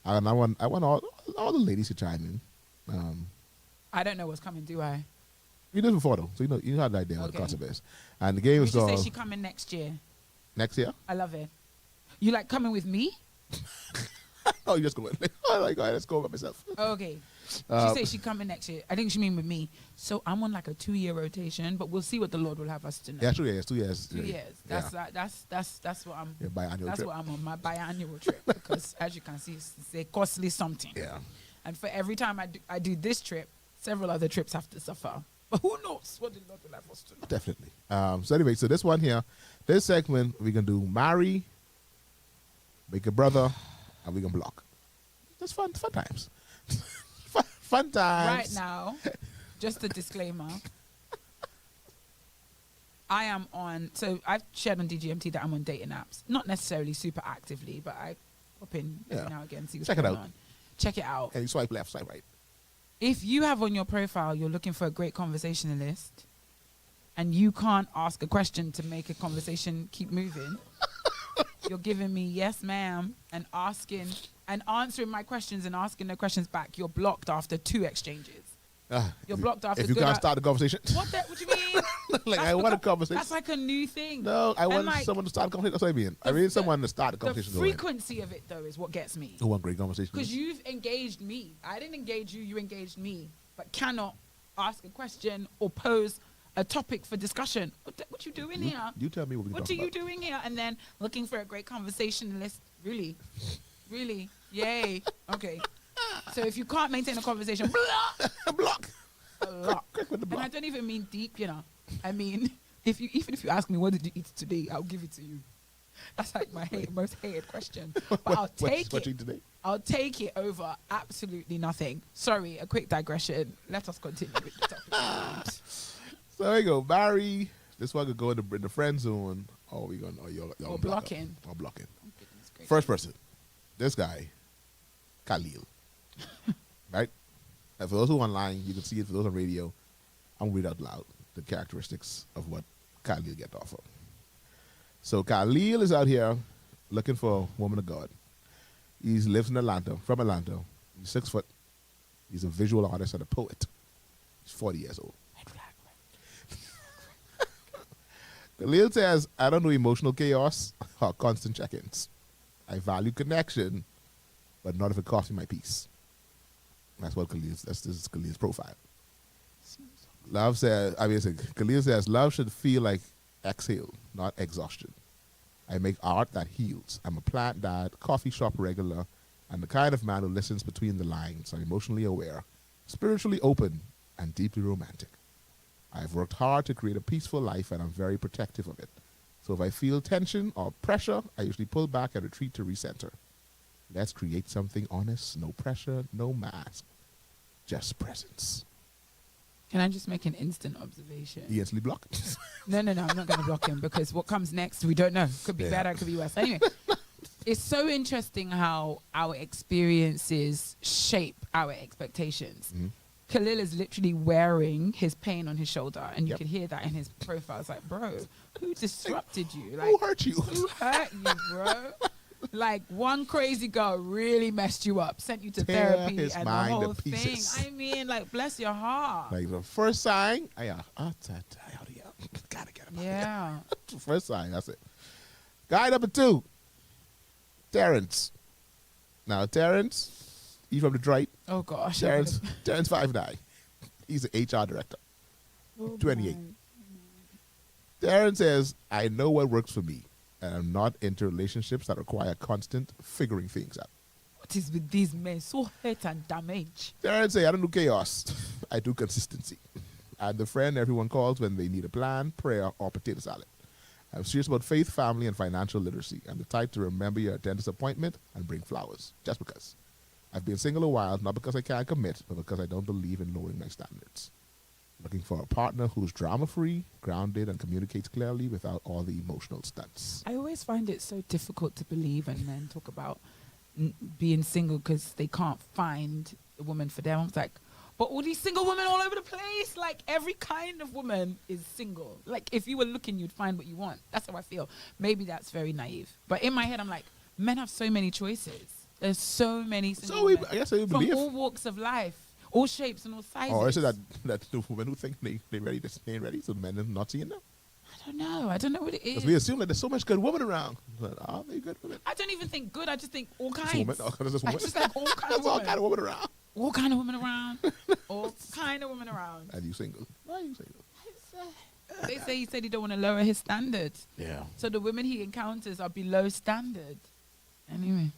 I want all the ladies to chime in. I don't know what's coming, do I? You did before though, so you had an idea what the Okay. concept is. And the game You is should say called she coming next year. next year. I love it. You like coming with me? Oh, you just go. Oh my God, let's go by myself. Okay. She Uh, said she coming next year. I think she mean with me. So I'm on like a 2-year rotation, but we'll see what the Lord will have us to know. Yeah, 2 years, 2 years. 2 years. Yeah. That's what I'm. Yeah, biannual That's trip. what I'm on my biannual trip because, as you can see, it's a costly something. Yeah. And for every time I do this trip, several other trips have to suffer. But who knows what the Lord will have us to know? Definitely. So anyway, so this one here, this segment, we can do marry, make a brother, and we can block. That's fun times. fun times. Right now, just a disclaimer. I am on, so I've shared on DGMT that I'm on dating apps. Not necessarily super actively, but I pop in every Yeah. now and again, see what's Check it going out. on. Check it out. And you swipe left, swipe right. If you have on your profile, you're looking for a great conversationalist, and you can't ask a question to make a conversation keep moving, you're giving me yes, ma'am, and asking and answering my questions and asking the questions back. You're blocked after 2 exchanges. You're blocked after If you good can't at- start the conversation. What do you mean? Like, That's I want a because- conversation. That's like a new thing. No, I want like, someone to start the conversation. That's what I mean. I need someone to start the The conversation going. frequency of it, though, is what gets me. Who want great conversation? Because you've engaged me. I didn't engage you, you engaged me. But cannot ask a question or pose a topic for discussion. What you doing here? You tell me what we What talking are you about. doing here? And then looking for a great conversationalist. Really? Really? Yay. Okay. So if you can't maintain a conversation, block. Block. Block. Quick with the And block. I don't even mean deep, you know. I mean, even if you ask me what did you eat today, I'll give it to you. That's like my most hated question. But I'll take What you it. today? I'll take it over absolutely nothing. Sorry, a quick digression. Let us continue with the topic. So there you go. Barry, this one could go in the friend zone. Oh, we going. Oh, you're Or blocking. Or blocking. Oh, goodness gracious. First person. This guy, Khalil. Right? And for those who are online, you can see it. For those on radio, I'm going to read out loud the characteristics of what Khalil get off of. So Khalil is out here looking for a woman of God. He lives in Atlanta, from Atlanta. He's 6 foot. He's a visual artist and a poet. He's 40 years old. Red flag. Khalil says, I don't do emotional chaos or constant check-ins. I value connection, but not if it costs me my peace. That's what this is Khalil's profile. Love says, Khalil says, love should feel like exhale, not exhaustion. I make art that heals. I'm a plant dad, coffee shop regular, and the kind of man who listens between the lines. I'm emotionally aware, spiritually open, and deeply romantic. I've worked hard to create a peaceful life, and I'm very protective of it. So if I feel tension or pressure, I usually pull back and retreat to recenter. Let's create something honest, no pressure, no mask, just presence. Can I just make an instant observation? He instantly blocked. No, I'm not going to block him because what comes next, we don't know. Could be Yeah. better, could be worse. Anyway, it's so interesting how our experiences shape our expectations. Mhm. Khalil is literally wearing his pain on his shoulder, and you Yep. can hear that in his profile. It's like, bro, who disrupted you? Like, Who hurt you? who hurt you, bro? Like, one crazy girl really messed you up, sent you to Tear therapy, his and the mind to whole thing. pieces. I mean, like, bless your heart. Like the first sign, gotta get him out of Yeah. here. First sign, that's it. Guy number 2, Terrence. Now, Terrence, he's from Detroit. Oh, gosh. Terrence 5'9". He's an HR director. Oh, 28. my. Terrence says, I know what works for me, and I'm not into relationships that require constant figuring things out. What is with these men? So hurt and damage. Terrence says, I don't do chaos. I do consistency. I'm the friend everyone calls when they need a plan, prayer, or potato salad. I'm serious about faith, family, and financial literacy. I'm the type to remember your dentist appointment and bring flowers, just because. I've been single a while, not because I can't commit, but because I don't believe in lowering my standards. Looking for a partner who's drama-free, grounded, and communicates clearly without all the emotional stunts. I always find it so difficult to believe when men talk about being single because they can't find a woman for them. It's like, but all these single women all over the place, like every kind of woman is single. Like if you were looking, you'd find what you want. That's how I feel. Maybe that's very naive. But in my head, I'm like, men have so many choices. There's so many single So women I guess I from believe. all walks of life, all shapes and all sizes. Or is it that the women who think they ready, they ain't ready, so the men are not seeing them? I don't know what it is. Because we assume that there's so much good women around. But are they good women? I don't even think good. I just think all Just kinds. women. Oh, there's just I women. just like all kinds of There's all women. kind of women around. All kind of women around. All kind of women around. And you single. Why are you single? They say he said he don't want to lower his standards. Yeah. So the women he encounters are below standard. Anyway.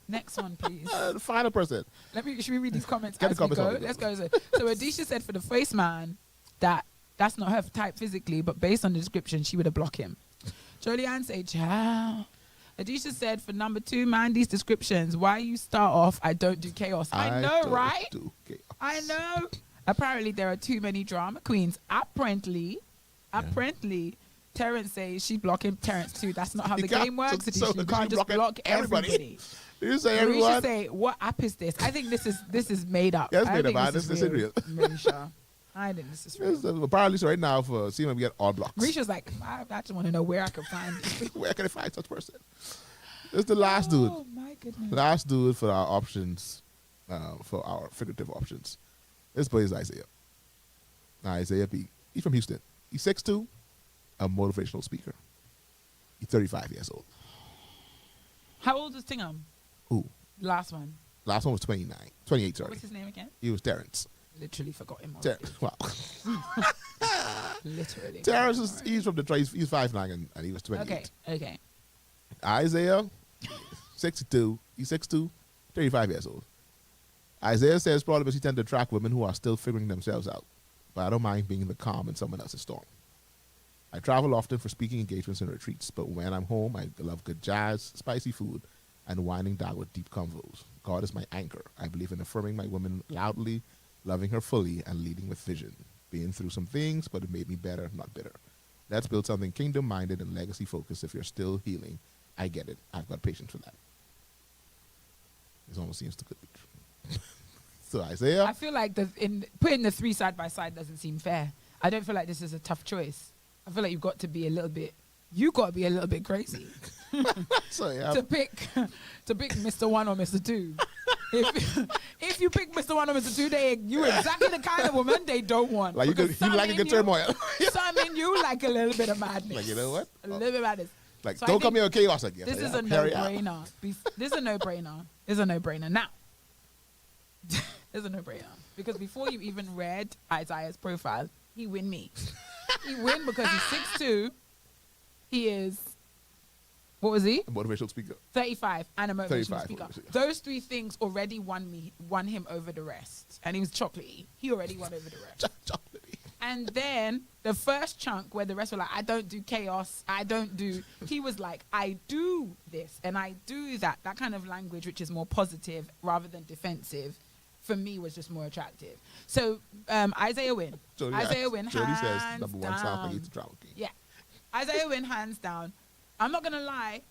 Next one, please. The final person. Should we read these comments Get the as we comments go? on it. Let's go. So Adisha said for the face man that that's not her type physically, but based on the description, she would have blocked him. Jolieanne said, ciao. Adisha said for number 2, man, these descriptions, why you start off, I don't do chaos. I know, don't right? do chaos. I know. Apparently, there are too many drama queens. Apparently, Terrence says she's blocking Terrence too. That's not how You the can't- game works. so You can't just block everybody. You say Marisha everyone. say, what app is this? I think this is made up. Yeah, it's I made up, think man. This This is is real. real. Marisha. I think this is This real. is apparently so right now for seeing if we get all blocks. Marisha's like, I just want to know where I can find this. Where can I find such person? This is the last dude. Oh my goodness. Last dude for our options, for our figurative options. This boy is Isaiah. Isaiah B. He's from Houston. He's 6'2", a motivational speaker. He's 35 years old. How old is Tingham? Who? Last one. Last one was 28, sorry. What was his name again? He was Terrence. Literally forgot him. Wow. Literally. Terrence, he's from Detroit. He's 5'9", and he was 28. Okay. Isaiah, 62. He's 6'2", 35 years old. Isaiah says probably because he tends to attract women who are still figuring themselves out. But I don't mind being the calm in someone else's storm. I travel often for speaking engagements and retreats, but when I'm home, I love good jazz, spicy food, and winding down with deep convos. God is my anchor. I believe in affirming my woman loudly, loving her fully, and leading with vision. Been through some things, but it made me better, not bitter. Let's build something kingdom-minded and legacy-focused. If you're still healing, I get it. I've got patience for that. This almost seems too good to be true. So Isaiah, I feel like putting the three side by side doesn't seem fair. I don't feel like this is a tough choice. I feel like you've got to be a little bit crazy so yeah, to pick Mr. 1 or Mr. 2. If you pick Mr. 1 or Mr. 2, you're exactly the kind of woman they don't want. like you like a good turmoil. Some in you like a little bit of madness. Like, you know what? A little bit of madness. Like, So I don't come think here with chaos again. This is a Carry out. no-brainer. This is a no-brainer. It's a no-brainer. Now, it's a no-brainer. Because before you even read Isaiah's profile, he win me. He win because he's 6'2". He is, what was he? A motivational speaker. 35 and a motivational 35, speaker. obviously. Those three things already won him over the rest. And he was chocolatey. He already won over the rest. Chocolatey. And then the first chunk where the rest were like, I don't do chaos. He was like, I do this and I do that. That kind of language, which is more positive rather than defensive, for me was just more attractive. So Isaiah Wynn. Isaiah Wynn, Jody says hands number one down. sounds like he's a drama king. Yeah. Isaiah Wynn, hands down. I'm not going to lie.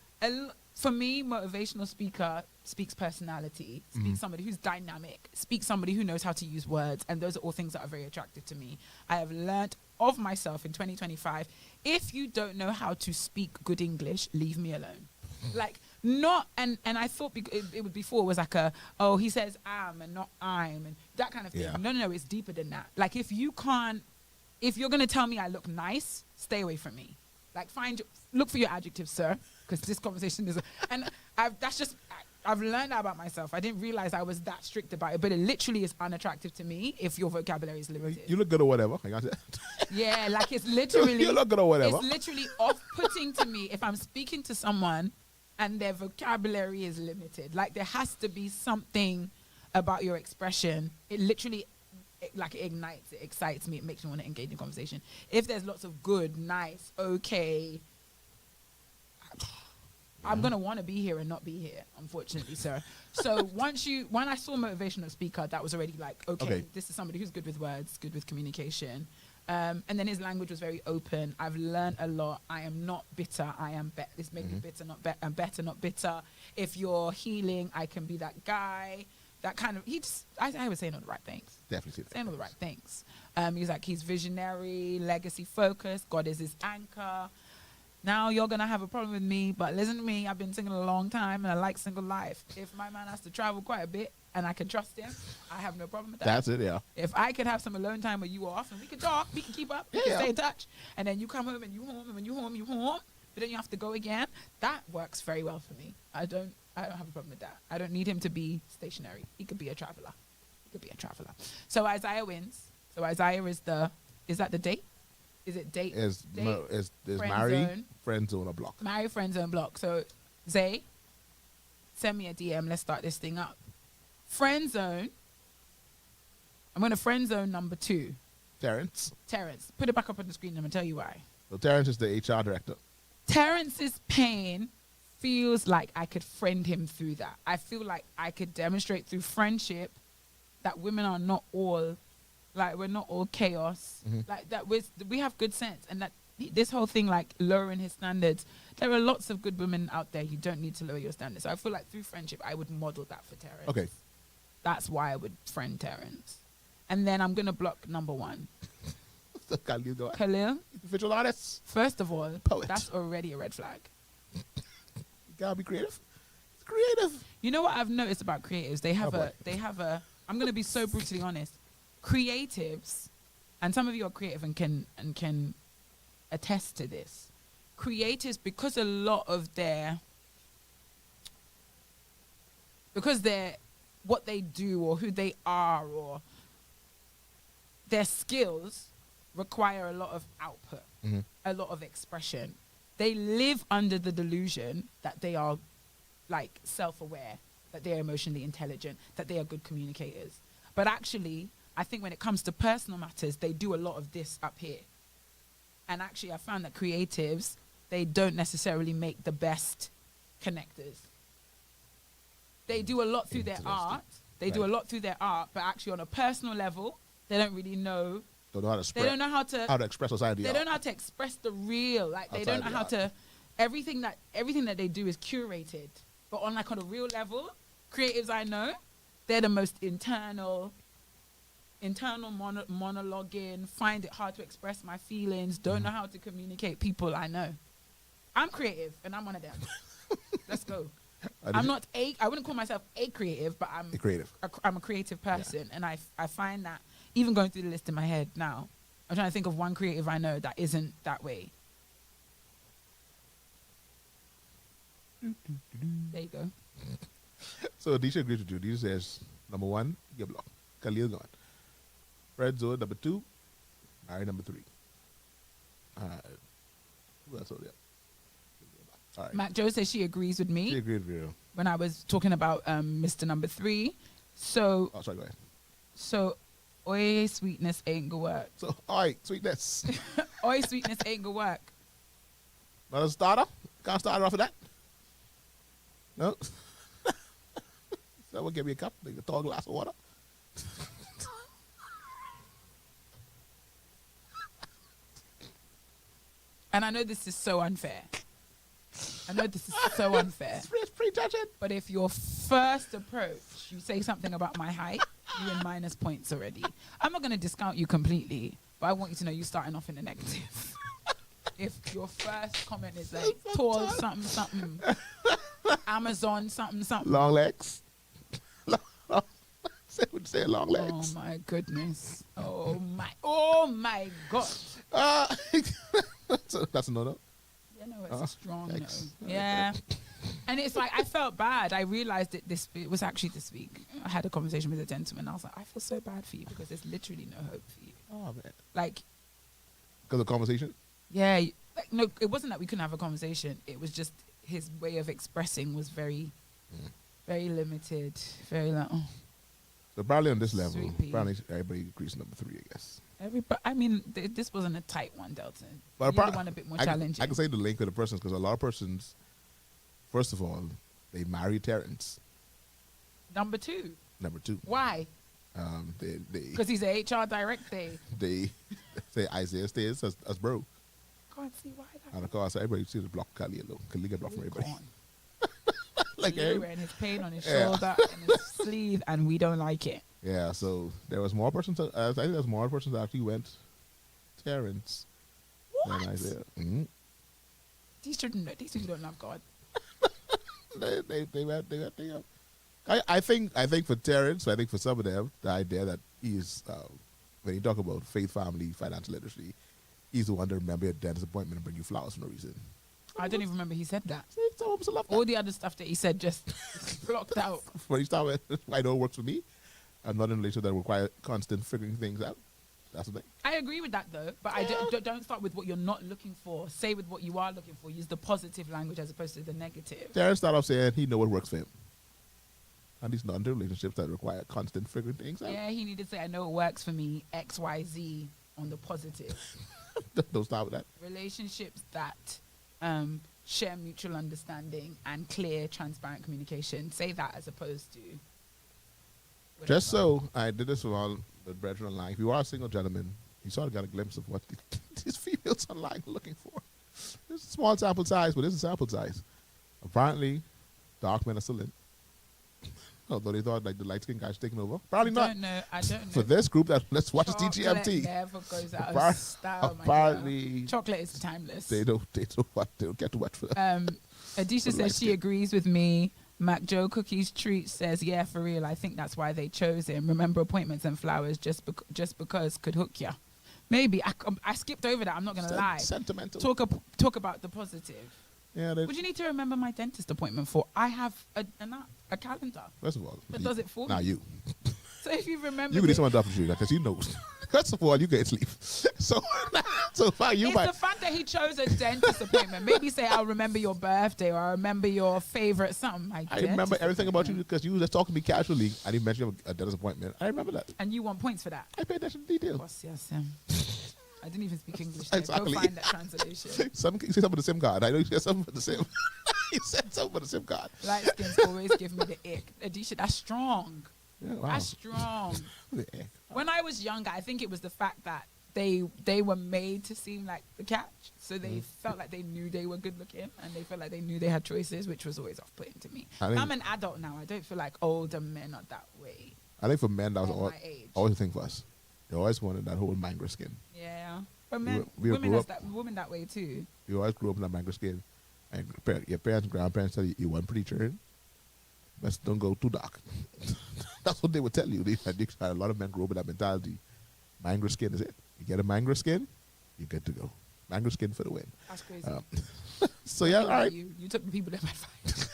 For me, motivational speaker speaks personality, speaks somebody who's dynamic, speaks somebody who knows how to use words. And those are all things that are very attractive to me. I have learnt of myself in 2025. If you don't know how to speak good English, leave me alone. Like, not, and I thought it was before, it was like he says am and not I'm and that kind of thing. Yeah. No, it's deeper than that. Like, if you're going to tell me I look nice, stay away from me. Like, look for your adjectives, sir, because this conversation is, I've learned that about myself. I didn't realize I was that strict about it, but it literally is unattractive to me if your vocabulary is limited. You look good or whatever. Like I said. Yeah, like it's literally, you look good or whatever. It's literally off-putting to me if I'm speaking to someone and their vocabulary is limited. Like, there has to be something about your expression. It literally, it ignites, it excites me, it makes me want to engage in conversation. If there's lots of good, nice, okay, I'm going to want to be here and not be here, unfortunately, sir. So when I saw motivational speaker, that was already like, okay, this is somebody who's good with words, good with communication. And then his language was very open. I've learned a lot. I am not bitter. I am better. This made me bitter, not better. I'm better, not bitter. If you're healing, I can be that guy. That kind of, I was saying all the right things. Definitely Saying all the right things. He's visionary, legacy focused. God is his anchor. Now you're going to have a problem with me, but listen to me. I've been single a long time and I like single life. If my man has to travel quite a bit and I can trust him, I have no problem with that. That's it, yeah. If I can have some alone time where you off and we can talk, we can keep up, we can stay in touch, and then you come home and you home, and when you home, but then you have to go again, that works very well for me. I don't have a problem with that. I don't need him to be stationary. He could be a traveler. So Isaiah wins. So Isaiah is that the date? Is it date? Is friend marry, zone. friend zone, or block? Marry, friend zone, block. So Zay, send me a DM. Let's start this thing up. Friend zone. I'm going to friend zone number 2. Terrence. Put it back up on the screen and I'm going to tell you why. So Terrence is the HR director. Terrence's pain feels like I could friend him through that. I feel like I could demonstrate through friendship that women are not all, like, we're not all chaos. Like, that we have good sense. And that this whole thing, like, lowering his standards, there are lots of good women out there. You don't need to lower your standards. So I feel like through friendship, I would model that for Terrence. Okay. That's why I would friend Terrence. And then I'm going to block number 1. Khalil. Visual artist. First of all, Poet. that's already a red flag. You gotta be creative. It's creative. You know what I've noticed about creatives? They have a, I'm going to be so brutally honest. creatives, and some of you are creative and can attest to this. Creatives, because they're what they do or who they are or their skills require a lot of output, a lot of expression. They live under the delusion that they are like self-aware, that they are emotionally intelligent, that they are good communicators. But actually, I think when it comes to personal matters, they do a lot of this up here. And actually, I found that creatives, they don't necessarily make the best connectors. They do a lot through their art. They do a lot through their art, but actually on a personal level, they don't really know. Don't know how to spread. They don't know how to express society. They don't know how to express the real. Like they don't know how to. Everything that they do is curated. But on a real level, creatives I know, they're the most internal monologuing, find it hard to express my feelings, don't know how to communicate people I know. I'm creative, and I'm one of them. Let's go. I wouldn't call myself a creative, but I'm a creative. I'm a creative person, and I find that even going through the list in my head now, I'm trying to think of one creative I know that isn't that way. There you go. So Disha agrees with you. Disha says, number 1, get blocked. Khalil gone. Red Zone, number 2. Mary, number 3. That's all. Yeah. All right. Matt Joe says she agrees with me. She agreed with you. When I was talking about Mr. Number 3. So. Oh, sorry, go ahead. So, oi, sweetness ain't gonna work. So, all right, sweetness. Oi, sweetness ain't gonna work. Not a starter? Can't start off of that? No? Someone give me a cup, like a tall glass of water. And I know this is so unfair. It's prejudging. But if your first approach, you say something about my height, you're in minus points already. I'm not going to discount you completely, but I want you to know you're starting off in the negative. If your first comment is like tall something, Amazon something. Long legs. Say long legs. Oh my goodness. Oh my God. That's a no-no. Yeah, no, it's a strong thanks. no. Yeah. And it's like, I felt bad. I realized it was actually this week. I had a conversation with a gentleman. I was like, I feel so bad for you because there's literally no hope for you. Oh, man. Like. Because of conversation? Yeah. Like, no, it wasn't that we couldn't have a conversation. It was just his way of expressing was very, very limited. Very like, oh. So probably on this level, Sweet probably everybody agrees number 3, I guess. I mean, this wasn't a tight one, Delton. But you one a bit more challenging. I can say the link with the persons because a lot of persons, first of all, they marry Terrence. Number 2. Why? Because he's a HR director. They say Isaiah stays as bro. Can't see why that. And of course, everybody sees the block Khalil though. Khalil get blocked from everybody. Like wearing his pain on his shoulder and his sleeve, and we don't like it. Yeah, so there was more persons. I think there's more persons that actually went Terrence than Isaiah. Mm-hmm. These children don't love God. they went. I think for Terrence, I think for some of them, the idea that he's when you talk about faith, family, financial literacy, he's the one to remember your dentist appointment and bring you flowers for no reason. I don't even remember he said that. All All the other stuff that he said just blocked out. When you start with, I know it works for me. I'm not in a relationship that require constant figuring things out. That's the thing. I agree with that though, but I don't start with what you're not looking for. Say with what you are looking for. Use the positive language as opposed to the negative. Terrence started off saying he know what works for him. And he's not into relationships that require constant figuring things out. Yeah, he needed to say, I know it works for me, X, Y, Z on the positive. Don't start with that. Relationships that share mutual understanding and clear, transparent communication. Say that as opposed to whatever. Just so I did this with all the brethren online. If you are a single gentleman, you sort of got a glimpse of what these females online are looking for. It's a small sample size, but it's a sample size. Apparently, dark men are still in. Although they thought like the light skinned guys taking over. Probably not. I don't know. For this group that let's watch Chocolate DGMT. never goes out of style, my apparently, girl. Chocolate is timeless. They don't get to watch for Adisha says she agrees with me. Mac Joe Cookies Treat says, yeah, for real. I think that's why they chose him. Remember, appointments and flowers just because could hook ya. Maybe. I skipped over that. I'm not going to lie. Sentimental. Talk about the positive. Yeah, Would you need to remember my dentist appointment for? I have a calendar first of all, that does it for now me. you. So if you remember, You could need someone to for you because you know. First of all, you get sleep. So far you it's might. the fact that he chose a dentist appointment. Maybe say, I'll remember your birthday or I'll remember your favorite something. I remember everything about you because you were just talking to me casually and you mentioned a dentist appointment. I remember that. And you want points for that? I paid attention to detail. Boss, yes, I didn't even speak English. There. Exactly. Go find that translation. You said something for the SIM card. I know you said something for the SIM. You said something for the SIM card. Light skins always give me the ick. Adisha, that's strong. Yeah, wow. That's strong. The heck? When I was younger, I think it was the fact that they were made to seem like the catch. So they felt like they knew they were good looking and they felt like they knew they had choices, which was always off-putting to me. I'm an adult now. I don't feel like older men are that way. I think for men, that was At my age. always a thing for us. They always wanted that whole mango skin. Yeah. But men, we women, grew up- women that way too. You always grew up in that mango skin. And your parents and grandparents tell you, you want preacher. Let's don't go too dark. That's what they would tell you. A lot of men grow up with that mentality. Mango skin is it. You get a mango skin, you're good to go. Mango skin for the win. That's crazy. So yeah, all right. You took the people that might fight.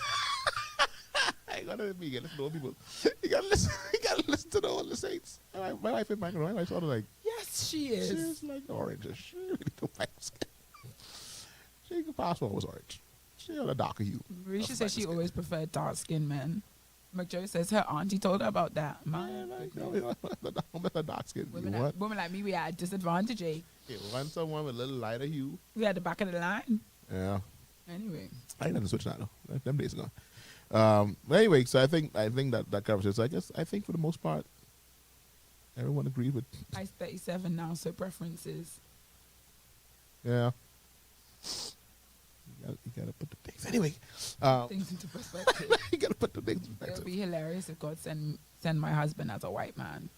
I ain't gonna be listen to all people. You gotta listen. You gotta listen to all the saints. My wife is mango. My wife's sort of like Yes, she is. she's like orange. She really don't like skin. She can pass one was orange. She on a darker hue. Marisha of says she skin. always preferred dark skinned men. McJoe says her auntie told her about that. My Yeah, like, no, we don't want the dark skin. women like me, we at a disadvantage. Eh? You want someone with a little lighter hue. We at the back of the line. Yeah. Anyway, I ain't done the switch now though. Them days are gone. But anyway, so I think that covers it. So I think for the most part, everyone agrees with. I's 37 now, so preferences. Yeah. You gotta put the things anyway. Things into perspective. You gotta put the things in It'll perspective. be hilarious if God send my husband as a white man.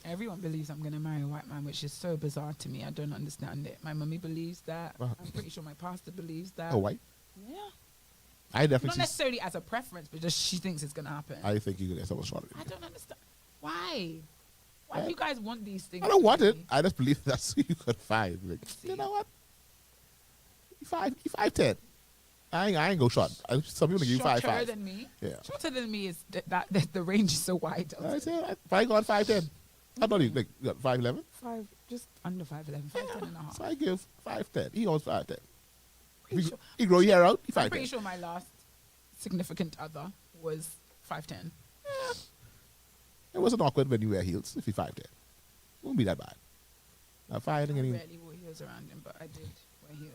Everyone believes I'm gonna marry a white man, which is so bizarre to me. I don't understand it. My mummy believes that. Uh-huh. I'm pretty sure my pastor believes that. Oh, white? Yeah. I Not definitely. necessarily as a preference, but just she thinks it's gonna happen. I think you could get someone shorter. I don't understand. Why? Why do you guys want these things? I don't want from it. me? I just believe that's who you could find. Like, you know what? You 5'10". I ain't go short. Some people give you Shorter 5'5". than me. Yeah. Shorter than me is that the range is so wide. I said if I go on 5'10", I thought you like 5'11". Just under 5'11", 5'10" and a half. So I give 5'10". He owns 5'10". Pretty sure- He grow your hair out. He I'm pretty 5'10". sure my last significant other was 5'10". It wasn't awkward when you wear heels. If you 5'10", it won't be that bad. Now I 5'10" rarely wore heels around him, but I did wear heels.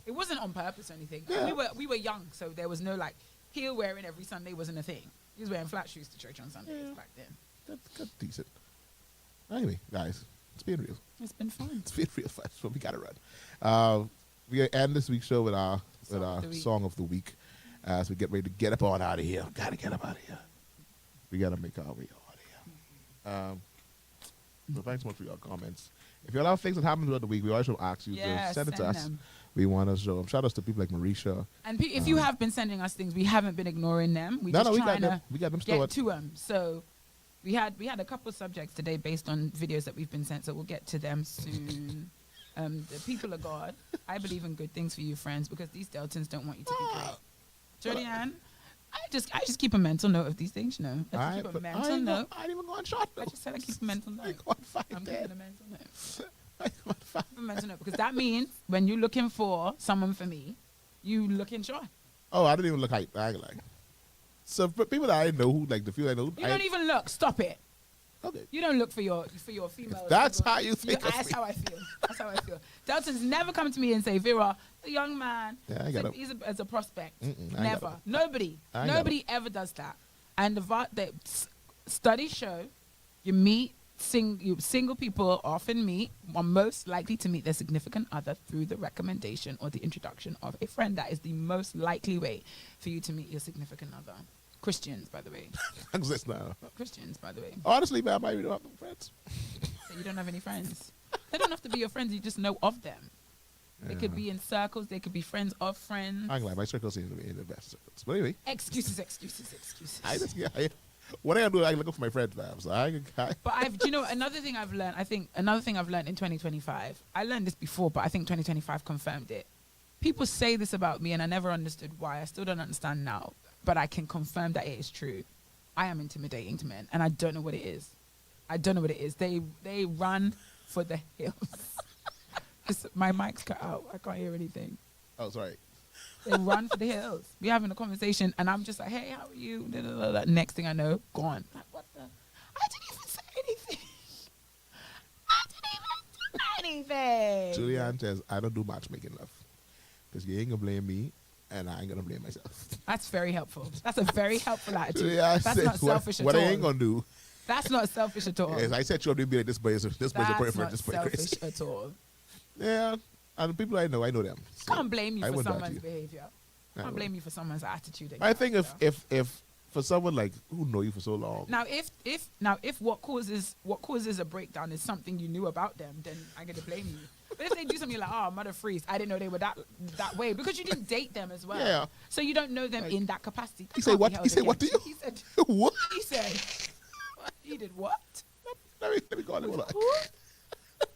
It wasn't on purpose or anything. Yeah. We were young, so there was no like heel wearing every Sunday wasn't a thing. He was wearing flat shoes to church on Sundays Yeah. back then. That's decent. Anyway, guys, it's been real. It's been fun. It's been real fun. So we gotta run. We end this week's show with our song of the week as we get ready to get up on out of here. Gotta get up out of here. We gotta make our way out of here. So thanks so much for your comments. If you have things that happen throughout the week, we always ask you to send it to us. them. We want to show them. Shout outs to people like Marisha. And if you have been sending us things, we haven't been ignoring them. We just got trying them. to We got them get stored. to them. So we had a couple of subjects today based on videos that we've been sent. So we'll get to them soon. The people of God. I believe in good things for you, friends, because these Deltons don't want you to be great. Jody Ann, I just keep a mental note of these things, you know. I just keep a mental note. I ain't even going short. I just said I keep a mental note. I'm keeping a mental note. Keep a mental note because that means when you're looking for someone for me, you looking short. Oh, I didn't even look height. I ain't like. So for people that I know, who like the few I know, You don't even look. Stop it. Okay. You don't look for your female. That's how you think of That's me. how I feel. That's how I feel. Delton's never come to me and say, Vera, the young man, Yeah, I got him. he's as a prospect. I ain't Never. got him. Nobody. I ain't got Nobody ever does that. And the studies show you single people often are most likely to meet their significant other through the recommendation or the introduction of a friend. That is the most likely way for you to meet your significant other. Christians, by the way. Exist now. Christians, by the way. Honestly, man, I might even have no friends. So you don't have any friends. They don't have to be your friends. You just know of them. They could be in circles. They could be friends of friends. I ain't like my circle seems to be in the best circles. But anyway, Excuses. I just what I gotta do, I look for my friends, fam. So But do you know, another thing I've learned, I think another thing I've learned in 2025, I learned this before, but I think 2025 confirmed it. People say this about me and I never understood why. I still don't understand now, but I can confirm that it is true. I am intimidating to men and I don't know what it is. They run for the hills. My mic's cut out. I can't hear anything. Oh, sorry. They run for the hills. We're having a conversation, and I'm just like, "Hey, how are you?" Next thing I know, gone. Like, what the? I didn't even say anything. Julianne says, "I don't do matchmaking, love, because you ain't gonna blame me, and I ain't gonna blame myself." That's very helpful. That's a very helpful attitude. Julianne That's says, not selfish what at all. I ain't gonna do. That's not selfish at all. Yes, I set you up to be like this boy is That's praying for not this boy selfish crazy. at all. Yeah, and the people I know them. So Can't blame you I for wouldn't someone's doubt you. behavior. I Can't would. blame you for someone's attitude. and I think character. if for someone like who know you for so long, Now, if what causes a breakdown is something you knew about them, then I'm gonna blame you. But if they do something like, "Oh, mother freeze, I didn't know they were that way," because you didn't date them as well. Yeah. So you don't know them Like, in that capacity. That he said can't be what? held He said what to against you? He said. What? He said. He did what? Let me call him. Hold on. Who?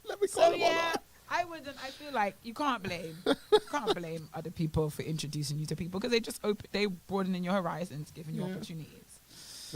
Let me So call him. yeah, I wouldn't. I feel like you can't blame other people for introducing you to people because they broadening your horizons, giving you opportunities.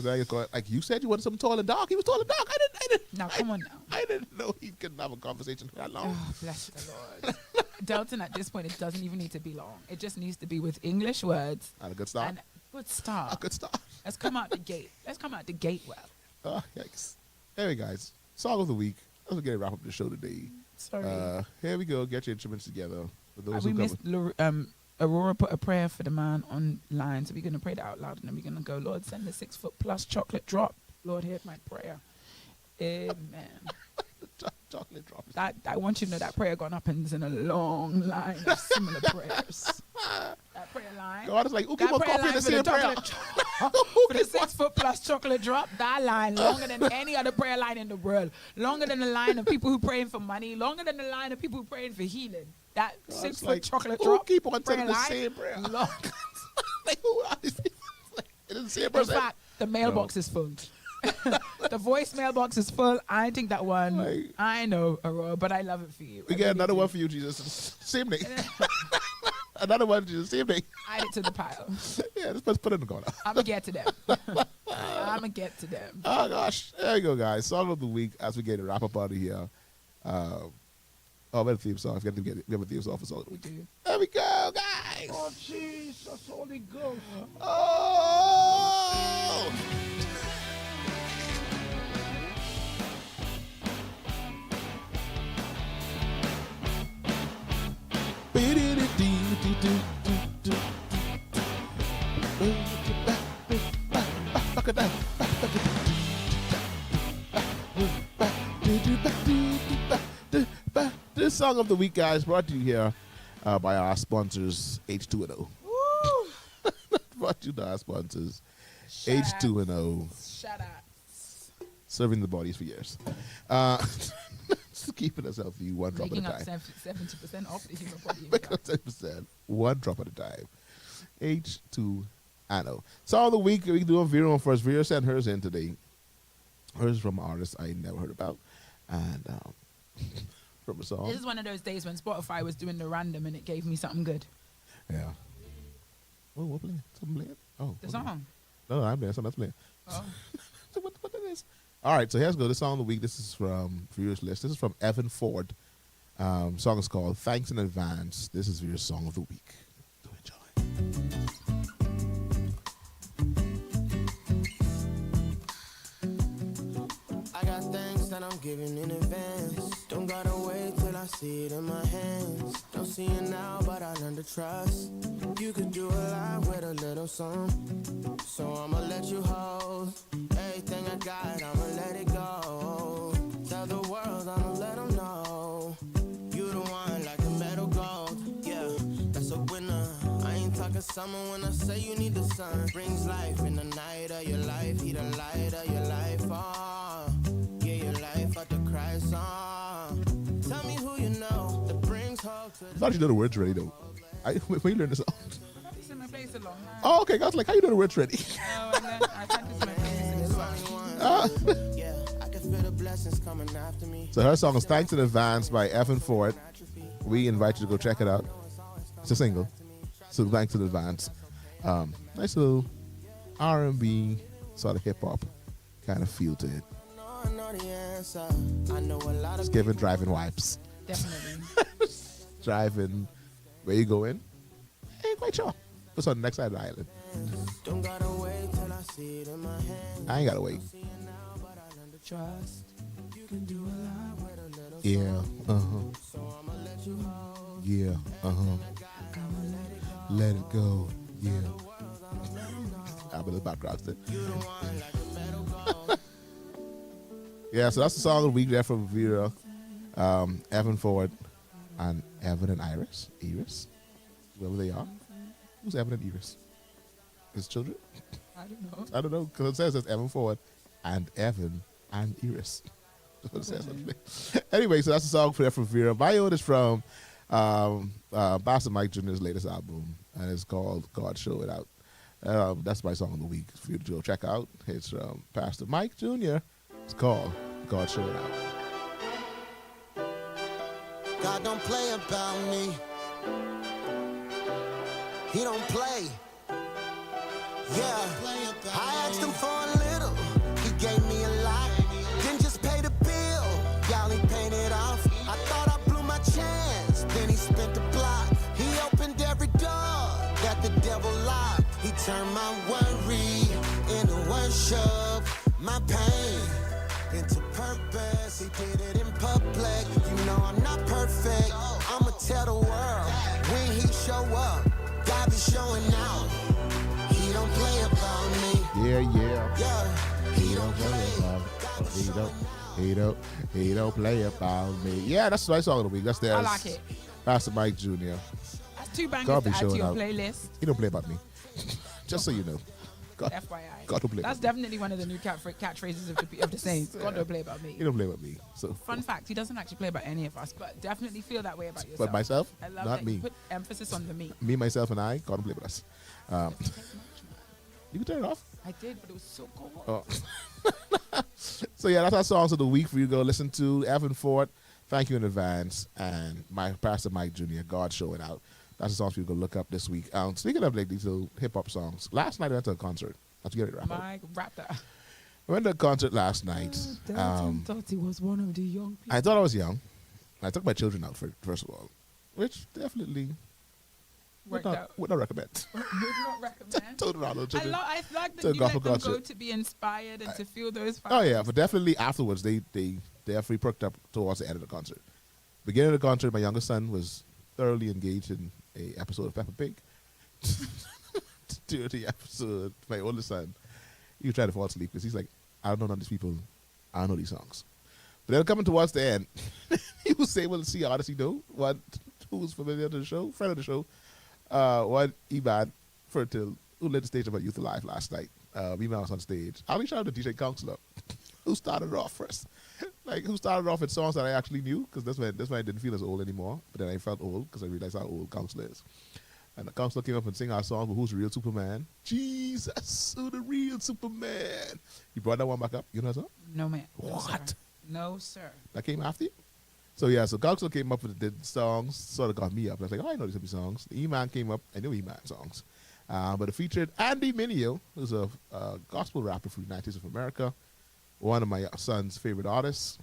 Like you said, you wanted something tall and dark. He was tall and dark. I didn't. Now come on now. I didn't know he couldn't have a conversation for that long. Oh, bless the Lord. Delton, at this point, it doesn't even need to be long. It just needs to be with English words. And a good start. And good start. A good start. Let's come out the gate. Let's come out the gate well. Oh, yikes. Anyway, guys, song of the week. Let's get wrap up the show today. Sorry. Here we go. Get your instruments together. For those We who missed Aurora put a prayer for the man online, so we're going to pray that out loud, and then we're going to go, "Lord, send the 6-foot+ chocolate drop. Lord, hear my prayer." Amen. chocolate drop. I want you to know that prayer gone up and is in a long line of similar prayers. That prayer line. God is like, who keep That on prayer copying line the for the same prayer? chocolate for the 6-foot+ chocolate drop, that line longer than any other prayer line in the world, longer than the line of people who praying for money, longer than the line of people who praying for healing. That God's 6-foot like, chocolate who drop. keep on prayer telling the line, same prayer? long- Like, who are these people? Like, it is the same In person. fact, the mailbox is full. The voice mailbox is full. I think that one. Like- I know, Aurora, but I love it for you. We I get really another do. one for you, Jesus. Same name. Another one, Jesus. Same name. Add it to the pile. Yeah, let's put it in the corner. I'm gonna get to them. I'm gonna get to them. Oh, gosh. There you go, guys. Song of the week as we get to wrap up out of here. We have a theme song. We have a theme song for Song of the We Week. do. There we go, guys. Oh, Jesus, Holy Ghost. Oh! This song of the week, guys, brought to you here by our sponsors, H2O. Woo! Brought to you by our sponsors, Shout H2O, Shout out. serving the bodies for years. Keeping us healthy one drop Making at up a time. 70% off the human body. Making up 10%, one drop at a time. H2O. Song of the week, we can do a Vera on first. Vera sent hers in today. Hers from an artist I never heard about. And from a song. This is one of those days when Spotify was doing the random and it gave me something good. Yeah. Oh, what playing? Something playing? Oh. The okay. song. No, I'm playing. Something else playing. Oh. So what that is? All right, so here's go. This song of the week. This is from Vera's list. This is from Evan Ford. Song is called "Thanks in Advance." This is Vera's song of the week. Do enjoy. I got things that I'm giving in advance. Don't gotta wait till I see it in my hands. Don't see it now, but I learned to trust. You could do a lot with a little something. So I'ma let you hold everything I got, I'ma let it go. Tell the world, I'ma let them know. You the one like the metal gold. Yeah, that's a winner. I ain't talking summer when I say you need the sun. Brings life in the night of your life. He the light of your life. Oh, yeah, your life at the Christ. Oh, tell me who you know that brings hope I thought you know the words already, though. When you learn the song. I practice in my place a long time. Oh, okay. I was like, how you know the words already? No, I practice in my place a long. Yeah, I can feel the blessings coming after me. So her song is Thanks in Advance by Evan Ford. We invite you to go check it out. It's a single. So Thanks in Advance. Nice little R&B, sort of hip-hop kind of feel to it. I know the answer. I know a lot of Just giving driving vibes. Definitely. Driving, where you going? Ain't quite sure. What's on the next side of the island? don't gotta wait till I see it in my hand. I ain't gotta wait. Trust. You can do a lot with a little. Yeah, yeah, let it go, yeah. I'll be the background still. Yeah, so that's the song of the week there from Vera, Evan Ford, and Evan and Iris, whoever they are. Who's Evan and Iris? His children? I don't know. I don't know, because it says it's Evan Ford and Evan and Iris. That's what it says. Anyway, so that's the song there from Vera. My own is from Pastor Mike Jr.'s latest album, and it's called God Show It Out. That's my song of the week for you to go check out. It's from Pastor Mike Jr. It's called God Show It Out. God don't play about me. He don't play. Yeah, I asked him for a little. He gave me a lot. Didn't just pay the bill. Y'all, he paid it off. I thought I blew my chance. Then he spent the block. He opened every door that the devil locked. He turned my worry into worship. My pain into purpose. He did it in public. You know I'm not perfect. I'ma tell the world when he show up. God be showing out. He don't play about me. Yeah. He don't play about He don't play about me. Yeah, that's my song of the week. That's theirs. I like it. Pastor Mike Jr. That's two bangers God to be add to showing your out. playlist. He don't play about me. Just so you know. God, FYI. God don't play That's about me. definitely one of the new catchphrases of the Saints. God don't play about me. He don't play about me. So, Fun fact, he doesn't actually play about any of us, but definitely feel that way about yourself. but myself, I love not that me. you put emphasis on the me. Me, myself, and I, God don't play with us. You can turn it off. I did, but it was so cool. Oh. So yeah, that's our songs of the week for you to go listen to. Evan Ford, thank you in advance, and my Pastor Mike Jr. God Showing Out. That's the songs for you to go look up this week. Speaking of like these little hip hop songs, last night I went to a concert. Let's get it wrapped up. My rap that. I went to a concert last night. Delton thought he was one of the young people. I thought I was young. I took my children out first of all, which definitely Worked out. would not recommend. Would not recommend. Told it all the I children. like to that you let them concert. go to be inspired and to feel those vibes. Oh yeah, but definitely afterwards they definitely perked up towards the end of the concert. Beginning of the concert, my youngest son was thoroughly engaged in a episode of Peppa Pig. During the episode, my oldest son, he was trying to fall asleep because he's like, I don't know none of these people, I don't know these songs. But then coming towards the end, he was able to see artists he know, one who's familiar to the show, friend of the show, one Iman Fertil, who led the stage of our Youth Alive last night. Iman was on stage. I'll be shout out to DJ Counselor, who started it off first. Who started off with songs that I actually knew, because that's when I didn't feel as old anymore. But then I felt old because I realized how old Counselor is. And the Counselor came up and sang our song, but who's the real Superman? Jesus, who the real Superman? He brought that one back up. You know that song? No, man. What? Sir. No, sir. That came after you? So yeah, so Counselor came up with the songs, sort of got me up. I was like, oh, I know these songs. The E-Man came up, I knew E-Man songs. But it featured Andy Mineo, who's a gospel rapper from the United States of America, one of my son's favorite artists.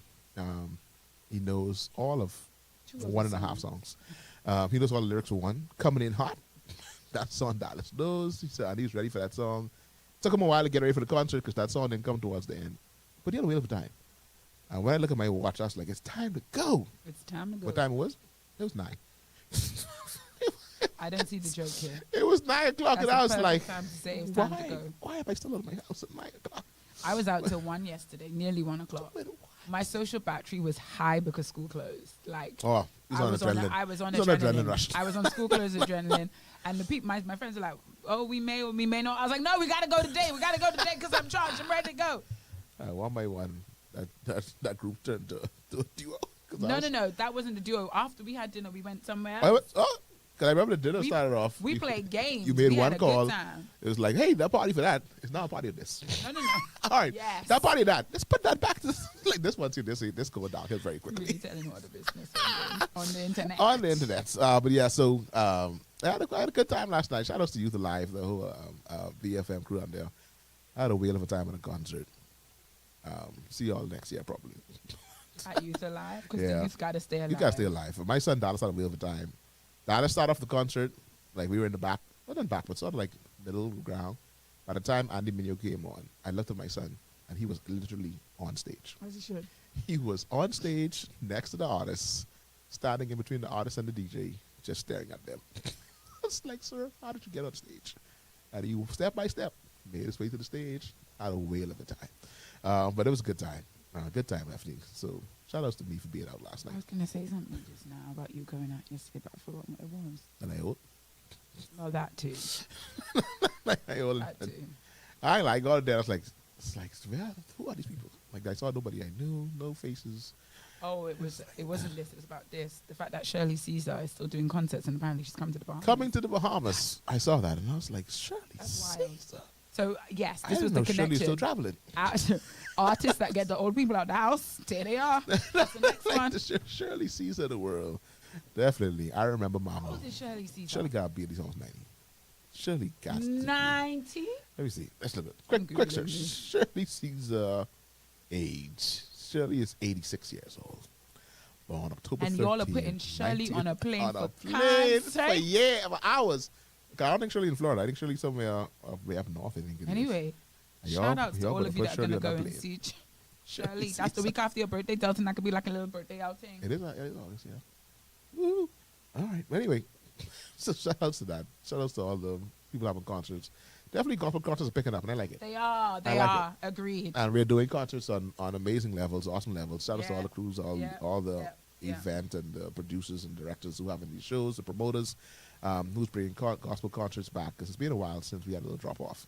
He knows all of 1.5 songs. He knows all the lyrics for one. Coming In Hot. That song Dallas knows. He said, and he's ready for that song. Took him a while to get ready for the concert because that song didn't come towards the end. But he had to wait for time. And when I look at my watch, I was like, it's time to go. It's time to go. What time it was? It was 9. I don't see the joke here. It was 9 o'clock, and I was like, time to say it's time to go. why am I still out of my house at 9 o'clock? I was out till 1 yesterday, nearly 1 o'clock. My social battery was high because school closed. Like, Oh, he's on adrenaline. I was on He's adrenaline. rush. I was on school closed adrenaline. And the people, my friends are like, oh, we may or we may not. I was like, no, we got to go today. We got to go today because I'm charged. I'm ready to go. One by one, that group turned to a duo. 'Cause No. That wasn't the duo. After we had dinner, we went somewhere. Because I remember the dinner We- started off. We played games. You made we one had a call. Good time. It was like, hey, that party for that. It's not a party of this. No. All right. Yes. That party of that. Let's put that back to like this one too. This going downhill very quickly. Really telling all the business on the internet. On the internet. But yeah, so I had a good time last night. Shout outs to Youth Alive, the whole BFM crew on there. I had a whale of a time at a concert. See y'all next year probably. At Youth Alive, because Yeah. the youth got to stay alive. You gotta stay alive. My son Dallas had a whale of a time. Dallas started off the concert, like we were in the back, not in the back, but sort of like middle ground. By the time Andy Mineo came on, I looked at my son, and he was literally on stage. As he should. He was on stage next to the artists, standing in between the artist and the DJ, just staring at them. I was like, sir, how did you get on stage? And he, step by step, made his way to the stage. Had a whale of a time. But it was a good time. Good time, Daphne. So shout outs to me for being out last I night. was going to say something just now about you going out yesterday, but I forgot what it was. And I owe. Oh, that too. I owe. That too. I like all there. I was like, yeah, who are these people? Like I saw nobody I knew, no faces. Oh, it wasn't this. It was about this. The fact that Shirley Caesar is still doing concerts and apparently she's come to the Bahamas. Coming to the Bahamas, I saw that and I was like, Shirley That's wild. Caesar. So yes, I this was didn't the know Shirley's still connection. traveling. Artists that get the old people out the house, there they are. That's the next Like one. the Shirley Caesar of the world. Definitely. I remember How Mama. old is Shirley Caesar? Shirley got to be at least almost 90. Shirley got to be. 90? Let me see. Let's look at I'm quick Googling search. this. Shirley Caesar age. Shirley is 86 years old. Born October 13th. And y'all are putting Shirley on a plane on for a plane God's for sake. for hours. I don't think Shirley in Florida. I think Shirley somewhere way up north. I think it is. Anyway, And y'all- shout outs to y'all all better of you put that are going to Shirley go on that and plane. see Shirley. That's the week after your birthday, Delton. That could be like a little birthday outing. It is August, yeah. Woo. All right. But anyway, so shout outs to that. Shout outs to all the people having concerts. Definitely gospel concerts are picking up, and I like it. They are. I like Agreed. And we're doing concerts on amazing levels, awesome levels. Shout out to Yeah. all the crews, Yeah. all the Yeah. event and the producers and directors who have in these shows, the promoters, who's bringing gospel concerts back. Because it's been a while since we had a little drop off.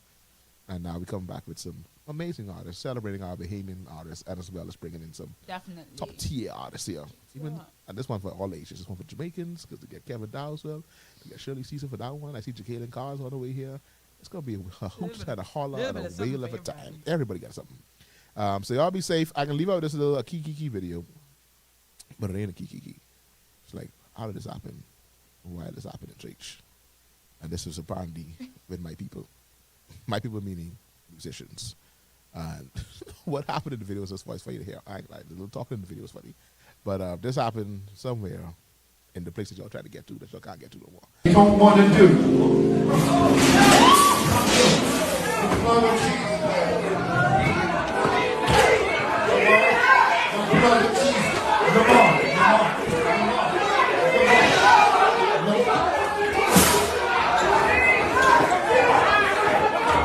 And now we come back with some amazing artists, celebrating our Bahamian artists, and as well as bringing in some Definitely. top tier artists here. Even Yeah. and this one for all ages. This one for Jamaicans, because they get Kevin Dowswell, they get Shirley Caesar for that one. I see Jacqueline Cars on the way here. It's gonna be a hoops bit and a holler little and a bit of something whale of for a time. everybody. Everybody got something. So y'all be safe. I can leave out this little key video, but it ain't a key. It's like, how did this happen? Why did this happen in church? And this was apparently with my people. My people meaning musicians. And what happened in the video was just funny to hear. I ain't like the little talking in the video was funny. But this happened somewhere in the places y'all trying to get to that y'all can't get to no more. You don't want to do. The blood of Jesus. The blood of Jesus. Come on.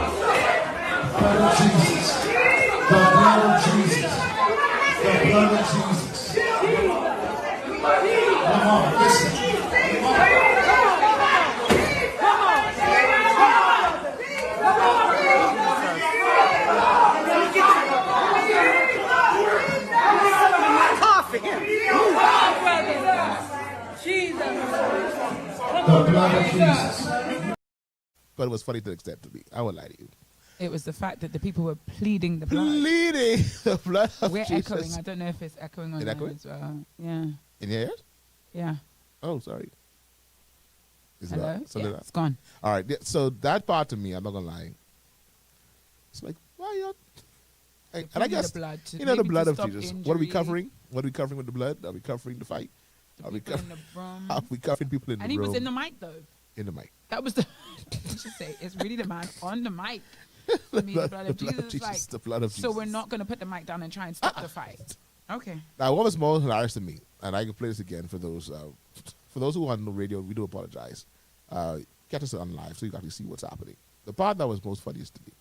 Blood of Jesus. The blood of Jesus. The blood of Jesus. Come on, listen. The blood of Jesus. But it was funny to the extent to me. I won't lie to you. It was the fact that the people were pleading the blood. Bleeding the blood of We're Jesus. echoing. I don't know if it's echoing on It there echoing? as well. Yeah. In your ears? Yeah. Oh, sorry. Is it Hello? that? So Yeah, did I- it's gone. All right. Yeah, so that part to me, I'm not gonna lie. It's like, why y'all? And I Pleading guess the blood to- you know the maybe to blood of stop Jesus. What are we injury. covering? What are we covering with the blood? Are we covering the fight? The Are we, people in covering, the room. are we covering people in And the he room? was in the mic though. in the mic. That was the. I should say it's really the man on the mic. I mean, the blood of Jesus. is like, the blood of so Jesus. we're not going to put the mic down and try and stop the fight. Okay. Now, what was more hilarious to me, and I can play this again for those who are on the radio, we do apologize. Catch us on live so you can actually see what's happening. The part that was most funniest to me,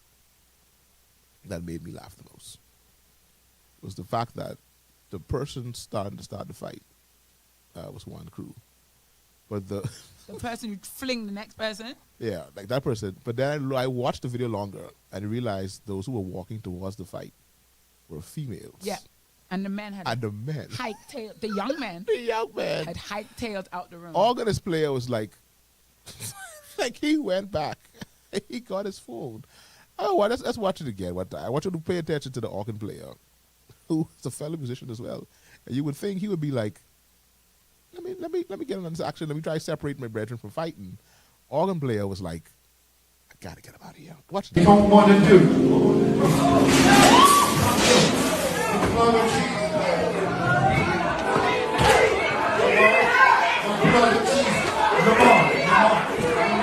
that made me laugh the most, was the fact that the person starting to start the fight was one crew, but the The person who fling the next person. yeah, like that person. But then I watched the video longer and realized those who were walking towards the fight were females. Yeah. And the men had And the men, hike-tailed, the young men the young man, had hike-tailed out the room. organist player was like, like he went back. He got his phone. Oh, well, let's watch it again. I want you to pay attention to the organ player, who is a fellow musician as well. And you would think he would be like, let me get on this action. Let me try to separate my brethren from fighting. Organ player was like, I gotta get him out of here. Watch You this. don't want to do. The blood of Jesus. The blood of Jesus. Come on.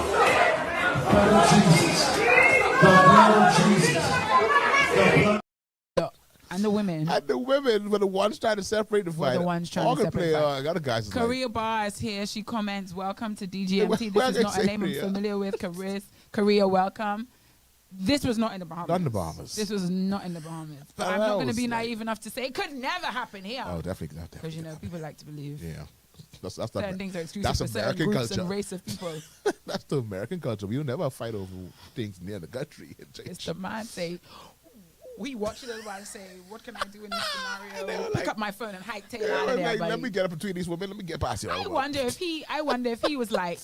Blood of Jesus. The blood of Jesus. The blood. And the women. And the women were the ones trying to separate the fight. the ones trying to organ separate the player, fight. other guys is like, Korea Bar is here. She comments, welcome to DGMT. Well, This is not a name I'm Korea. familiar with. Korea, welcome. This was not in the Bahamas. Not in the Bahamas. This was not in the Bahamas. But Oh, I'm that not going to was be like- naive enough to say it could never happen here. oh, definitely. Because, you know, people like to believe Yeah. That's certain things are exclusive that's for certain American groups culture. and race of people. That's the American culture. We don't never fight over things near the country. It's the man say, we watch it and say, what can I do in this They scenario? were Pick like- up my phone and hike tail Yeah, out of there, like, buddy. let me get up between these women. Let me get past you. I wonder if he was like,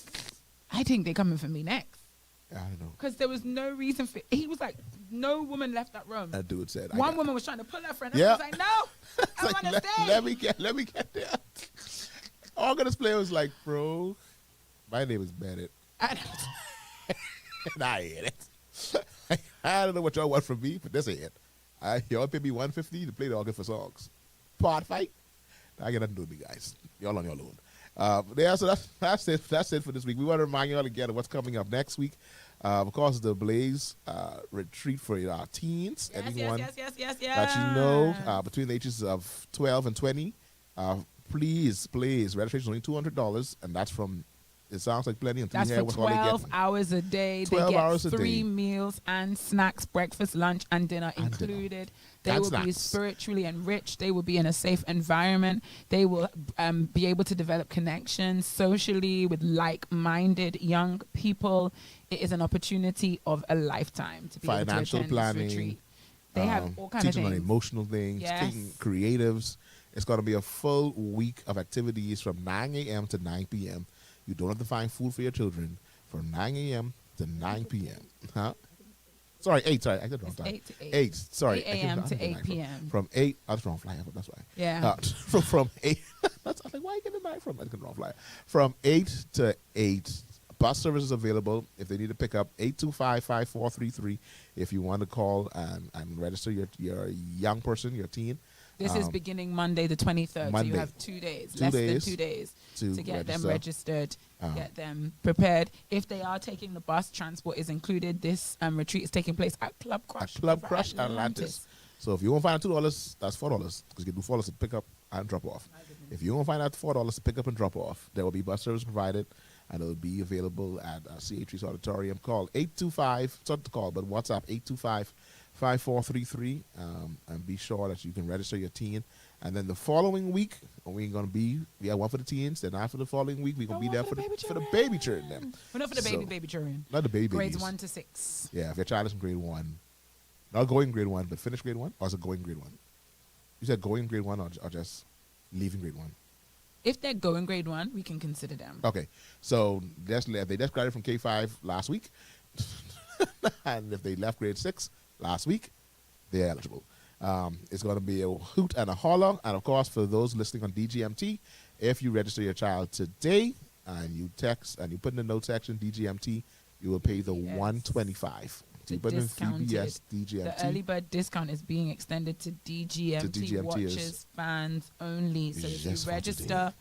I think they're coming for me next. I don't know. Because there was no reason for he was like, no woman left that room. That dude said. One woman was trying to pull her friend. And Yeah. I was like, no, I Like, want to stay. let me get there. Organist player was like, bro, my name is Bennett, And and I ain't it. I don't know what y'all want from me, but this ain't it. Y'all pay me $150 to play the organ for songs. Part fight. I got nothing to do with me, guys. Y'all on your own. Yeah, so that's it. That's it for this week. We want to remind you all again of what's coming up next week. Of course, the Blaze retreat for our teens. Anyone yes. that you know between the ages of 12 and 20, please, registration is only $200, and that's from, it sounds like plenty, and That's for 12 hours a day. 12 they get hours a 3 day. meals and snacks, breakfast, lunch, and dinner And dinner. included. They And will be snacks. spiritually enriched. They will be in a safe environment. They will be able to develop connections socially with like-minded young people. It is an opportunity of a lifetime to be Financial able to attend planning, this retreat. They have all kinds of teaching on things. emotional things, Yes. taking creatives. It's going to be a full week of activities from 9 a.m. to 9 p.m. You don't have to find food for your children from 9 a.m. to 9 p.m. Huh? Sorry, 8. Sorry, I did wrong It's time. 8 to 8. 8. Sorry. 8 a.m. to 8 9 p.m. From 8. I was wrong flyer, but that's why. Yeah. From 8. That's, I was like, why are you getting 9 from? I was wrong flyer. From 8 to 8. Bus service is available if they need to pick up 825-5433 if you want to call and register your young person, your teen. This is beginning Monday the 23rd, so Monday. you have 2 days, 2 less days than 2 days to get them register. registered, Uh-huh. get them prepared. If they are taking the bus, transport is included. This retreat is taking place at Club Crush. Club over Crush Atlantis. So if you want to find out $2, that's $4 because you can do $4 to pick up and drop off. If you want to find out $4 to pick up and drop off, there will be bus service provided, and it will be available at CH3's auditorium. Call 825. It's not the call, but WhatsApp 825-5433, and be sure that you can register your teen. And then the following week, we're going to be, we have one for the teens. Then after the following week, we're going to be there for the baby children. Then. Well, not for the So, baby children. Not the baby Grades babies. 1 to 6. Yeah, if your child is in grade 1, not going grade 1, but finish grade 1, or is it going grade 1? You said going grade 1 or just leaving grade 1? If they're going grade 1, we can consider them. Okay, so they just graduated from K5 last week, and if they left grade 6 last week, they're eligible. It's going to be a hoot and a holler, and of course, for those listening on DGMT, if you register your child today and you text and you put in the note section DGMT, you will pay the Yes. $125. So you The put in discounted. CBS DGMT. The early bird discount is being extended to DGMT, DGMTers. watchers, fans only. So if Just you for register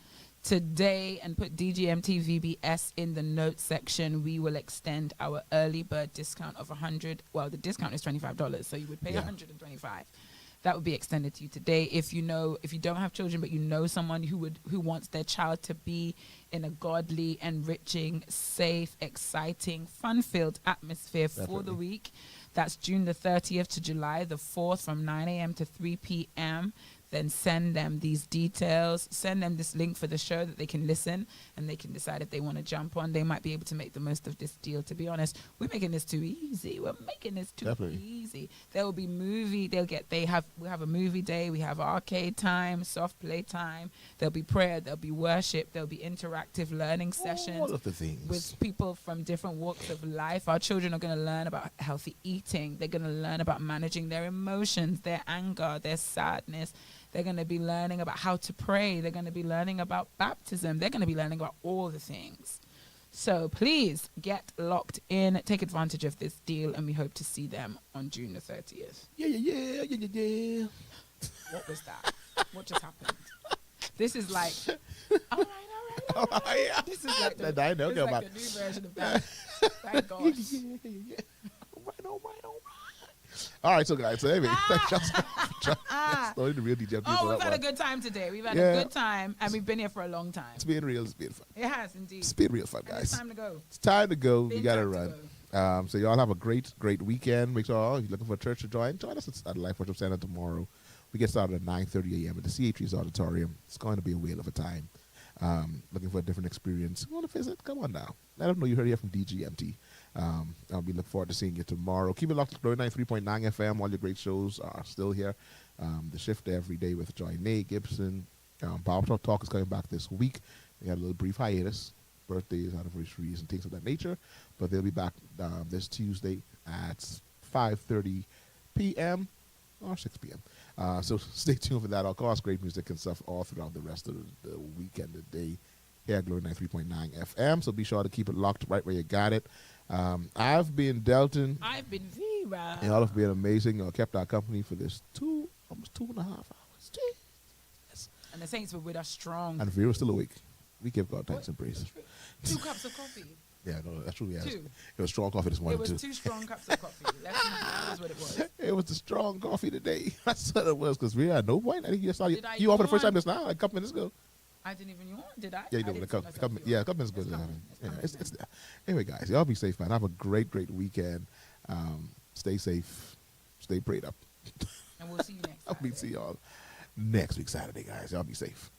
today and put DGMT VBS in the notes section, we will extend our early bird discount of $100. Well, the discount is $25, so you would pay Yeah. $125. That would be extended to you today. If you don't have children, but you know someone who wants their child to be in a godly, enriching, safe, exciting, fun-filled atmosphere for the Definitely. week, that's June the 30th to July the 4th from 9 a.m. to 3 p.m. then send them these details, send them this link for the show that they can listen, and they can decide if they want to jump on. They might be able to make the most of this deal. To be honest, we're making this too easy. We're making this too Definitely. easy. There will be movie. We have a movie day. We have arcade time, soft play time. There'll be prayer. There'll be worship. There'll be interactive learning sessions. All of the things. With people from different walks of life. Our children are going to learn about healthy eating. They're going to learn about managing their emotions, their anger, their sadness. They're going to be learning about how to pray. They're going to be learning about baptism. They're going to be learning about all the things. So please get locked in. Take advantage of this deal, and we hope to see them on June the 30th. Yeah. What was that? What just happened? This is like, all right. Oh, yeah. This is like the, I know this is about like a new version of that. Thank God. All right. All right, so guys, so anyway, thank y'all so much. Slowly the real DGMT. Oh, we've had a good time today. We've had a good time, and we've been here for a long time. It's been real. It's been fun. It has indeed. It's been real fun, And guys. it's time to go. It's time to go. Been We got to time run. go. So y'all have a great weekend. Make sure you're looking for a church to join. Join us at Life Worship Center tomorrow. We get started at 9:30 a.m. at the CHE's auditorium. It's going to be a whale of a time. Looking for a different experience. You want to visit? Come on now. Let them know you heard here from DGMT. I'll be looking forward to seeing you tomorrow. Keep it locked to 93.9 FM. All your great shows are still here. The Shift every day with Joy Nay Gibson. Power Talk is coming back this week. We had a little brief hiatus, birthdays, anniversaries, and things of that nature. But they'll be back this Tuesday at 5:30 p.m. or 6 p.m. So stay tuned for that. Of course, great music and stuff all throughout the rest of the weekend, the day here at Glory 93.9 FM. So be sure to keep it locked right where you got it. I've been Delton. I've been Vera. And all have been amazing. Kept our company for this almost 2.5 hours. Jeez. And the saints were with us strong. And Vera's still awake. We give God thanks and praise. 2 cups of coffee. Yeah, no, that's true. Yeah, 2. it was strong coffee this morning It was too. 2 strong cups of coffee. That was what it was. It was the strong coffee today. That's what it was. Because Vera at no point. I think you saw Did I you off for the first yawn? time just now, like a couple minutes ago. I didn't even yawn, did I? Yeah, you I know, didn't the see cup, myself yawn. yeah, a couple minutes It's good. coming. It's Yeah, coming. it's there. Anyway, guys, y'all be safe, man. Have a great weekend. Stay safe. Stay prayed up. And we'll see you next I'll time. see y'all next week Saturday, guys. Y'all be safe.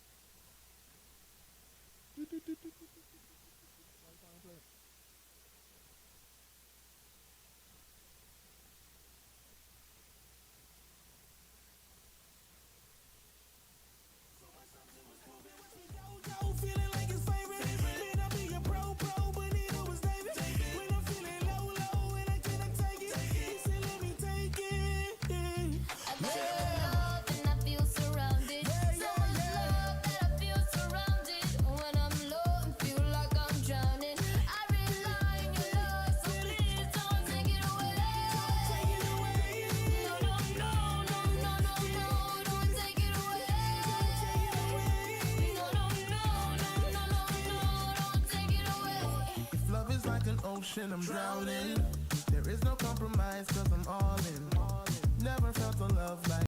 Feeling like it's favorite. Man, I be a pro, but it was David. When I'm feeling low, and I cannot take it. He said, let me take it. I feel love and I feel surrounded. So much love that I feel surrounded. When I'm low and feel like I'm drowning, I rely on your love, so please don't take it away. No, don't take it away. Don't take it away. If love is like an ocean, I'm drowning. There is no compromise, cause I'm all in. Never felt a love like